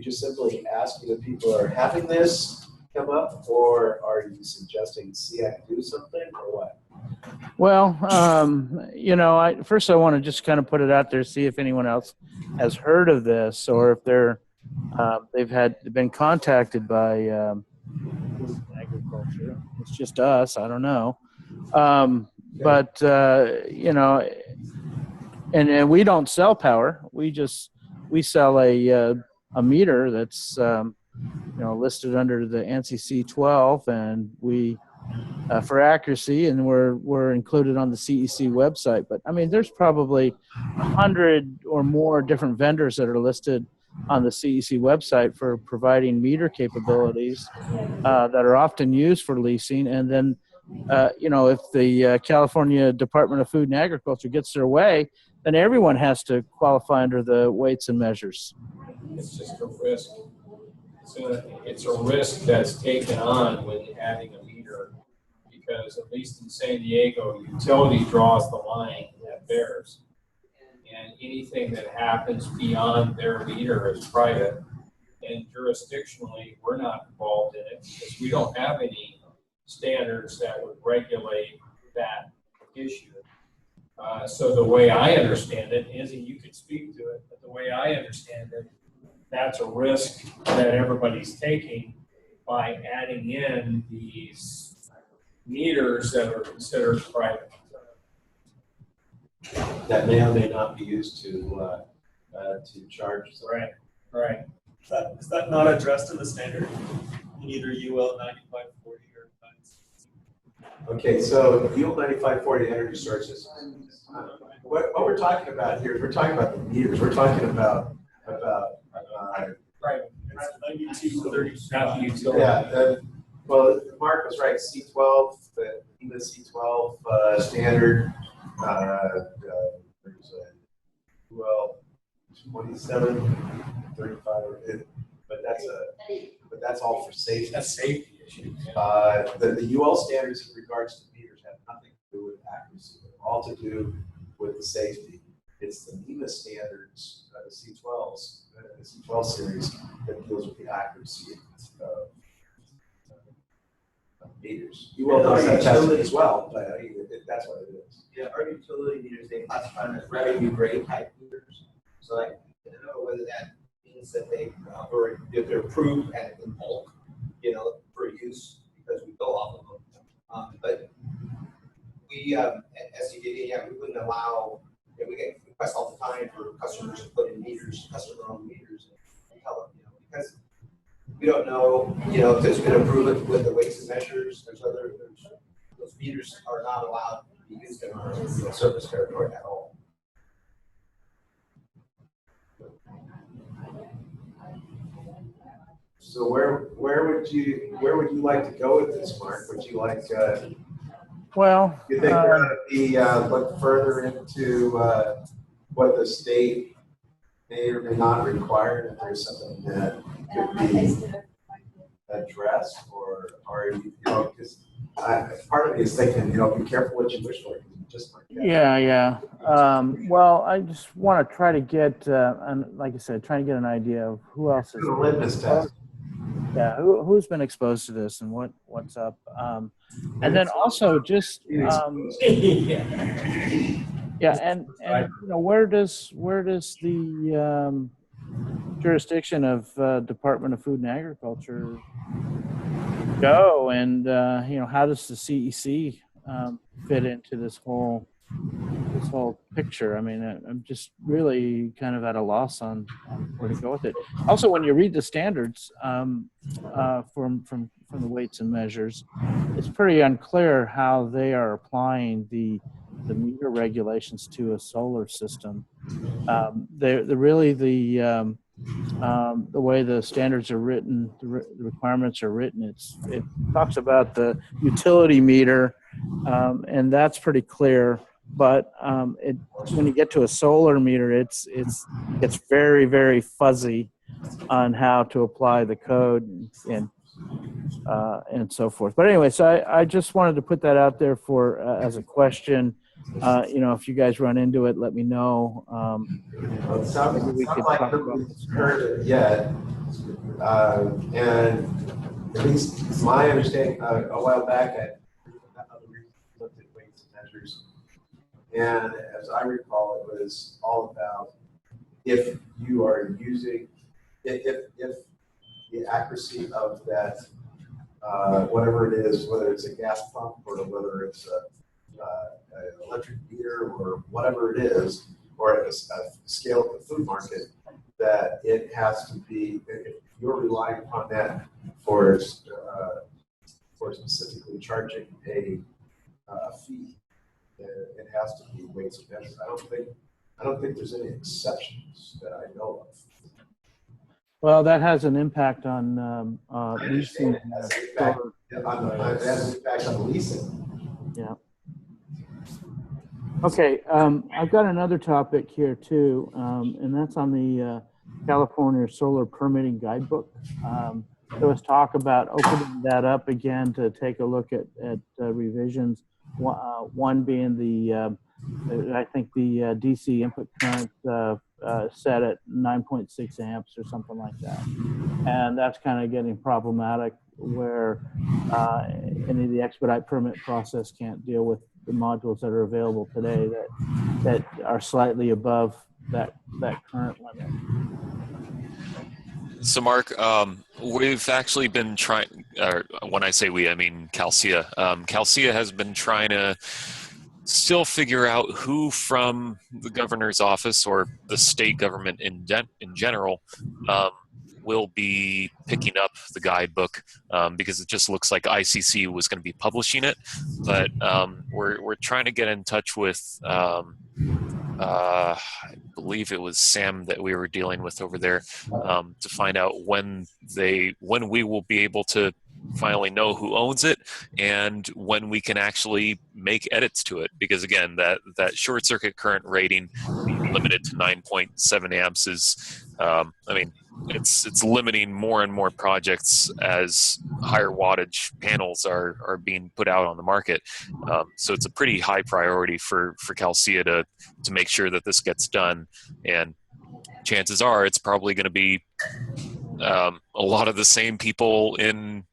just simply asking if people are having this come up, or are you suggesting SEAC do something, or what? Well, first I want to just kind of put it out there, see if anyone else has heard of this, or if they've been contacted by Food and Agriculture. It's just us. I don't know. But and we don't sell power. We sell a meter that's listed under the ANSI C12, and we for accuracy, and we're included on the CEC website. But I mean, there's probably 100 or more different vendors that are listed on the CEC website for providing meter capabilities that are often used for leasing. And then if the California Department of Food and Agriculture gets their way, then everyone has to qualify under the weights and measures. It's just a risk. It's a risk that's taken on when adding a meter, because at least in San Diego, utility draws the line at theirs. And anything that happens beyond their meter is private. And jurisdictionally, we're not involved in it because we don't have any standards that would regulate that issue. So the way I understand it, Izzy, you could speak to it, but the way I understand it, that's a risk that everybody's taking by adding in these meters that are considered private. That may or may not be used to charge. Right. Is that not addressed in the standard in either UL 9540 or 9? Okay, so UL 9540 energy sources. What we're talking about here is we're talking about the meters. We're talking about right. 9230. Yeah. Well, Mark was right. C12, the C12 standard. There's a UL 2735, but that's all for safety. That's safety issue. The UL standards in regards to meters have nothing to do with accuracy. They have all to do with the safety. It's the NEMA standards, the C12s, the C12 series, that deals with the accuracy of meters. UL does that testing as well, but that's what it is. Yeah, our utility meters, they classify them as revenue grade type meters. So I don't know whether that means that or if they're approved in bulk, for use, because we go off of them. But we, at SEAC, we wouldn't allow, we get requests all the time for customers to put in meters, customer-owned meters, and tell them, because we don't know, if there's been improvement with the weights and measures. Those meters are not allowed to be used in our service territory at all. So where would you like to go with this, Mark? Would you like? Well, you think we're going to be look further into what the state may or may not require, if there's something that could be addressed, or are you, you know, because part of me is thinking, you know, be careful what you wish for, because you just might get. Yeah. Well, I just want to try to get, and like I said, trying to get an idea of who else is. A litmus test. Yeah, who's been exposed to this and what's up, and then also just yeah, and you know, where does the jurisdiction of Department of Food and Agriculture go, and you know, how does the CEC fit into this whole picture? I mean, I'm just really kind of at a loss on where to go with it. Also, when you read the standards from the weights and measures, it's pretty unclear how they are applying the meter regulations to a solar system. They're really the way the standards are written, the requirements are written. It talks about the utility meter, and that's pretty clear. But when you get to a solar meter, it's very, very fuzzy on how to apply the code and so forth. But anyway, so I just wanted to put that out there for as a question. You know, if you guys run into it, let me know. It sounds like nobody's heard it yet, and at least my understanding, a while back, I looked at weights and measures. And as I recall, it was all about if you are using, if the accuracy of that, whatever it is, whether it's a gas pump or whether it's an electric meter or whatever it is, or a scale of the food market, that it has to be, if you're relying upon that for specifically charging a fee, it has to be weights and measures. I don't think there's any exceptions that I know of. Well, that has an impact on leasing. It has an impact on leasing. Yeah. Okay, I've got another topic here too, and that's on the California Solar Permitting Guidebook. There was talk about opening that up again to take a look at revisions. One being I think the DC input current set at 9.6 amps or something like that. And that's kind of getting problematic where any of the expedite permit process can't deal with the modules that are available today that are slightly above that current limit. So Mark, we've actually been trying, or when I say we, I mean CalSEA. CalSEA has been trying to still figure out who from the governor's office or the state government in general will be picking up the guidebook, because it just looks like ICC was going to be publishing it. But we're trying to get in touch with I believe it was Sam that we were dealing with over there, to find out when we will be able to finally know who owns it and when we can actually make edits to it. Because again, that short circuit current rating being limited to 9.7 amps is, I mean, it's limiting more and more projects as higher wattage panels are being put out on the market. So it's a pretty high priority for CalSEA to make sure that this gets done. And chances are it's probably going to be a lot of the same people in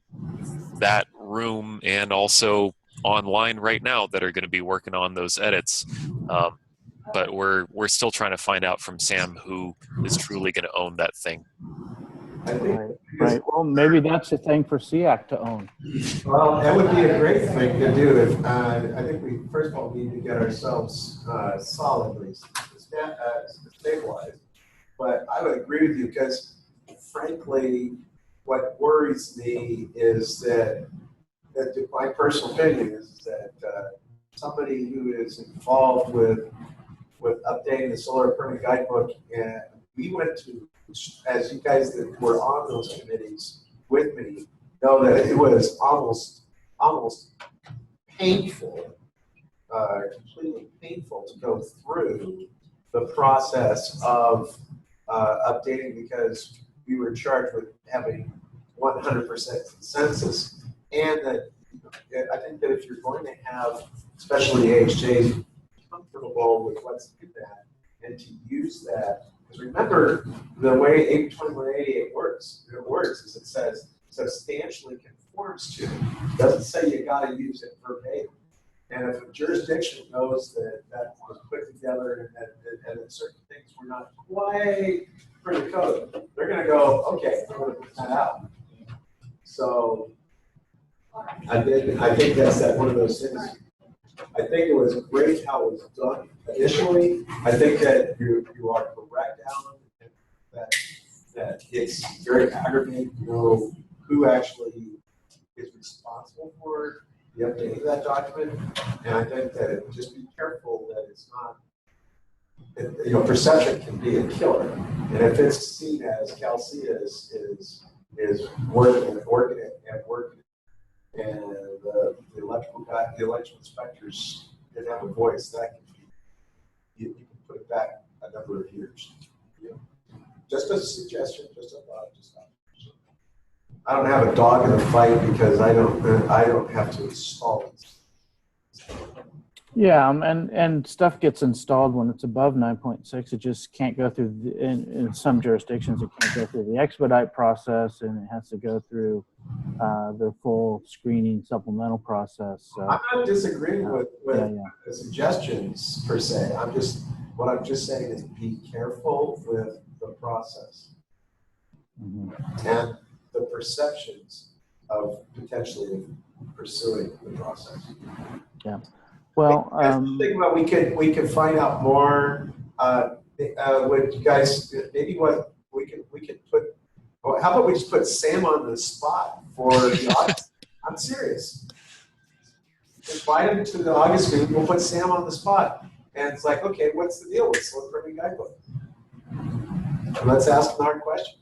that room and also online right now that are going to be working on those edits. But we're still trying to find out from Sam who is truly going to own that thing. Right. Well, maybe that's a thing for SEAC to own. Well, that would be a great thing to do. I think we first of all need to get ourselves solidly stabilized. But I would agree with you because, frankly, what worries me is that my personal opinion is that somebody who is involved with updating the Solar Permit Guidebook, and we went to, as you guys that were on those committees with me know, that it was almost painful, completely painful to go through the process of updating, because we were charged with having 100% consensus. And that I think that if you're going to have, especially AHJs, comfortable with what's in that and to use that, because remember the way 82188 works, is it says substantially conforms to. It doesn't say you got to use it verbatim. And if a jurisdiction knows that that was put together and that certain things were not quite for the code, they're going to go, okay, I'm going to put that out. So I think that's one of those things. I think it was great how it was done initially. I think that you are correct, Alan, that it's very aggravating to know who actually is responsible for the update of that document. And I think that just be careful that it's not, perception can be a killer. And if it's seen as CalSEA is working and the election inspectors didn't have a voice, that can be, you can put it back a number of years. Just a suggestion, just a thought, I don't have a dog in the fight because I don't have to install it. Yeah, and stuff gets installed when it's above 9.6. It just can't go through, in some jurisdictions, it can't go through the expedite process, and it has to go through the full screening supplemental process. So, I'm not disagreeing with the suggestions per se. What I'm just saying is be careful with the process and the perceptions of potentially pursuing the process. Yeah. Well, think about we could find out more. Would you guys maybe what we could put? Well, how about we just put Sam on the spot for the August? I'm serious. Invite him to the August meeting. We'll put Sam on the spot, and it's like, okay, what's the deal with Slow Learning Guidebook? And let's ask him hard questions.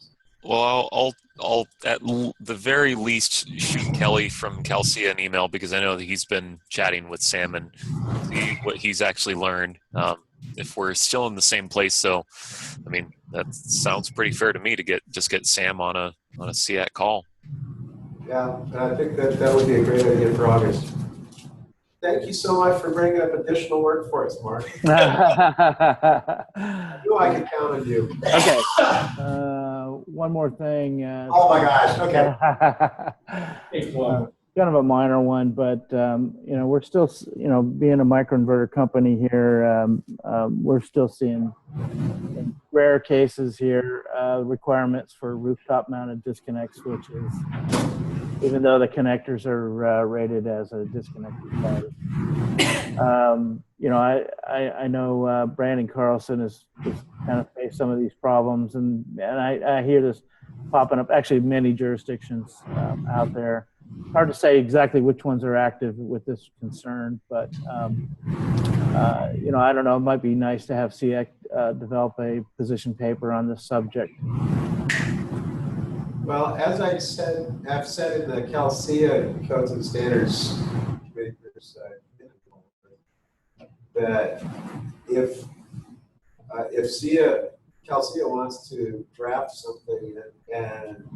Well, I'll at the very least shoot Kelly from CalSEA an email because I know that he's been chatting with Sam and see what he's actually learned. If we're still in the same place, so I mean that sounds pretty fair to me to get Sam on a SEAC call. Yeah, and I think that would be a great idea for August. Thank you so much for bringing up additional work for us, Mark. I knew I could count on you. Okay. One more thing. Oh my gosh. Okay. Kind of a minor one, but we're still, being a microinverter company here, we're still seeing, in rare cases here, requirements for rooftop-mounted disconnect switches, even though the connectors are rated as a disconnected device. I know Brandon Carlson has kind of faced some of these problems, and I hear this popping up, actually many jurisdictions out there. Hard to say exactly which ones are active with this concern, but I don't know, it might be nice to have SEAC develop a position paper on this subject. Well, as I've said in the CalSEA Codes and Standards Committee, that if CalSEA wants to draft something and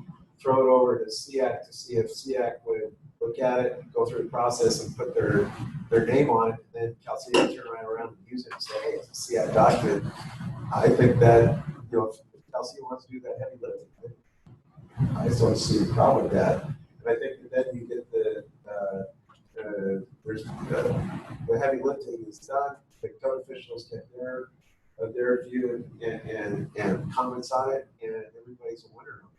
throw it over to SEAC to see if SEAC would look at it, go through the process, and put their name on it, and then CalSEA would turn right around and use it and say, hey, it's a SEAC document. I think that if CalSEA wants to do that heavy lifting, I just don't see a problem with that. And I think that then you get the heavy lifting is done. The code officials get their view and comments on it, and everybody's a winner on that.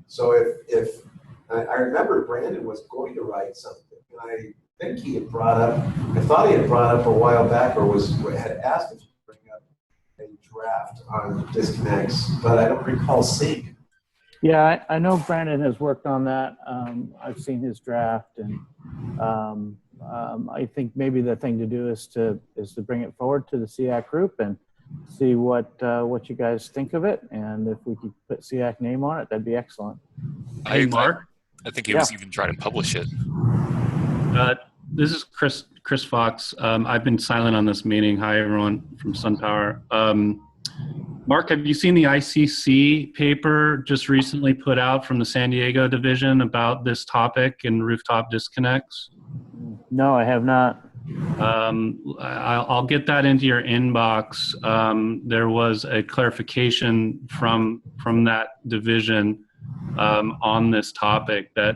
So if I remember Brandon was going to write something, and I think he had brought up, I thought he had brought up a while back, or had asked if he could bring up a draft on disconnects, but I don't recall seeing it. Yeah, I know Brandon has worked on that. I've seen his draft, and I think maybe the thing to do is to bring it forward to the SEAC group and see what you guys think of it, and if we could put SEAC name on it, that'd be excellent. Hey, Mark. I think he was even trying to publish it. This is Chris Fox. I've been silent on this meeting. Hi, everyone from SunPower. Mark, have you seen the ICC paper just recently put out from the San Diego division about this topic and rooftop disconnects? No, I have not. I'll get that into your inbox. There was a clarification from that division on this topic that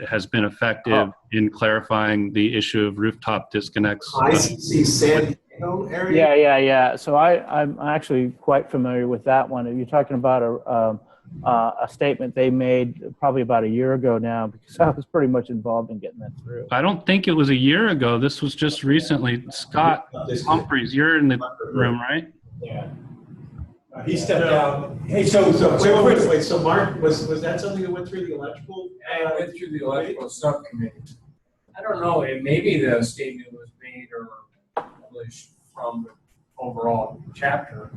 has been effective in clarifying the issue of rooftop disconnects. ICC San Diego area? Yeah. So I'm actually quite familiar with that one. You're talking about a statement they made probably about a year ago now, because I was pretty much involved in getting that through. I don't think it was a year ago. This was just recently. Scott Humphreys, you're in the room, right? Yeah. He stepped down. Hey, so wait. So Mark, was that something that went through the electrical? I went through the electrical subcommittee. I don't know, maybe the statement was made or published from the overall chapter,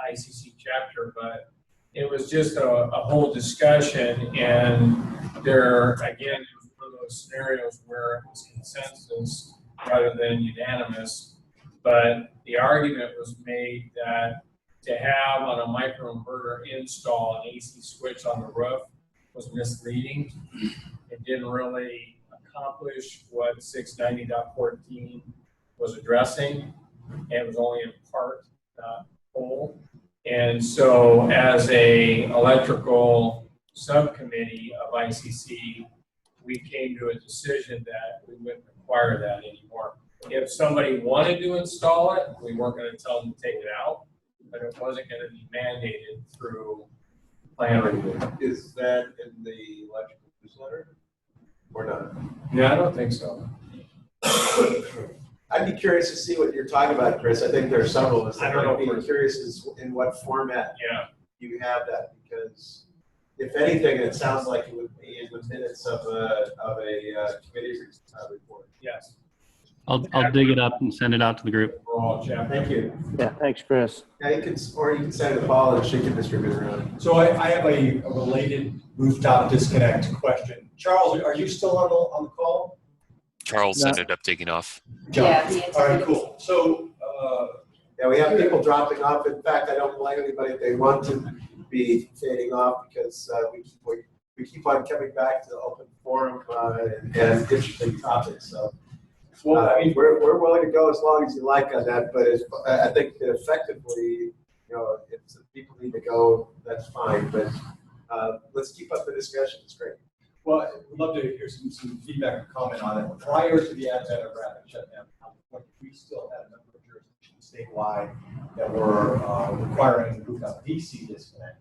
ICC chapter, but it was just a whole discussion, and there, again, it was one of those scenarios where it was consensus rather than unanimous, but the argument was made that to have on a microinverter install an AC switch on the roof was misleading. It didn't really accomplish what 690.14 was addressing, and it was only in part, not whole. And so as a electrical subcommittee of ICC, we came to a decision that we wouldn't require that anymore. If somebody wanted to install it, we weren't going to tell them to take it out, but it wasn't going to be mandated through plan review. Is that in the electrical newsletter or not? Yeah, I don't think so. I'd be curious to see what you're talking about, Chris. I think there are several of us that I don't might know. be curious as in what format Yeah. you have that, because if anything, it sounds like it would be in the minutes of a committee report. Yes. I'll dig it up and send it out to the group. Overall, Jeff. Thank you. Yeah, thanks, Chris. Yeah, you can send it to Paul and she can distribute it around. So I have a related rooftop disconnect question. Charles, are you still on the call? Charles ended up taking off. Yeah. All right, cool. So, yeah, we have people dropping off. In fact, I don't blame anybody if they want to be fading off, because we keep on coming back to the open forum and interesting topics. So we're willing to go as long as you like on that. But I think that effectively, if people need to go, that's fine. But let's keep up the discussion. It's great. well, I'd love to hear some feedback or comment on it. Prior to the advent of rapid shutdown, we still had a number of jurisdictions statewide that were requiring rooftop DC disconnect.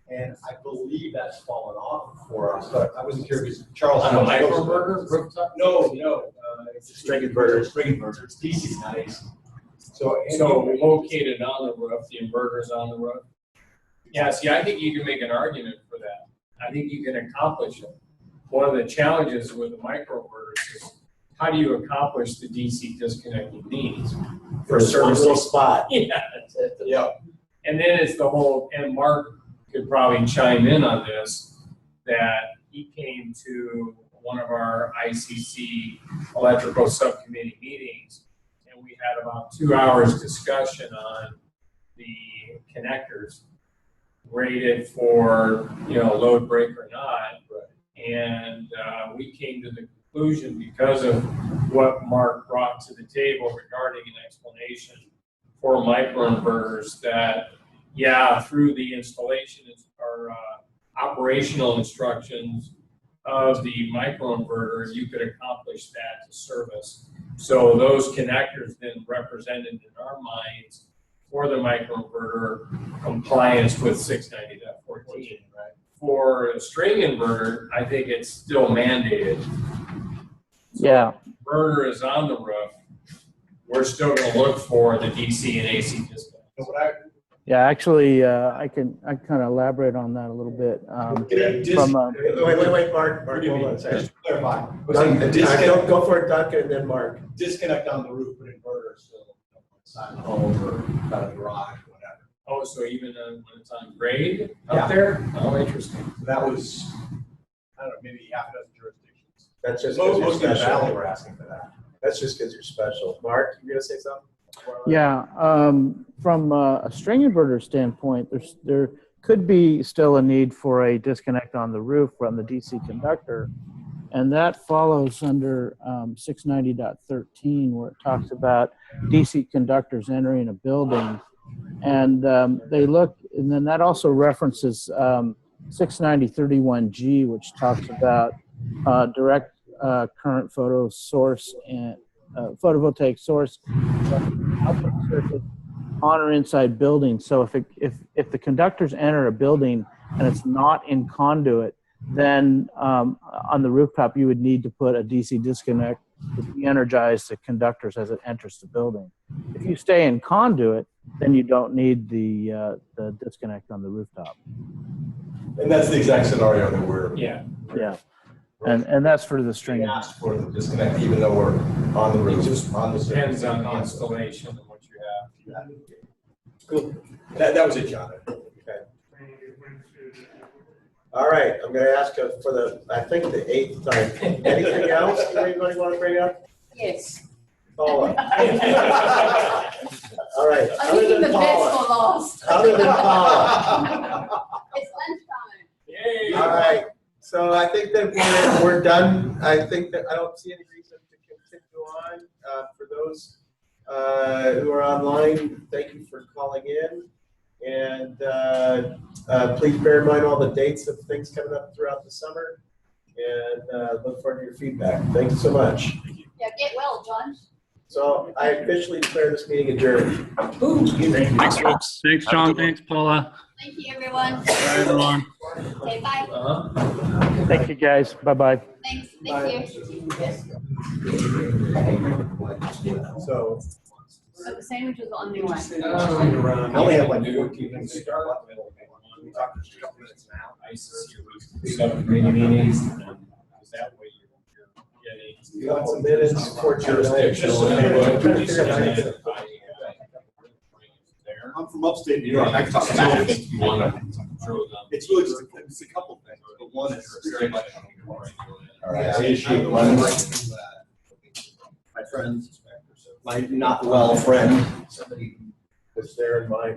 And I believe that's fallen off for us, but I wasn't curious. Charles, on a microinverter rooftop? No, it's string inverter. String inverter. It's DC, not AC. So located on the roof, the inverter's on the roof. Yeah, see, I think you can make an argument for that. I think you can accomplish it. One of the challenges with the microinverters is how do you accomplish the DC disconnect you need for a certain little spot? Yeah, yeah. And then it's the whole, and Mark could probably chime in on this, that he came to one of our ICC electrical subcommittee meetings, and we had about 2 hours discussion on the connectors rated for, load break or not. And we came to the conclusion, because of what Mark brought to the table regarding an explanation for microinverters, that through the installation or operational instructions of the microinverter, you could accomplish that to service. So those connectors then represented in our minds for the microinverter compliance with 690.14. Right? For a string inverter, I think it's still mandated. So Yeah. if the inverter is on the roof, we're still going to look for the DC and AC disconnect. Yeah, actually, I can kind of elaborate on that a little bit. Wait, Mark, hold on a second. Just to clarify. Go for it, Duncan, and then Mark. Disconnect on the roof, but inverter still inside the home or out of the garage, whatever. Oh, so even when it's on grade up there? Oh, interesting. So that was, I don't know, maybe half a dozen jurisdictions. That's just Most because of you're the special. valley were asking for that. That's just because you're special. Mark, you gonna say something? Yeah, from a string inverter standpoint, there could be still a need for a disconnect on the roof from the DC conductor, and that follows under 690.13, where it talks about DC conductors entering a building, and they look, and then that also references 690.31G, which talks about direct current photo source and photovoltaic source output circuit on or inside buildings. So if the conductors enter a building and it's not in conduit, then on the rooftop you would need to put a DC disconnect to de-energize the conductors as it enters the building. If you stay in conduit, then you don't need the disconnect on the rooftop. And that's the exact scenario that we're. Yeah. And that's for the string. Asked for the disconnect, even though we're on the roof. It just on the depends on the installation and what you have. Cool. That was it, John. Okay. All right, I'm going to ask for I think the 8th time. Anything else anybody want to bring up? Yes. Paula. All right. I'm leaving the best for last. Other than Paula. It's lunchtime. Yay. All right. So I think that we're done. I think that I don't see any reason to continue on. For those who are online, thank you for calling in. And please bear in mind all the dates of things coming up throughout the summer. And look forward to your feedback. Thank you so much. Yeah, get well, John. So I officially declare this meeting adjourned. Thanks, folks. Thanks, John. Thanks, Paula. Thank you, everyone. Bye, everyone. Okay, bye. Thank you, guys. Bye-bye. Thanks. Thank you. So the sandwich was on the way. I only have like 14 things to start. We talked for a couple minutes now. I used to see a community meetings. That way you're getting. You want some minutes for jurisdiction? I'm from upstate New York. I can talk about it. It's really just a couple things, but one is very much. All right. The issue, one, my friend, my not well friend, somebody was there in my